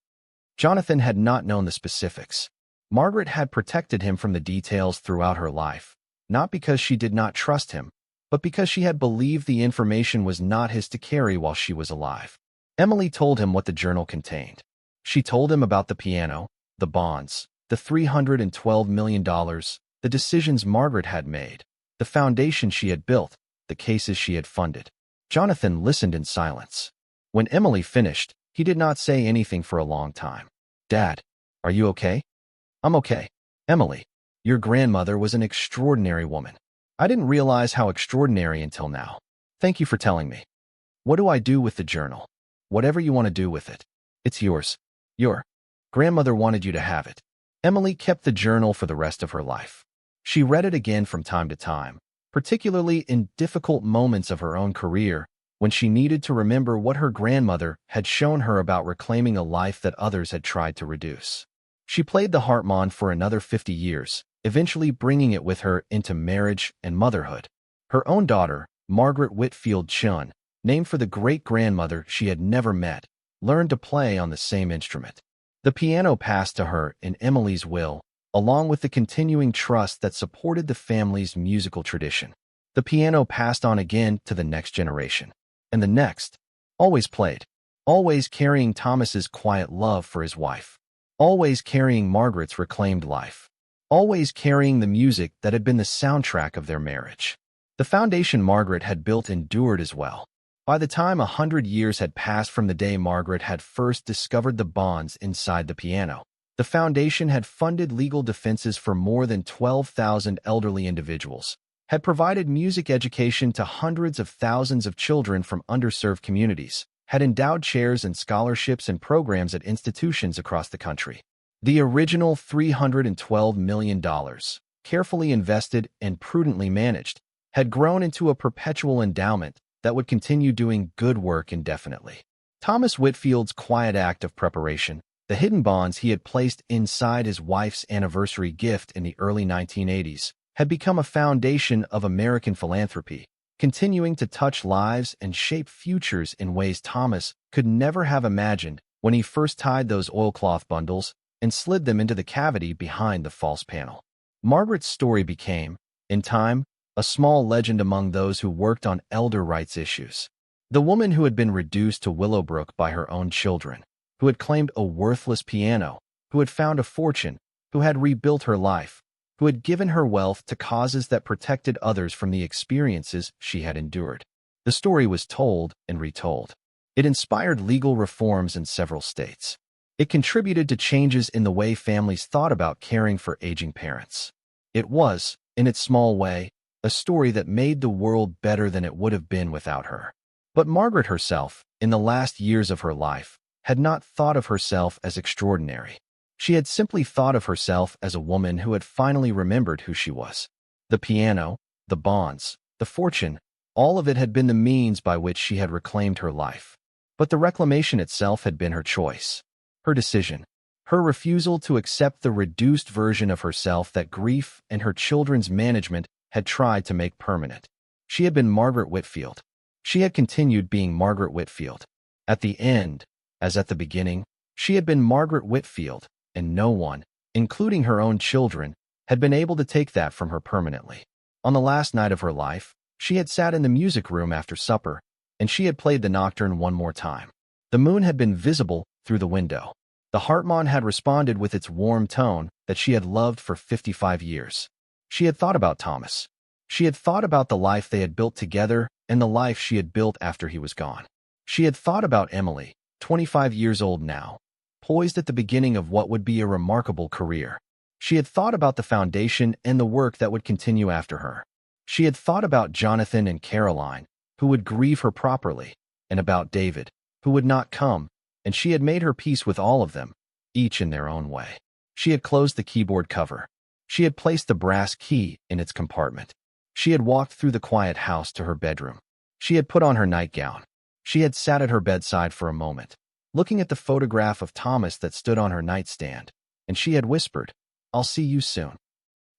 Jonathan had not known the specifics. Margaret had protected him from the details throughout her life, not because she did not trust him, but because she had believed the information was not his to carry while she was alive. Emily told him what the journal contained. She told him about the piano, the bonds, the $312 million, the decisions Margaret had made, the foundation she had built, the cases she had funded. Jonathan listened in silence. When Emily finished, he did not say anything for a long time. "Dad, are you okay?" "I'm okay. Emily, your grandmother was an extraordinary woman. I didn't realize how extraordinary until now. Thank you for telling me. What do I do with the journal?" "Whatever you want to do with it. It's yours. Your grandmother wanted you to have it." Emily kept the journal for the rest of her life. She read it again from time to time, particularly in difficult moments of her own career, when she needed to remember what her grandmother had shown her about reclaiming a life that others had tried to reduce. She played the Hartmann for another 50 years, eventually bringing it with her into marriage and motherhood. Her own daughter, Margaret Whitfield Chun, named for the great-grandmother she had never met, learned to play on the same instrument. The piano passed to her in Emily's will, along with the continuing trust that supported the family's musical tradition. The piano passed on again to the next generation. And the next, always played, always carrying Thomas's quiet love for his wife, always carrying Margaret's reclaimed life, always carrying the music that had been the soundtrack of their marriage. The foundation Margaret had built endured as well. By the time 100 years had passed from the day Margaret had first discovered the bonds inside the piano, the foundation had funded legal defenses for more than 12,000 elderly individuals, had provided music education to hundreds of thousands of children from underserved communities, had endowed chairs and scholarships and programs at institutions across the country. The original $312 million, carefully invested and prudently managed, had grown into a perpetual endowment that would continue doing good work indefinitely. Thomas Whitfield's quiet act of preparation, the hidden bonds he had placed inside his wife's anniversary gift in the early 1980s, had become a foundation of American philanthropy, continuing to touch lives and shape futures in ways Thomas could never have imagined when he first tied those oilcloth bundles and slid them into the cavity behind the false panel. Margaret's story became, in time, a small legend among those who worked on elder rights issues. The woman who had been reduced to Willowbrook by her own children, who had claimed a worthless piano, who had found a fortune, who had rebuilt her life, who had given her wealth to causes that protected others from the experiences she had endured. The story was told and retold. It inspired legal reforms in several states. It contributed to changes in the way families thought about caring for aging parents. It was, in its small way, a story that made the world better than it would have been without her. But Margaret herself, in the last years of her life, had not thought of herself as extraordinary. She had simply thought of herself as a woman who had finally remembered who she was. The piano, the bonds, the fortune, All of it had been the means by which she had reclaimed her life. But the reclamation itself had been her choice, her decision, her refusal to accept the reduced version of herself that grief and her children's management had tried to make permanent. She had been Margaret Whitfield. She had continued being Margaret Whitfield. At the end, as at the beginning, she had been Margaret Whitfield, and no one, including her own children, had been able to take that from her permanently. On the last night of her life, she had sat in the music room after supper, and she had played the nocturne one more time. The moon had been visible through the window. The Hartmann had responded with its warm tone that she had loved for 55 years. She had thought about Thomas. She had thought about the life they had built together and the life she had built after he was gone. She had thought about Emily, 25 years old now, poised at the beginning of what would be a remarkable career. She had thought about the foundation and the work that would continue after her. She had thought about Jonathan and Caroline, who would grieve her properly, and about David, who would not come, and she had made her peace with all of them, each in their own way. She had closed the keyboard cover. She had placed the brass key in its compartment. She had walked through the quiet house to her bedroom. She had put on her nightgown. She had sat at her bedside for a moment, looking at the photograph of Thomas that stood on her nightstand, and she had whispered, "I'll see you soon."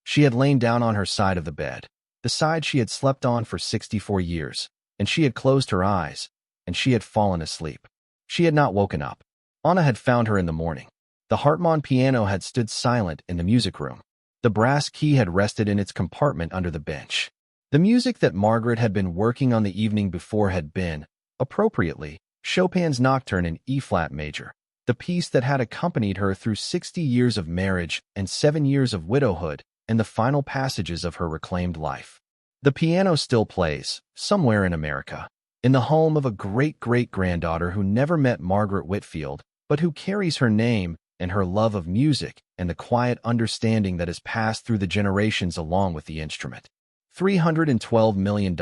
She had lain down on her side of the bed, the side she had slept on for 64 years, and she had closed her eyes, and she had fallen asleep. She had not woken up. Anna had found her in the morning. The Hartmann piano had stood silent in the music room. The brass key had rested in its compartment under the bench. The music that Margaret had been working on the evening before had been, appropriately, Chopin's Nocturne in E-flat major, the piece that had accompanied her through 60 years of marriage and 7 years of widowhood and the final passages of her reclaimed life. The piano still plays, somewhere in America, in the home of a great-great-granddaughter who never met Margaret Whitfield, but who carries her name and her love of music and the quiet understanding that has passed through the generations along with the instrument. $312 million,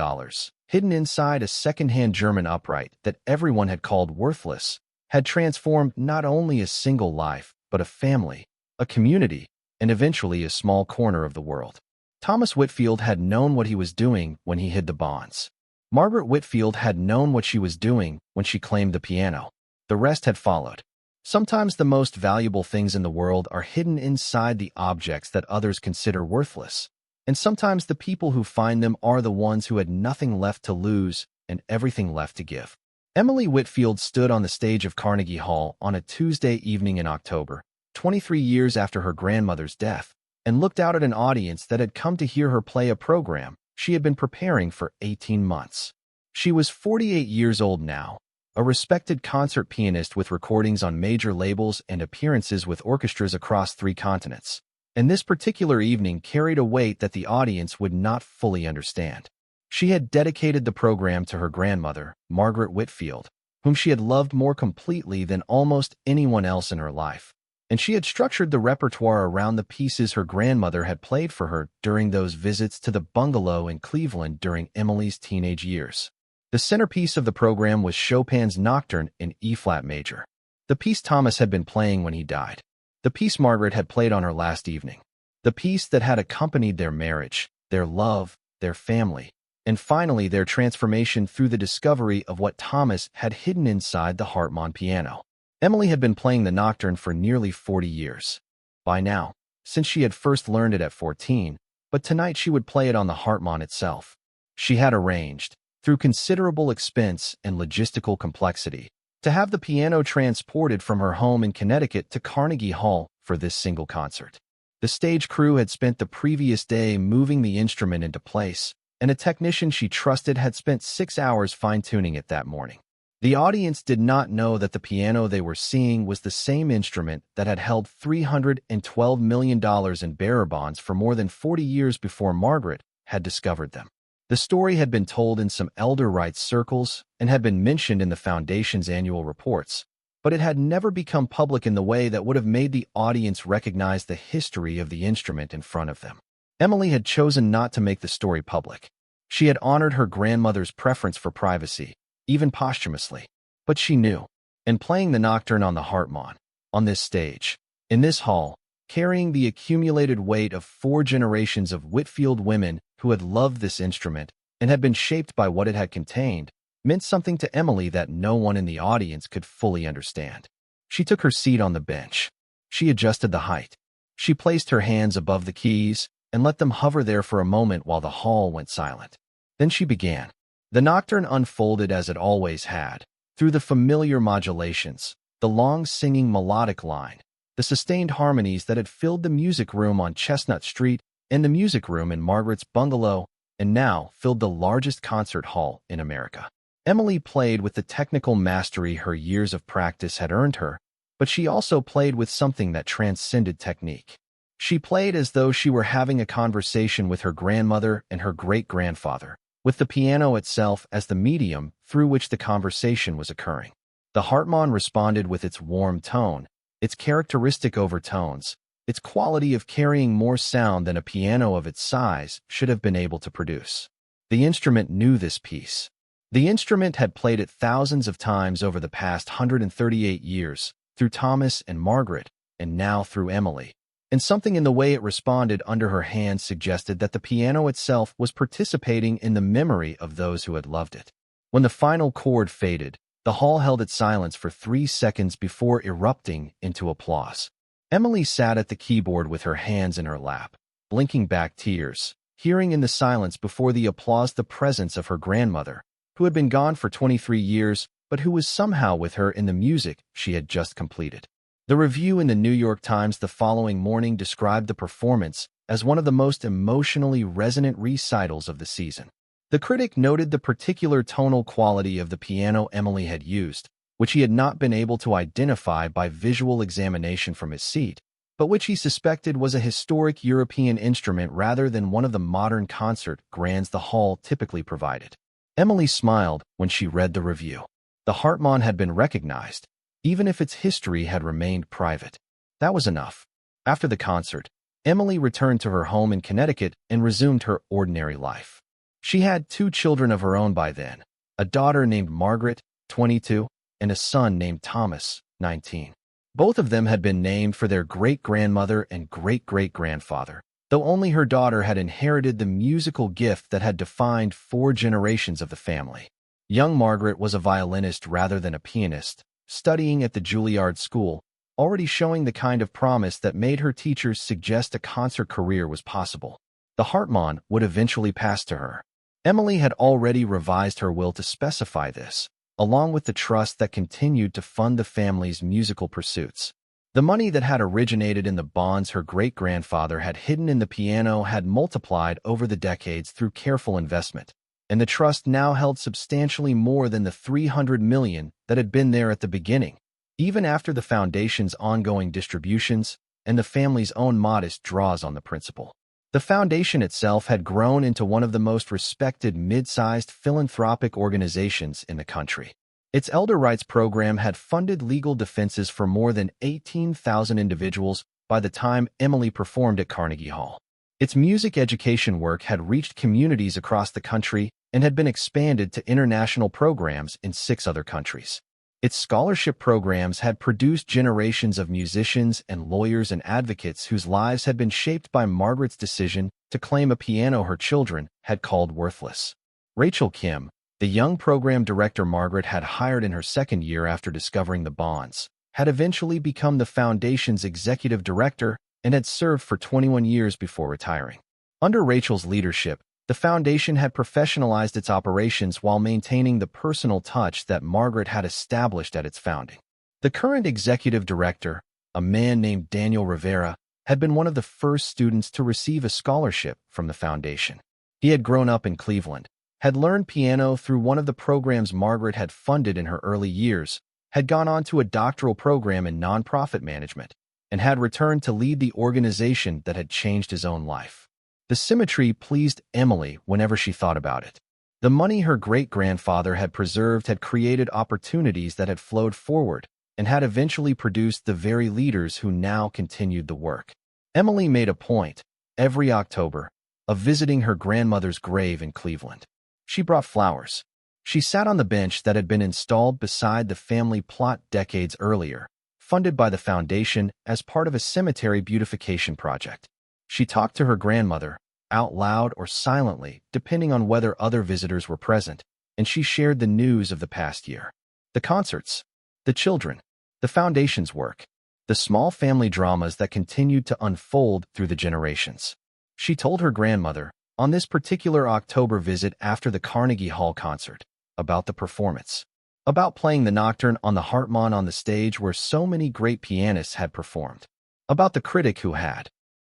hidden inside a second-hand German upright that everyone had called worthless, had transformed not only a single life, but a family, a community, and eventually a small corner of the world. Thomas Whitfield had known what he was doing when he hid the bonds. Margaret Whitfield had known what she was doing when she claimed the piano. The rest had followed. Sometimes the most valuable things in the world are hidden inside the objects that others consider worthless, and sometimes the people who find them are the ones who had nothing left to lose and everything left to give. Emily Whitfield stood on the stage of Carnegie Hall on a Tuesday evening in October, 23 years after her grandmother's death, and looked out at an audience that had come to hear her play a program she had been preparing for 18 months. She was 48 years old now, a respected concert pianist with recordings on major labels and appearances with orchestras across 3 continents. And this particular evening carried a weight that the audience would not fully understand. She had dedicated the program to her grandmother, Margaret Whitfield, whom she had loved more completely than almost anyone else in her life. And she had structured the repertoire around the pieces her grandmother had played for her during those visits to the bungalow in Cleveland during Emily's teenage years. The centerpiece of the program was Chopin's Nocturne in E-flat major, the piece Thomas had been playing when he died, the piece Margaret had played on her last evening, the piece that had accompanied their marriage, their love, their family, and finally their transformation through the discovery of what Thomas had hidden inside the Hartmann piano. Emily had been playing the Nocturne for nearly 40 years. By now, since she had first learned it at 14, but tonight she would play it on the Hartmann itself. She had arranged, through considerable expense and logistical complexity, to have the piano transported from her home in Connecticut to Carnegie Hall for this single concert. The stage crew had spent the previous day moving the instrument into place, and a technician she trusted had spent 6 hours fine-tuning it that morning. The audience did not know that the piano they were seeing was the same instrument that had held $312 million in bearer bonds for more than 40 years before Margaret had discovered them. The story had been told in some elder rights circles and had been mentioned in the Foundation's annual reports, but it had never become public in the way that would have made the audience recognize the history of the instrument in front of them. Emily had chosen not to make the story public. She had honored her grandmother's preference for privacy, even posthumously. But she knew, and playing the Nocturne on the Hartmann, on this stage, in this hall, carrying the accumulated weight of 4 generations of Whitfield women who had loved this instrument, and had been shaped by what it had contained, meant something to Emily that no one in the audience could fully understand. She took her seat on the bench. She adjusted the height. She placed her hands above the keys and let them hover there for a moment while the hall went silent. Then she began. The nocturne unfolded as it always had, through the familiar modulations, the long singing melodic line, the sustained harmonies that had filled the music room on Chestnut Street and the music room in Margaret's bungalow, and now filled the largest concert hall in America. Emily played with the technical mastery her years of practice had earned her, but she also played with something that transcended technique. She played as though she were having a conversation with her grandmother and her great-grandfather, with the piano itself as the medium through which the conversation was occurring. The Hartmann responded with its warm tone, its characteristic overtones, its quality of carrying more sound than a piano of its size should have been able to produce. The instrument knew this piece. The instrument had played it thousands of times over the past 138 years, through Thomas and Margaret, and now through Emily. And something in the way it responded under her hand suggested that the piano itself was participating in the memory of those who had loved it. When the final chord faded, the hall held its silence for 3 seconds before erupting into applause. Emily sat at the keyboard with her hands in her lap, blinking back tears, hearing in the silence before the applause the presence of her grandmother, who had been gone for 23 years, but who was somehow with her in the music she had just completed. The review in the New York Times the following morning described the performance as one of the most emotionally resonant recitals of the season. The critic noted the particular tonal quality of the piano Emily had used, which he had not been able to identify by visual examination from his seat, but which he suspected was a historic European instrument rather than one of the modern concert grands the hall typically provided. Emily smiled when she read the review. The Hartmann had been recognized, even if its history had remained private. That was enough. After the concert, Emily returned to her home in Connecticut and resumed her ordinary life. She had 2 children of her own by then, a daughter named Margaret, 22, and a son named Thomas, 19. Both of them had been named for their great-grandmother and great-great-grandfather, though only her daughter had inherited the musical gift that had defined 4 generations of the family. Young Margaret was a violinist rather than a pianist, studying at the Juilliard School, already showing the kind of promise that made her teachers suggest a concert career was possible. The Hartmann would eventually pass to her. Emily had already revised her will to specify this, along with the trust that continued to fund the family's musical pursuits. The money that had originated in the bonds her great-grandfather had hidden in the piano had multiplied over the decades through careful investment, and the trust now held substantially more than the $300 million that had been there at the beginning, even after the foundation's ongoing distributions and the family's own modest draws on the principal. The foundation itself had grown into one of the most respected mid-sized philanthropic organizations in the country. Its elder rights program had funded legal defenses for more than 18,000 individuals by the time Emily performed at Carnegie Hall. Its music education work had reached communities across the country and had been expanded to international programs in 6 other countries. Its scholarship programs had produced generations of musicians and lawyers and advocates whose lives had been shaped by Margaret's decision to claim a piano her children had called worthless. Rachel Kim, the young program director Margaret had hired in her second year after discovering the bonds, had eventually become the foundation's executive director and had served for 21 years before retiring. Under Rachel's leadership, the foundation had professionalized its operations while maintaining the personal touch that Margaret had established at its founding. The current executive director, a man named Daniel Rivera, had been one of the first students to receive a scholarship from the foundation. He had grown up in Cleveland, had learned piano through one of the programs Margaret had funded in her early years, had gone on to a doctoral program in nonprofit management, and had returned to lead the organization that had changed his own life. The symmetry pleased Emily whenever she thought about it. The money her great-grandfather had preserved had created opportunities that had flowed forward and had eventually produced the very leaders who now continued the work. Emily made a point, every October, of visiting her grandmother's grave in Cleveland. She brought flowers. She sat on the bench that had been installed beside the family plot decades earlier, funded by the foundation as part of a cemetery beautification project. She talked to her grandmother, out loud or silently, depending on whether other visitors were present, and she shared the news of the past year. The concerts, the children, the foundation's work, the small family dramas that continued to unfold through the generations. She told her grandmother, on this particular October visit after the Carnegie Hall concert, about the performance, about playing the nocturne on the Hartmann on the stage where so many great pianists had performed, about the critic who had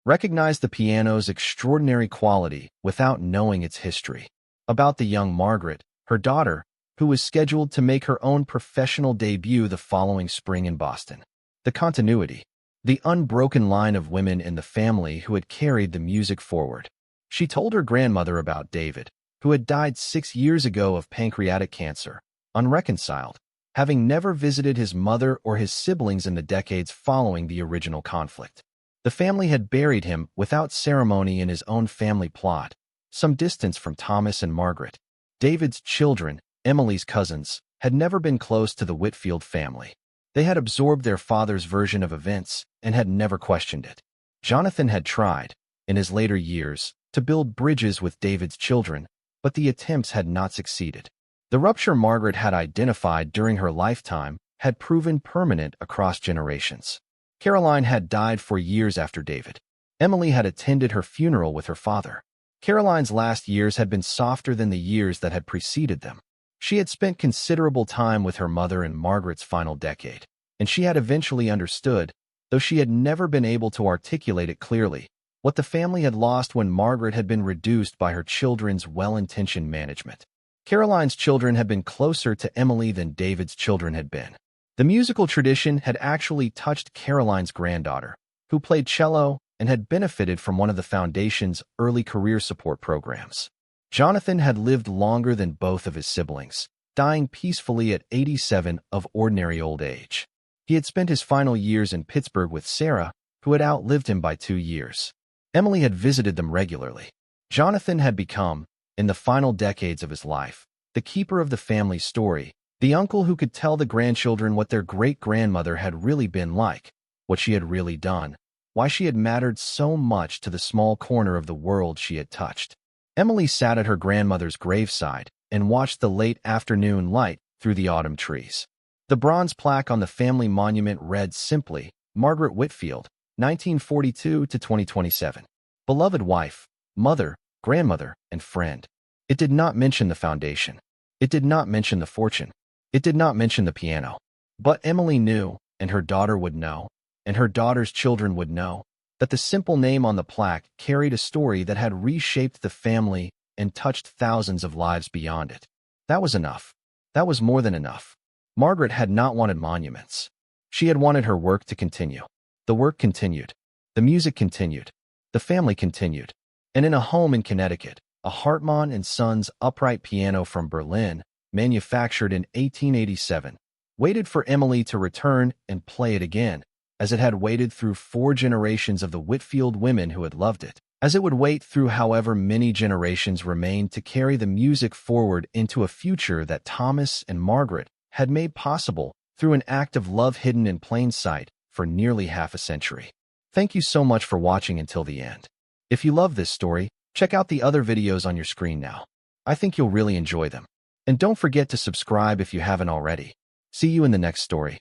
recognized the piano's extraordinary quality without knowing its history, about the young Margaret, her daughter, who was scheduled to make her own professional debut the following spring in Boston. The continuity, the unbroken line of women in the family who had carried the music forward. She told her grandmother about David, who had died 6 years ago of pancreatic cancer, unreconciled, having never visited his mother or his siblings in the decades following the original conflict. The family had buried him without ceremony in his own family plot, some distance from Thomas and Margaret. David's children, Emily's cousins, had never been close to the Whitfield family. They had absorbed their father's version of events and had never questioned it. Jonathan had tried, in his later years, to build bridges with David's children, but the attempts had not succeeded. The rupture Margaret had identified during her lifetime had proven permanent across generations. Caroline had died 4 years after David. Emily had attended her funeral with her father. Caroline's last years had been softer than the years that had preceded them. She had spent considerable time with her mother in Margaret's final decade, and she had eventually understood, though she had never been able to articulate it clearly, what the family had lost when Margaret had been reduced by her children's well-intentioned management. Caroline's children had been closer to Emily than David's children had been. The musical tradition had actually touched Caroline's granddaughter, who played cello and had benefited from one of the foundation's early career support programs. Jonathan had lived longer than both of his siblings, dying peacefully at 87 of ordinary old age. He had spent his final years in Pittsburgh with Sarah, who had outlived him by 2 years. Emily had visited them regularly. Jonathan had become, in the final decades of his life, the keeper of the family story, the uncle who could tell the grandchildren what their great-grandmother had really been like, what she had really done, why she had mattered so much to the small corner of the world she had touched. Emily sat at her grandmother's graveside and watched the late afternoon light through the autumn trees. The bronze plaque on the family monument read simply, Margaret Whitfield, 1942 to 2027. Beloved wife, mother, grandmother, and friend. It did not mention the foundation. It did not mention the fortune. It did not mention the piano. But Emily knew, and her daughter would know, and her daughter's children would know, that the simple name on the plaque carried a story that had reshaped the family and touched thousands of lives beyond it. That was enough. That was more than enough. Margaret had not wanted monuments. She had wanted her work to continue. The work continued. The music continued. The family continued. And in a home in Connecticut, a Hartmann Sons upright piano from Berlin, manufactured in 1887, waited for Emily to return and play it again, as it had waited through 4 generations of the Whitfield women who had loved it, as it would wait through however many generations remained to carry the music forward into a future that Thomas and Margaret had made possible through an act of love hidden in plain sight for nearly half a century. Thank you so much for watching until the end. If you love this story, check out the other videos on your screen now. I think you'll really enjoy them. And don't forget to subscribe if you haven't already. See you in the next story.